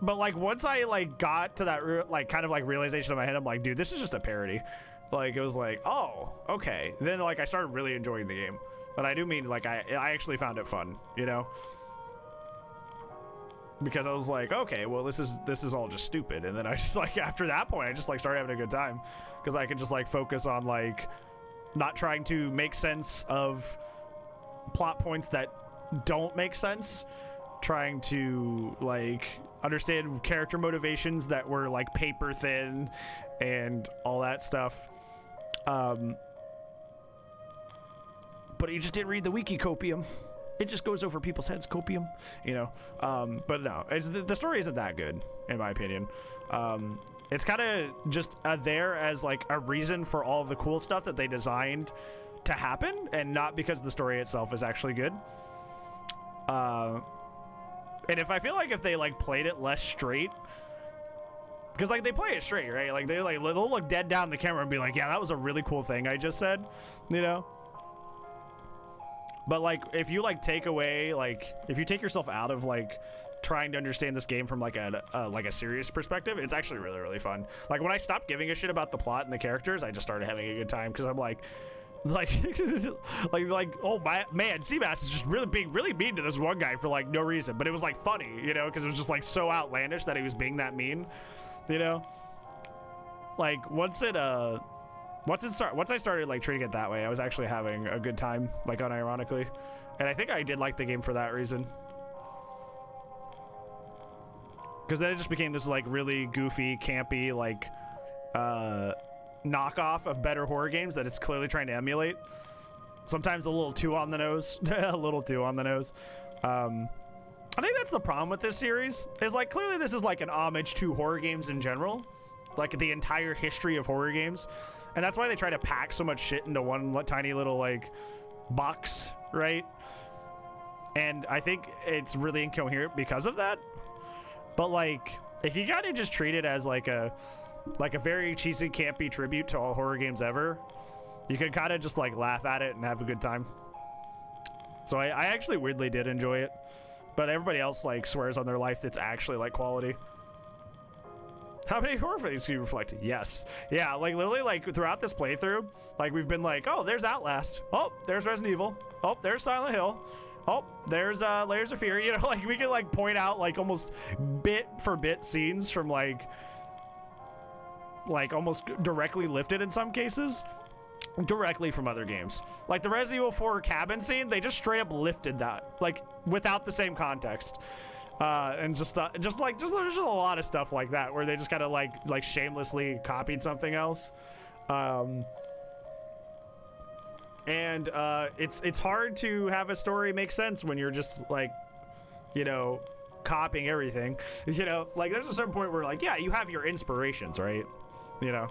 But like once I like got to that like kind of like realization in my head, I'm like, dude, this is just a parody. Like it was like, oh, okay. Then like I started really enjoying the game. But I do mean like I actually found it fun, you know? Because I was like, okay, well this is all just stupid. And then I just like after that point I just like started having a good time because I could just like focus on like not trying to make sense of plot points that don't make sense, trying to like understand character motivations that were like paper thin and all that stuff. But you just didn't read the wiki, Copium. It just goes over people's heads, Copium, you know. But no, the story isn't that good, in my opinion. It's kind of just there as like a reason for all of the cool stuff that they designed to happen, and not because the story itself is actually good. And if I feel like if they like played it less straight, because like they play it straight, right? Like they'll look dead down the camera and be like, yeah, that was a really cool thing I just said, you know. But like if you like take away, like if you take yourself out of like trying to understand this game from like a serious perspective, it's actually really, really fun. Like when I stopped giving a shit about the plot and the characters, I just started having a good time because I'm like oh man, Seabass is just being really mean to this one guy for like no reason, but it was like funny, you know, because it was just like so outlandish that he was being that mean, you know. Like once I started like treating it that way, I was actually having a good time, like unironically, and I think I did like the game for that reason. Because then it just became this like really goofy, campy, like knockoff of better horror games that it's clearly trying to emulate. Sometimes a little too on the nose. A little too on the nose. I think that's the problem with this series, is like clearly this is like an homage to horror games in general, like the entire history of horror games, and that's why they try to pack so much shit into one tiny little like box, right? And I think it's really incoherent because of that. But like, if you kind of just treat it as like a very cheesy, campy tribute to all horror games ever, you can kind of just like laugh at it and have a good time. So I actually weirdly did enjoy it. But everybody else like swears on their life that's actually like quality. How many horror things can you reflect? Yes. Yeah, like literally like throughout this playthrough, like we've been like, oh, there's Outlast. Oh, there's Resident Evil. Oh, there's Silent Hill. Oh, there's Layers of Fear. You know, like we can like point out like almost bit for bit scenes from like almost directly lifted in some cases. Directly from other games. Like the Resident Evil 4 cabin scene, they just straight up lifted that, like without the same context. And just there's just a lot of stuff like that where they just kind of like shamelessly copied something else. It's hard to have a story make sense when you're just like, you know, copying everything. You know, like there's a certain point where like, yeah, you have your inspirations, right? You know,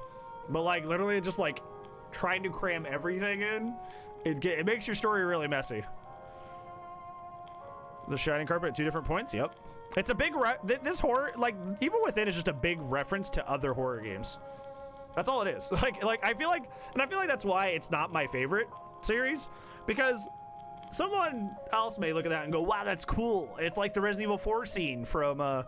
but like literally just like trying to cram everything in, it makes your story really messy. The Shining Carpet at 2 different points. Yep, it's a big this horror, like Evil Within is just a big reference to other horror games. That's all it is. Like I feel like that's why it's not my favorite series, because someone else may look at that and go, wow, that's cool. It's like the Resident Evil 4 scene from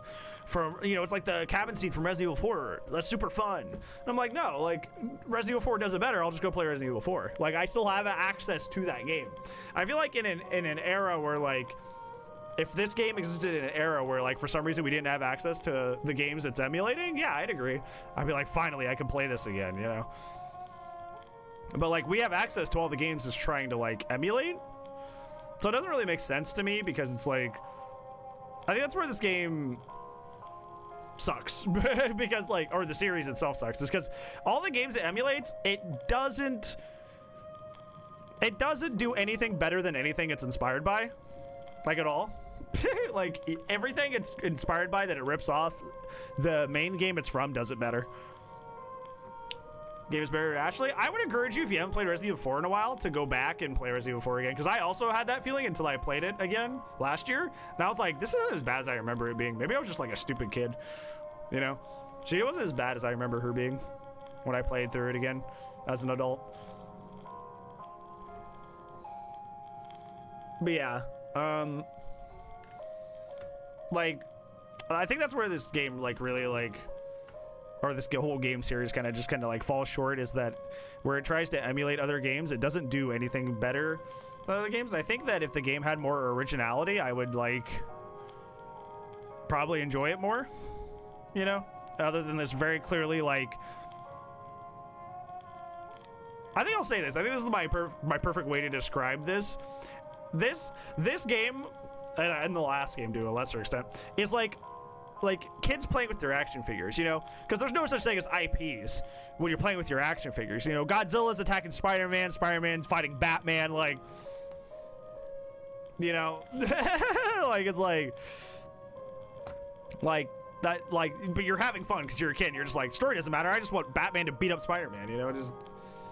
you know, it's like the cabin scene from Resident Evil 4. That's super fun. And I'm like, no, like Resident Evil 4 does it better. I'll just go play Resident Evil 4. Like I still have access to that game. I feel like in an era where like, if this game existed in an era where like for some reason we didn't have access to the games it's emulating, yeah, I'd agree. I'd be like, finally I can play this again, you know. But like we have access to all the games it's trying to like emulate. So it doesn't really make sense to me, because it's like, I think that's where this game sucks. Because like, or the series itself sucks. It's because all the games it emulates, it doesn't do anything better than anything it's inspired by, like at all. Like everything it's inspired by that it rips off, the main game it's from does it better. Game is better. Ashley, I would encourage you, if you haven't played Resident Evil 4 in a while, to go back and play Resident Evil 4 again, because I also had that feeling until I played it again last year, and I was like, this isn't as bad as I remember it being. Maybe I was just like a stupid kid, you know. She wasn't as bad as I remember her being when I played through it again as an adult. But yeah, like I think that's where this game like really like, or this whole game series kind of like falls short, is that where it tries to emulate other games, it doesn't do anything better than other games. And I think that if the game had more originality, I would like probably enjoy it more, you know, other than this very clearly like, I think I'll say this. I think this is my perfect way to describe this. This game, and the last game to a lesser extent, is like kids playing with their action figures, you know, because there's no such thing as IPs when you're playing with your action figures. You know, Godzilla's attacking Spider-Man, Spider-Man's fighting Batman, like, you know, like it's like that, like, but you're having fun because you're a kid and you're just like, story doesn't matter, I just want Batman to beat up Spider-Man, you know,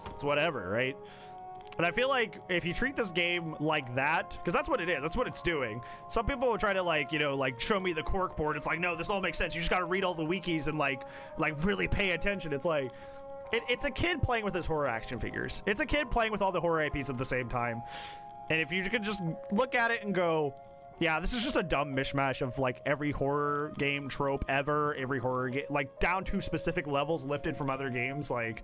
it's whatever, right? And I feel like if you treat this game like that, because that's what it is, that's what it's doing. Some people will try to like, you know, like show me the cork board. It's like, no, this all makes sense. You just got to read all the wikis and like really pay attention. It's like, it's a kid playing with his horror action figures. It's a kid playing with all the horror IPs at the same time. And if you could just look at it and go, yeah, this is just a dumb mishmash of like every horror game trope ever, every horror game, like down to specific levels lifted from other games. Like,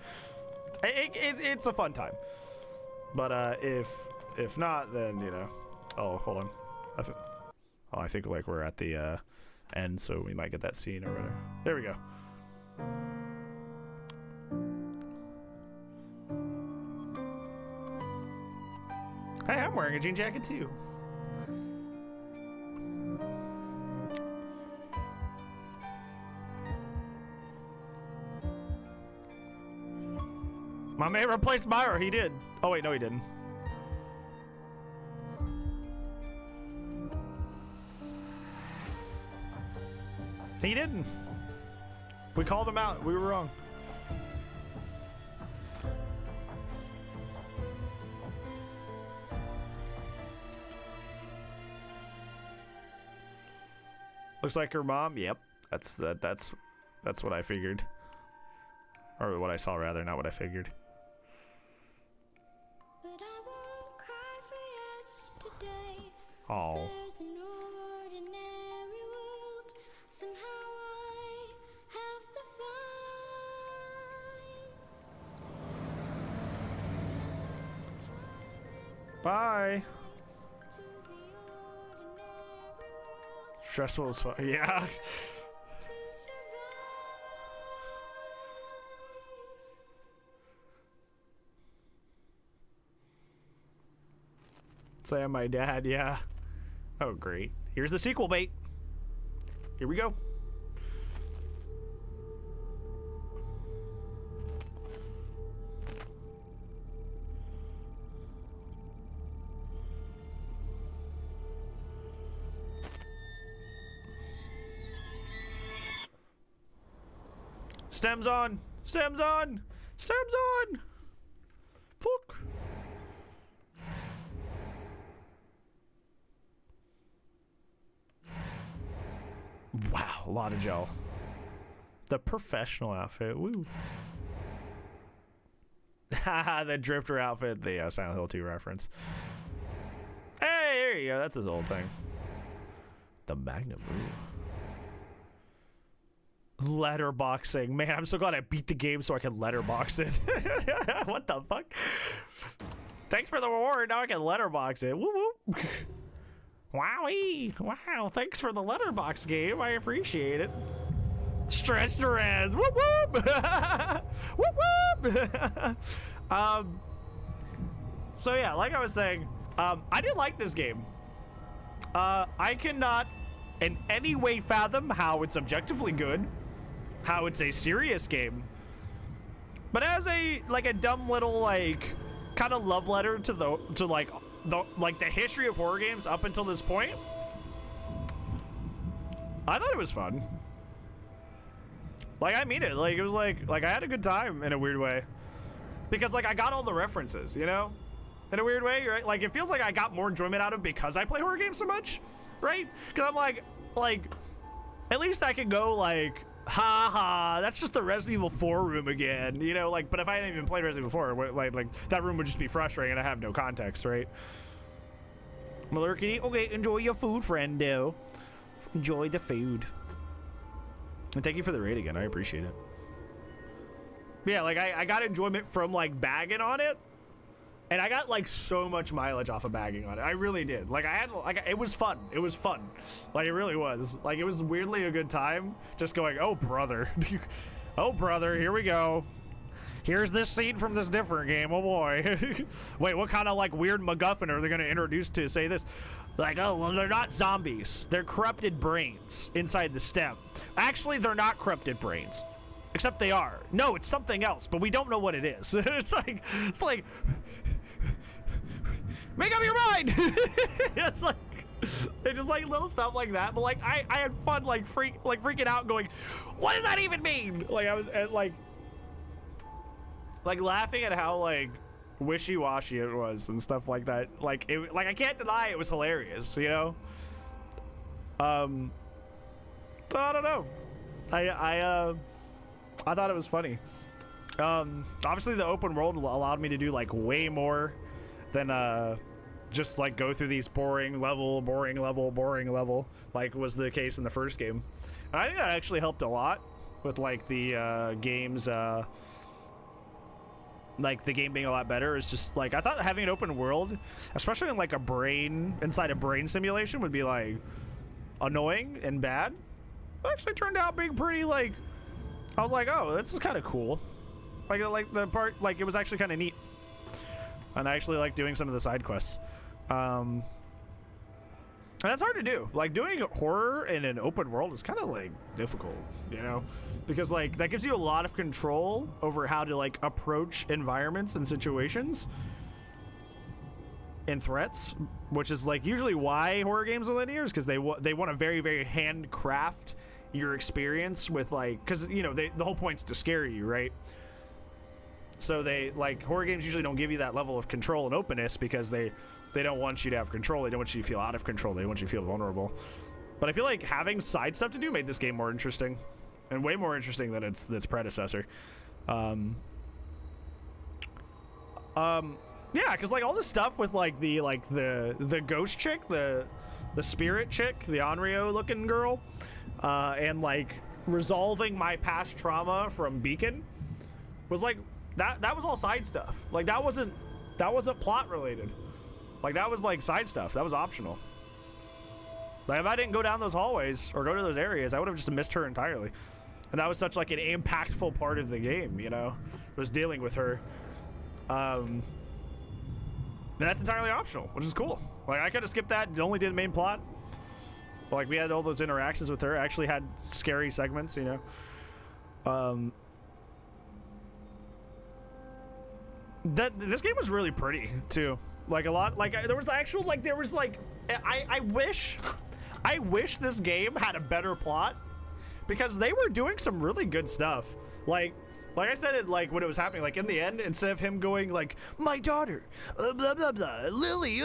it's a fun time. But if not, then, you know, oh, hold on. I think like we're at the end, so we might get that scene or whatever. There we go. Hey, I'm wearing a jean jacket too. My man replaced Myra. He did. Oh wait, no, he didn't. He didn't. We called him out. We were wrong. Looks like her mom. Yep, that's what I figured, or what I saw rather, not what I figured. But I won't cry for yesterday. Oh. There's an ordinary world. Somehow I have to find. Bye. Stressful as fuck. Yeah. Say I'm my dad, yeah. Oh, great. Here's the sequel bait. Here we go. Stems on! Stems on! Stems on! Fuck! Wow, a lot of gel. The professional outfit, woo. Haha, the drifter outfit, the Silent Hill 2 reference. Hey, there you go, that's his old thing. The Magnum, ooh. Letterboxing. Man, I'm so glad I beat the game so I can letterbox it. What the fuck? Thanks for the reward. Now I can letterbox it. Woo woo. Wowee. Wow. Thanks for the letterbox game. I appreciate it. Stretch Perez. Whoop whoop. Whoop whoop. So yeah, like I was saying, I did like this game. I cannot in any way fathom how it's objectively good, how it's a serious game, but as a dumb little kind of love letter to the history of horror games up until this point, I thought it was fun. I mean it. It was like I had a good time in a weird way, because I got all the references, you know, in a weird way, right? It feels like I got more enjoyment out of it because I play horror games so much. Right? Because I'm like, at least I can go ha ha, that's just the Resident Evil 4 room again, you know, but if I hadn't even played Resident Evil 4, that room would just be frustrating and I have no context, right? Malarkey, okay, enjoy your food, friendo. Enjoy the food. And thank you for the raid again, I appreciate it. But yeah, I got enjoyment from, bagging on it. And I got so much mileage off of bagging on it. I really did. It was fun. It was fun. It really was. It was weirdly a good time. Just going, oh brother, oh brother, here we go. Here's this scene from this different game. Oh boy. Wait, what kind of weird MacGuffin are they gonna introduce to say this? Oh well, they're not zombies. They're corrupted brains inside the stem. Actually, they're not corrupted brains. Except they are. No, it's something else, but we don't know what it is. It's like. Make up your mind. It's they just little stuff like that. But I had fun freaking out, going, what does that even mean? I was laughing at how wishy-washy it was and stuff like that. I can't deny it was hilarious, you know. So I don't know. I thought it was funny. Obviously the open world allowed me to do way more than just go through these boring level was the case in the first game. And I think that actually helped a lot with the games the game being a lot better. Is just I thought having an open world, especially in a brain inside a brain simulation, would be annoying and bad. It actually turned out being pretty I was like, oh, this is kind of cool. The part it was actually kind of neat. And I actually like doing some of the side quests. And that's hard to do. Like, doing horror in an open world is kind of, like, difficult, you know? Because, like, that gives you a lot of control over how to, like, approach environments and situations and threats, which is, like, usually why horror games are linear, is because they want to very, very handcraft your experience with, like, because, you know, the whole point's to scare you, right? So they, like, horror games usually don't give you that level of control and openness because they don't want you to have control. They don't want you to feel out of control. They want you to feel vulnerable. But I feel like having side stuff to do made this game more interesting, and way more interesting than its predecessor. Yeah, because like all the stuff with like the ghost chick, the spirit chick, the Onryo looking girl, and like resolving my past trauma from Beacon was like that was all side stuff. Like that wasn't plot related. Like, that was, like, side stuff. That was optional. Like, if I didn't go down those hallways or go to those areas, I would have just missed her entirely. And that was such, like, an impactful part of the game, you know? Was dealing with her. And that's entirely optional, which is cool. Like, I could have skipped that and only did the main plot. But, like, we had all those interactions with her. I actually had scary segments, you know? This game was really pretty, too. Like a lot, like there was actual, like there was like, I wish this game had a better plot, because they were doing some really good stuff. Like I said it, like when it was happening, like in the end, instead of him going like, my daughter, blah blah blah, Lily,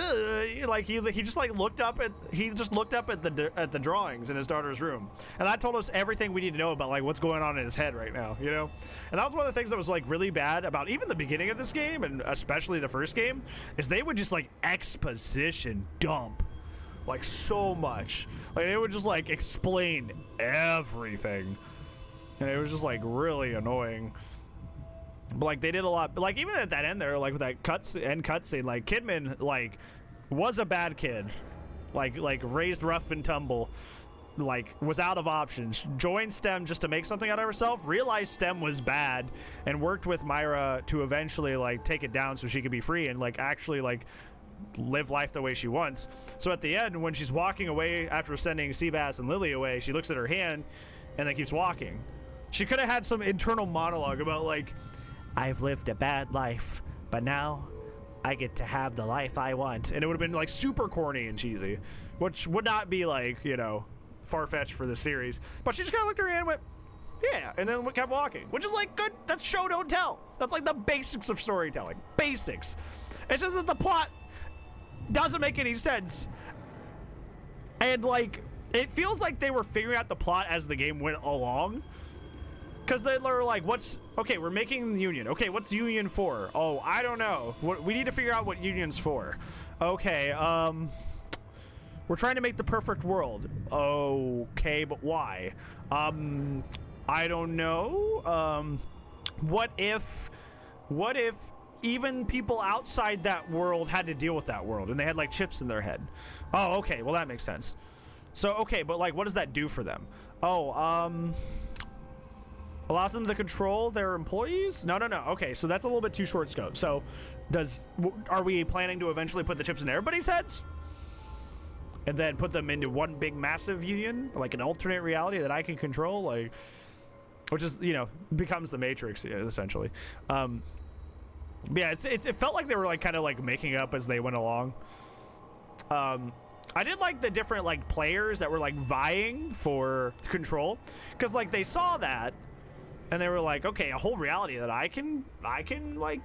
like he just like looked up at the drawings in his daughter's room, and that told us everything we need to know about like what's going on in his head right now, you know. And that was one of the things that was like really bad about even the beginning of this game, and especially the first game, is they would just like exposition dump like so much. Like they would just like explain everything. And it was just like really annoying. But like they did a lot. But like even at that end there, like with that cutscene, like Kidman like was a bad kid. Like raised rough and tumble. Like was out of options. Joined STEM just to make something out of herself. Realized STEM was bad and worked with Myra to eventually like take it down so she could be free and like actually like live life the way she wants. So at the end, when she's walking away after sending Seabass and Lily away, she looks at her hand and then keeps walking. She could have had some internal monologue about like, I've lived a bad life, but now I get to have the life I want. And it would have been like super corny and cheesy, which would not be like, you know, far-fetched for the series. But she just kind of looked at her hand and went, yeah, and then kept walking, which is like good. That's show don't tell. That's like the basics of storytelling. Basics. It's just that the plot doesn't make any sense. And like, it feels like they were figuring out the plot as the game went along. Because they were like, okay, we're making the Union. Okay, what's Union for? Oh, I don't know. We need to figure out what Union's for. Okay, we're trying to make the perfect world. Okay, but why? I don't know. What if even people outside that world had to deal with that world and they had like chips in their head? Oh, okay, well that makes sense. So, okay, but like, what does that do for them? Oh, allows them to control their employees? No. Okay, so that's a little bit too short scope. So, are we planning to eventually put the chips in everybody's heads? And then put them into one big massive union? Like an alternate reality that I can control? Like, which is, you know, becomes the Matrix, essentially. Yeah, it felt like they were like kind of like making up as they went along. I did like the different like players that were like vying for control, because like they saw that and they were like, okay, a whole reality that I can like,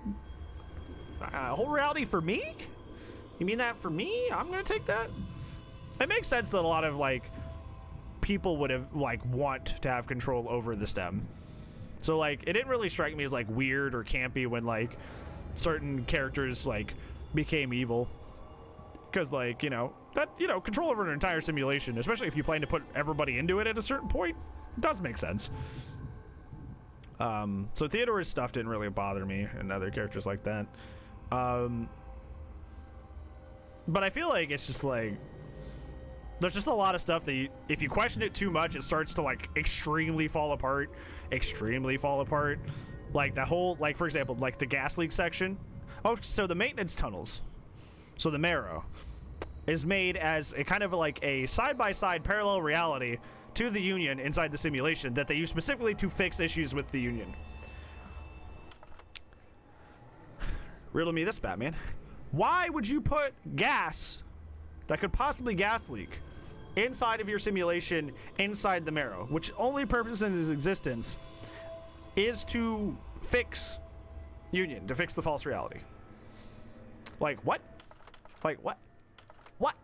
a whole reality for me? You mean that for me? I'm gonna take that. It makes sense that a lot of like people would have like want to have control over the STEM. So like it didn't really strike me as like weird or campy when like certain characters like became evil, because like, you know, that, you know, control over an entire simulation, especially if you plan to put everybody into it at a certain point, does make sense. So Theodore's stuff didn't really bother me and other characters like that. But I feel like it's just like there's just a lot of stuff that if you question it too much, it starts to like extremely fall apart. Like that whole, like for example, like the gas leak section. Oh, so the maintenance tunnels. So the Marrow. is made as a kind of like a side-by-side parallel reality to the Union inside the simulation that they use specifically to fix issues with the Union. Riddle me this, Batman. Why would you put gas that could possibly gas leak inside of your simulation, inside the Marrow, which only purpose in its existence is to fix Union, to fix the false reality? Like, what? Like, what? What?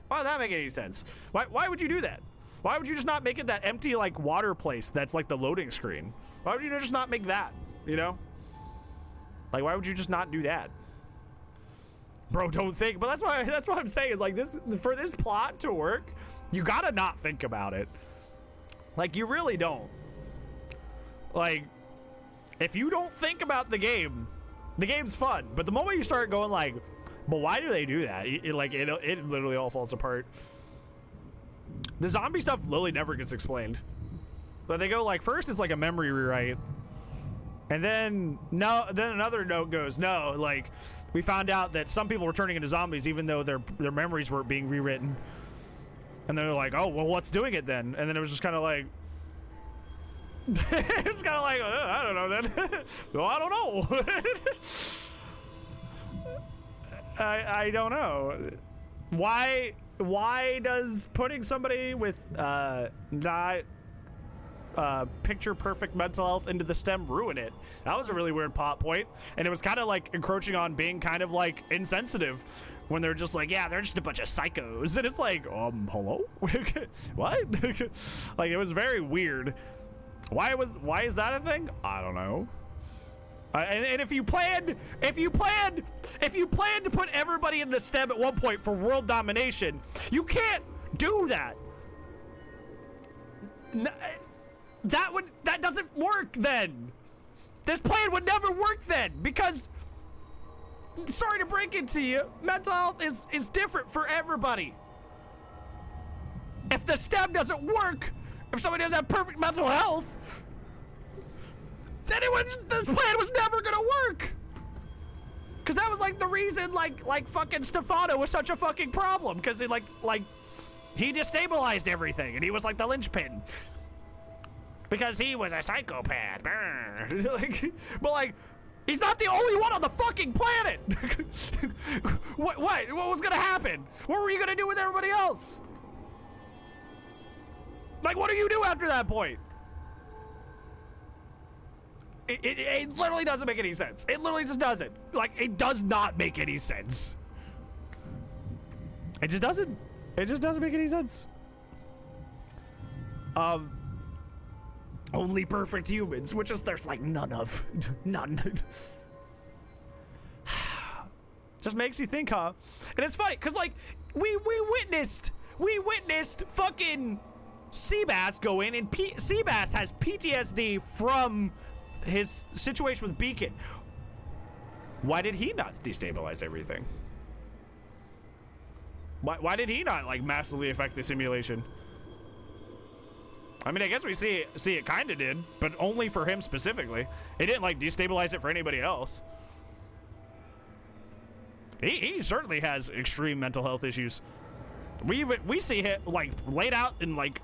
Why does that make any sense? Why would you do that? Why would you just not make it that empty, like, water place that's like the loading screen? Why would you just not make that, you know? Like, why would you just not do that? Bro, don't think. But that's what I'm saying is, like, this, for this plot to work, you gotta not think about it. Like, you really don't. Like, if you don't think about the game's fun. But the moment you start going like, but why do they do that? It literally all falls apart. The zombie stuff literally never gets explained. But they go like, first it's like a memory rewrite. And then another note goes, no, like, we found out that some people were turning into zombies even though their memories weren't being rewritten. And they're like, oh, well, what's doing it then? And then it was just kind of like, it's kind of like, I don't know then. Well, I don't know. I don't know. Why does putting somebody with not picture perfect mental health into the STEM ruin it? That was a really weird plot point, and it was kind of like encroaching on being kind of like insensitive when they're just like, yeah, they're just a bunch of psychos, and it's like, hello? What? Like, it was very weird. Why is that a thing? I don't know. And if you planned to put everybody in the STEM at one point for world domination, you can't do that. That doesn't work then. This plan would never work then, because, sorry to break it to you, mental health is different for everybody. If the STEM doesn't work, if somebody doesn't have perfect mental health, then this plan was never gonna work. Cause that was like the reason like fucking Stefano was such a fucking problem, because he like he destabilized everything and he was like the linchpin. Because he was a psychopath. But like, he's not the only one on the fucking planet. What was gonna happen? What were you gonna do with everybody else? Like, what do you do after that point? It literally doesn't make any sense. It literally just doesn't. Like, it does not make any sense. It just doesn't. It just doesn't make any sense. Only perfect humans, which is there's like none of. None. Just makes you think, huh? And it's funny, because like, we witnessed fucking Seabass go in, and Seabass has PTSD from his situation with Beacon. Why did he not destabilize everything? Why did he not like massively affect the simulation? I mean, I guess we see it kind of did, but only for him specifically. It didn't like destabilize it for anybody else. He certainly has extreme mental health issues. We see it like laid out in like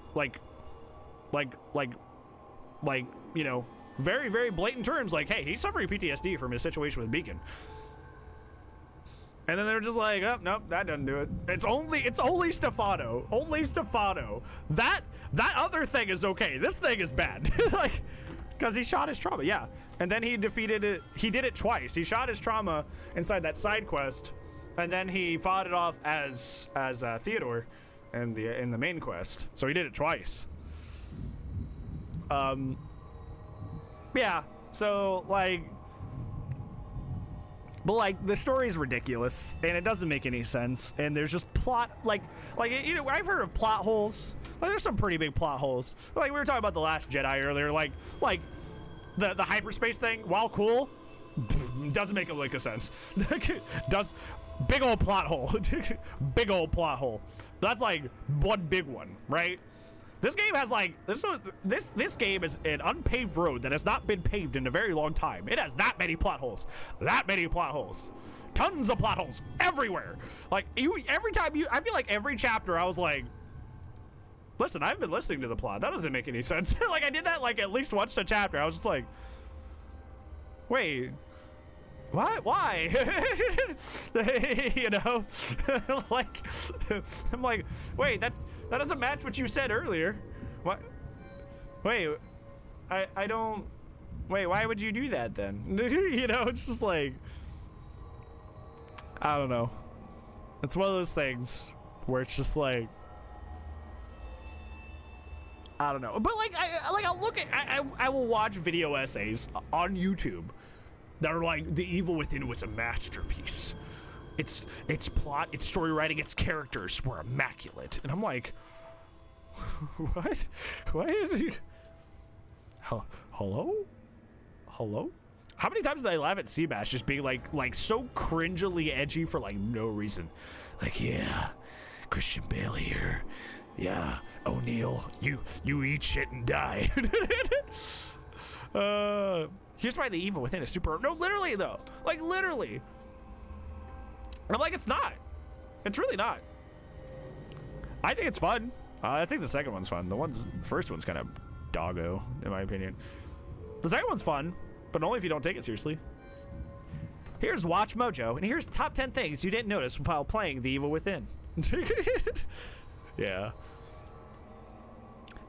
you know, very, very blatant terms, like, hey, he's suffering PTSD from his situation with Beacon. And then they're just like, oh, nope, that doesn't do it. It's only Stefano. Only Stefano. That other thing is okay. This thing is bad. Like, because he shot his trauma, yeah. And then he defeated it. He did it twice. He shot his trauma inside that side quest, and then he fought it off as Theodore in the main quest. So he did it twice. Yeah. So like, but like the story's ridiculous and it doesn't make any sense. And there's just plot like you know, I've heard of plot holes. Like, there's some pretty big plot holes. Like we were talking about The Last Jedi earlier. Like the hyperspace thing, while cool, doesn't make a lick of sense. Does big old plot hole. Big old plot hole. That's like one big one, right? This game has like this game is an unpaved road that has not been paved in a very long time. It has that many plot holes. That many plot holes. Tons of plot holes everywhere. Like, every time I feel like every chapter I was like, listen, I've been listening to the plot. That doesn't make any sense. Like, I did that, like, at least once a chapter. I was just like, wait, what? Why? You know? Like, I'm like, wait, that doesn't match what you said earlier. What? Wait, I don't, wait, why would you do that then? You know, it's just like, I don't know. It's one of those things where it's just like, I don't know. But like, I'll look at, I will watch video essays on YouTube that are like, The Evil Within was a masterpiece. Its plot, its story writing, its characters were immaculate. And I'm like, what? What is he? Hello? Hello? How many times did I laugh at Seabass just being like so cringily edgy for like no reason? Like, yeah, Christian Bale here. Yeah, O'Neill, you eat shit and die. Here's why The Evil Within is super. No, literally though. Like literally. I'm like, it's not. It's really not. I think it's fun. I think the second one's fun. The first one's kind of doggo, in my opinion. The second one's fun, but only if you don't take it seriously. Here's Watch Mojo, and here's top 10 things you didn't notice while playing The Evil Within. Yeah.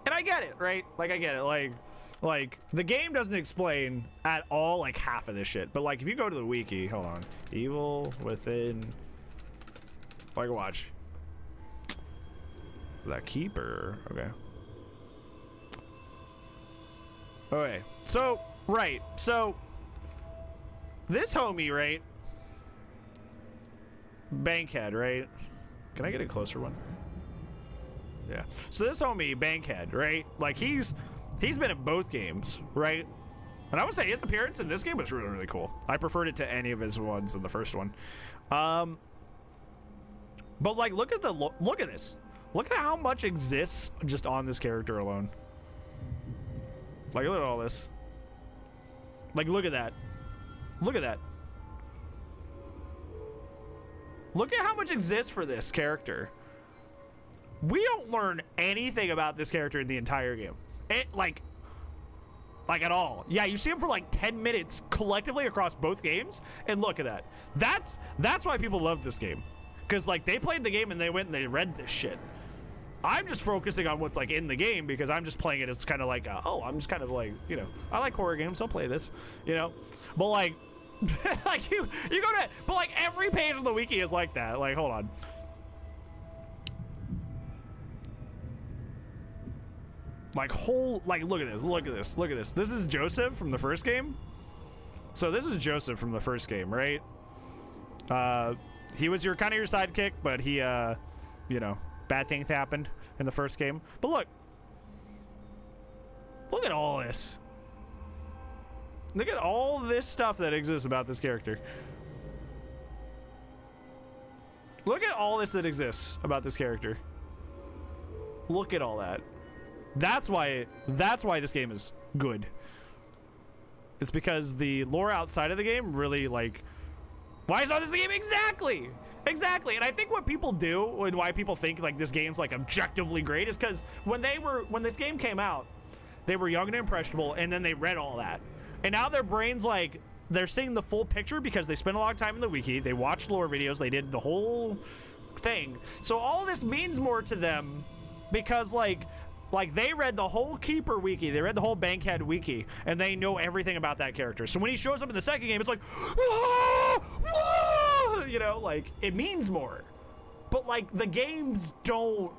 And I get it, right? Like, I get it. Like, the game doesn't explain at all, like, half of this shit. But, like, if you go to the wiki, hold on. Evil Within. Like, watch. That keeper. Okay. Okay. So, right. So, this homie, right? Bankhead, right? Can I get a closer one? Yeah. So this homie, Bankhead, right? Like, he's been in both games, right? And I would say his appearance in this game was really, really cool. I preferred it to any of his ones in the first one. But like, look at this. Look at how much exists just on this character alone. Like, look at all this. Like, look at that. Look at that. Look at how much exists for this character. We don't learn anything about this character in the entire game. Like at all. Yeah, you see him for like 10 minutes collectively across both games, and look at that. That's why people love this game. Because like, they played the game and they went and they read this shit. I'm just focusing on what's like in the game because I'm just playing it as kind of like, I'm just kind of like, you know, I like horror games, I'll play this, you know? But like, like you go to, but like every page on the wiki is like that. Like, hold on. Like look at this, look at this, look at this. This is Joseph from the first game. So this is Joseph from the first game, right? He was your kind of your sidekick, but he, you know, bad things happened in the first game. But look at all this. Look at all this stuff that exists about this character. Look at all this that exists about this character. Look at all that. That's why this game is good. It's because the lore outside of the game really, like, why is not this the game? Exactly. And I think what people do and why people think like this game's like objectively great is because when this game came out, they were young and impressionable, and then they read all that. And now their brains, like, they're seeing the full picture because they spent a lot of time in the wiki, they watched lore videos, they did the whole thing. So all this means more to them because like they read the whole Keeper wiki, they read the whole Bankhead wiki, and they know everything about that character. So when he shows up in the second game, it's like, whoa, whoa, you know, like, it means more. But like, the games don't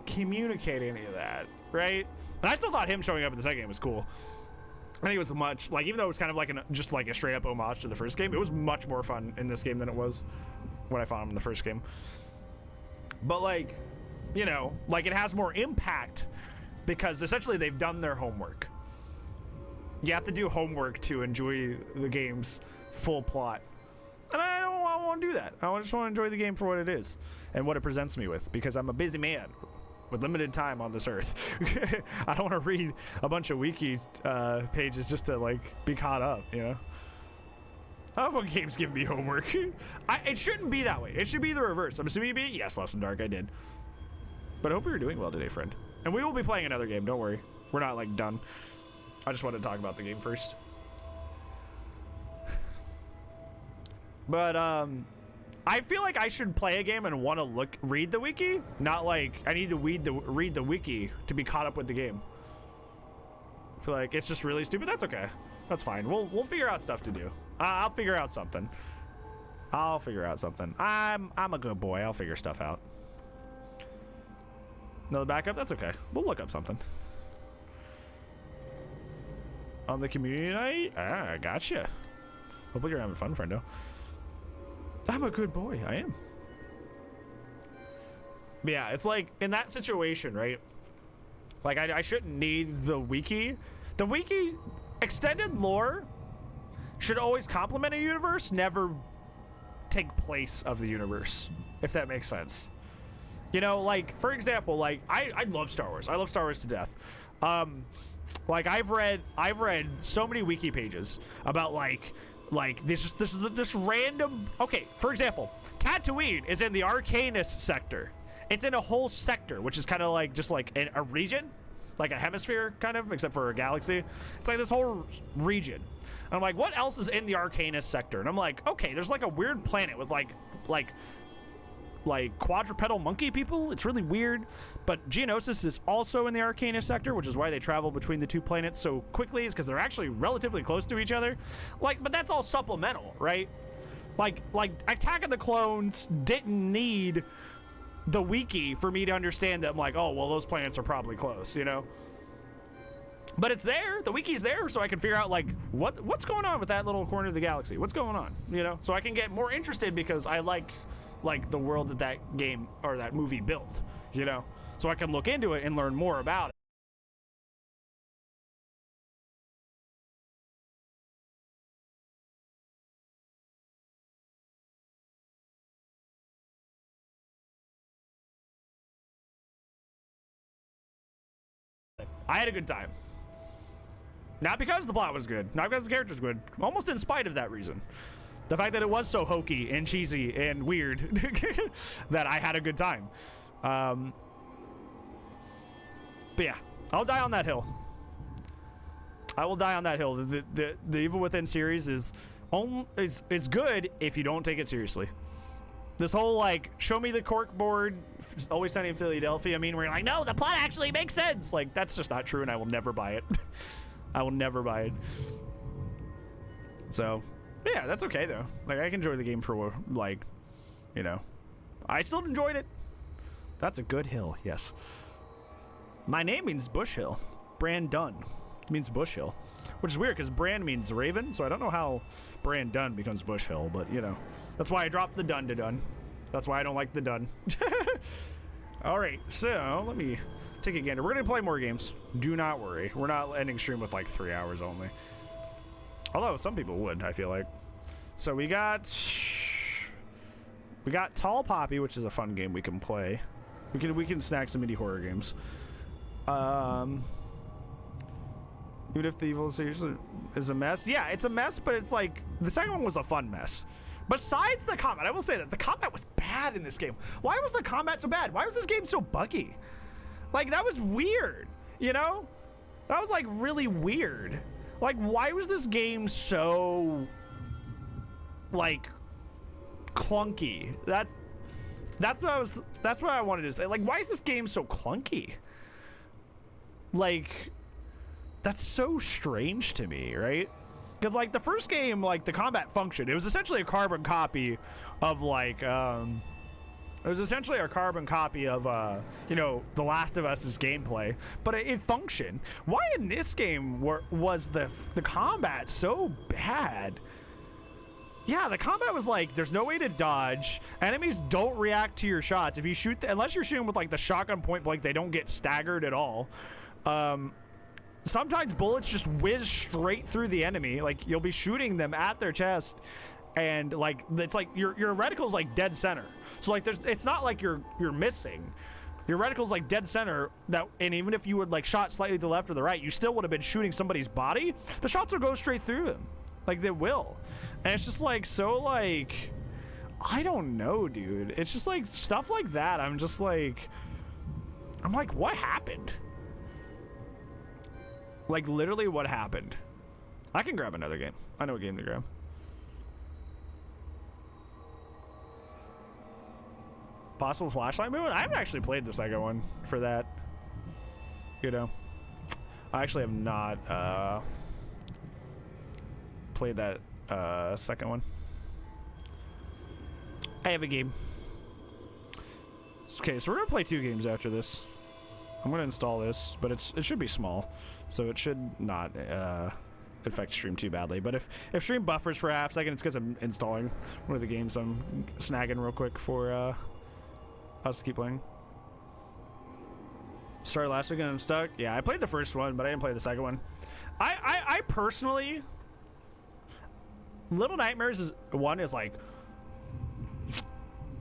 communicate any of that, right? And I still thought him showing up in the second game was cool. I think it was much, like, even though it was kind of like just like a straight up homage to the first game, it was much more fun in this game than it was when I found him in the first game. But like, you know, like, it has more impact because essentially they've done their homework. You have to do homework to enjoy the game's full plot. And I don't want to do that. I just want to enjoy the game for what it is and what it presents me with, because I'm a busy man with limited time on this earth. I don't want to read a bunch of wiki pages just to like be caught up, you know? I love when games give me homework. It shouldn't be that way. It should be the reverse. I'm assuming you beat it? Yes, Lesson Dark, I did. But I hope you're doing well today, friend. And we will be playing another game, don't worry. We're not, like, done. I just wanted to talk about the game first. But, I feel like I should play a game and want to read the wiki, not like I need to read the wiki to be caught up with the game. I feel like it's just really stupid. That's okay. That's fine. We'll figure out stuff to do. I'll figure out something. I'll figure out something. I'm a good boy. I'll figure stuff out. No backup? That's okay. We'll look up something. On the community night? Ah, gotcha. Hopefully you're having fun, friendo. I'm a good boy. I am. But yeah, it's like in that situation, right? Like I shouldn't need the wiki. The wiki extended lore should always complement a universe, never take place of the universe, if that makes sense. You know, like for example, like I love Star Wars. I love Star Wars to death. Like I've read so many wiki pages about like this random. Okay, for example, Tatooine is in the Arcanus sector. It's in a whole sector, which is kind of like just like a region, like a hemisphere, kind of, except for a galaxy. It's like this whole region. And I'm like, what else is in the Arcanus sector? And I'm like, okay, there's like a weird planet with like quadrupedal monkey people. It's really weird. But Geonosis is also in the Arcanus sector, which is why they travel between the two planets so quickly, is because they're actually relatively close to each other. Like, but that's all supplemental, right? Like Attack of the Clones didn't need the wiki for me to understand that. I'm like, oh, well, those planets are probably close, you know? But it's there. The wiki's there, so I can figure out, like, what's going on with that little corner of the galaxy? What's going on, you know? So I can get more interested because I like the world that game or that movie built, you know? So I can look into it and learn more about it. I had a good time. Not because the plot was good, not because the characters were good, almost in spite of that reason. The fact that it was so hokey and cheesy and weird that I had a good time. But yeah, I'll die on that hill. I will die on that hill. The Evil Within series is good if you don't take it seriously. This whole, like, show me the corkboard, Always Sunny in Philadelphia, I mean, where you're like, no, the plot actually makes sense. Like, that's just not true, and I will never buy it. I will never buy it. So, yeah, that's okay, though. Like, I can enjoy the game for, like, you know. I still enjoyed it. That's a good hill, yes. My name means Bush Hill. Brandon means Bush Hill. Which is weird, because Brand means Raven, so I don't know how Brandon becomes Bush Hill, but, you know. That's why I dropped the dun to dun. That's why I don't like the dun. Alright, so, let me take a gander. We're going to play more games. Do not worry. We're not ending stream with, like, 3 hours only. Although, some people would, I feel like. So, we got Tall Poppy, which is a fun game we can play. We can snag some indie horror games. Even if the Evil series is a mess. Yeah, it's a mess, but it's like, the second one was a fun mess. Besides the combat, I will say that the combat was bad in this game. Why was the combat so bad? Why was this game so buggy? Like, that was weird, you know? That was, like, really weird. Like, why was this game so, like, clunky? That's what I wanted to say. Like, why is this game so clunky? Like, that's so strange to me, right? Because, like, the first game, like, the combat functioned. It was essentially a carbon copy of, like, you know, The Last of Us's gameplay. But it functioned. Why in this game was the combat so bad? Yeah, the combat was like, there's no way to dodge. Enemies don't react to your shots. If you shoot, unless you're shooting with, like, the shotgun point blank, they don't get staggered at all. Sometimes bullets just whiz straight through the enemy. Like, you'll be shooting them at their chest, and like it's like your reticle's like dead center. So like it's not like you're missing. Your reticle's like dead center. And even if you would like shot slightly to the left or the right, you still would have been shooting somebody's body. The shots will go straight through them. Like, they will. And it's just like, so like, I don't know, dude. It's just like stuff like that. I'm like, what happened? Like, literally what happened? I can grab another game. I know what game to grab. Possible Flashlight Moon? I haven't actually played the second one for that. You know. I actually have not played that second one. I have a game. Okay, so we're gonna play 2 games after this. I'm gonna install this, but it should be small, so it should not affect stream too badly. But if stream buffers for a half second, it's because I'm installing one of the games I'm snagging real quick for us to keep playing. Started last week and I'm stuck. Yeah, I played the first one, but I didn't play the second one. I personally, Little Nightmares is like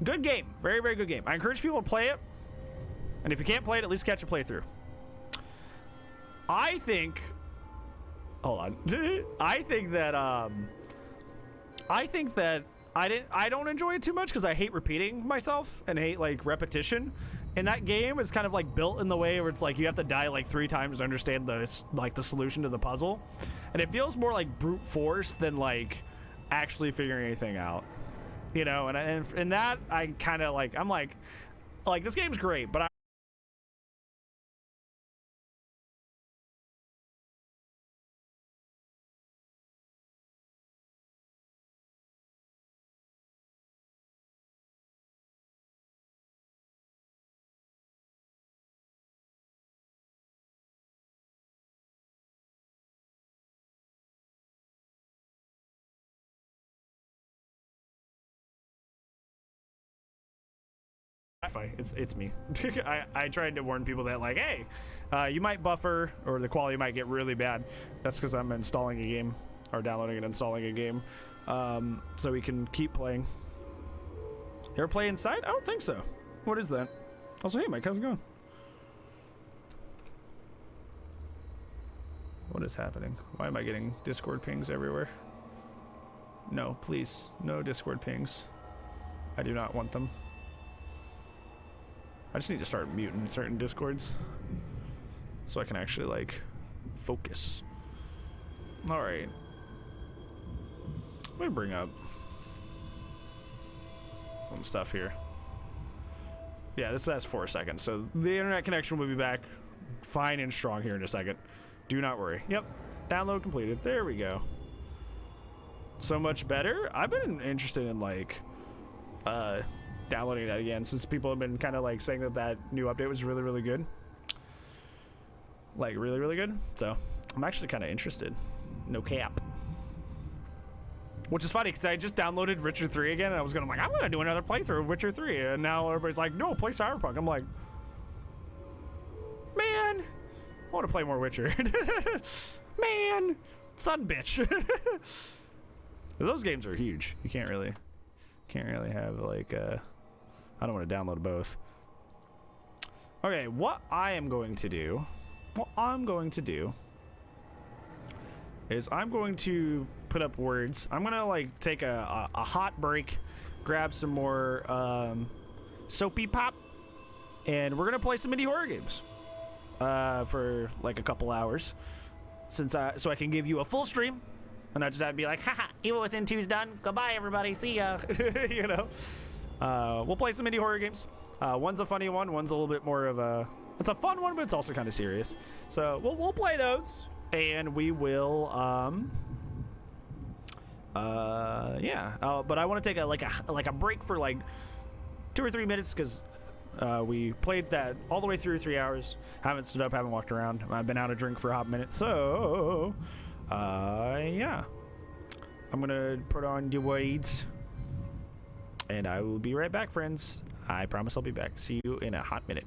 good game, very, very good game. I encourage people to play it, and if you can't play it, at least catch a playthrough. I think, hold on, I think that I don't enjoy it too much because I hate repeating myself and hate like repetition. And that game is kind of like built in the way where it's like you have to die like 3 times to understand the solution to the puzzle, and it feels more like brute force than like actually figuring anything out, you know. And that I kind of like. I'm like this game's great, but it's me. I tried to warn people that like, hey, you might buffer or the quality might get really bad. That's because I'm installing a game or downloading and installing a game, so we can keep playing. You ever play Inside? I don't think so. What is that? Also, hey Mike, how's it going? What is happening? Why am I getting Discord pings everywhere? No, please, no Discord pings. I do not want them. I just need to start muting certain Discords so I can actually like focus. All right, let me bring up some stuff here. Yeah, this lasts 4 seconds, so the internet connection will be back fine and strong here in a second. Do not worry. Yep, download completed. There we go. So much better. I've been interested in like downloading that again since people have been kind of like saying that new update was really, really good. Like really, really good. So I'm actually kind of interested. No cap. Which is funny because I just downloaded Witcher 3 again and I was gonna I'm gonna do another playthrough of Witcher 3, and now everybody's like, no, play Cyberpunk. I'm like, man, I want to play more Witcher. Man, son bitch. Those games are huge. You can't really have like I don't want to download both. Okay, what I'm going to do is I'm going to put up words. I'm gonna like take a hot break, grab some more soapy pop, and we're gonna play some indie horror games for like a couple hours, so I can give you a full stream. And I just have to be like, haha, Evil Within 2's done. Goodbye, everybody. See ya. You know? We'll play some indie horror games. One's a funny one. One's a little bit more of a... It's a fun one, but it's also kind of serious. So we'll play those. And we will... yeah. But I want to take a break for like 2 or 3 minutes because we played that all the way through 3 hours. Haven't stood up, haven't walked around. I've been out of drink for a hot minute. So... yeah. I'm gonna put on the words and I will be right back, friends. I promise I'll be back. See you in a hot minute.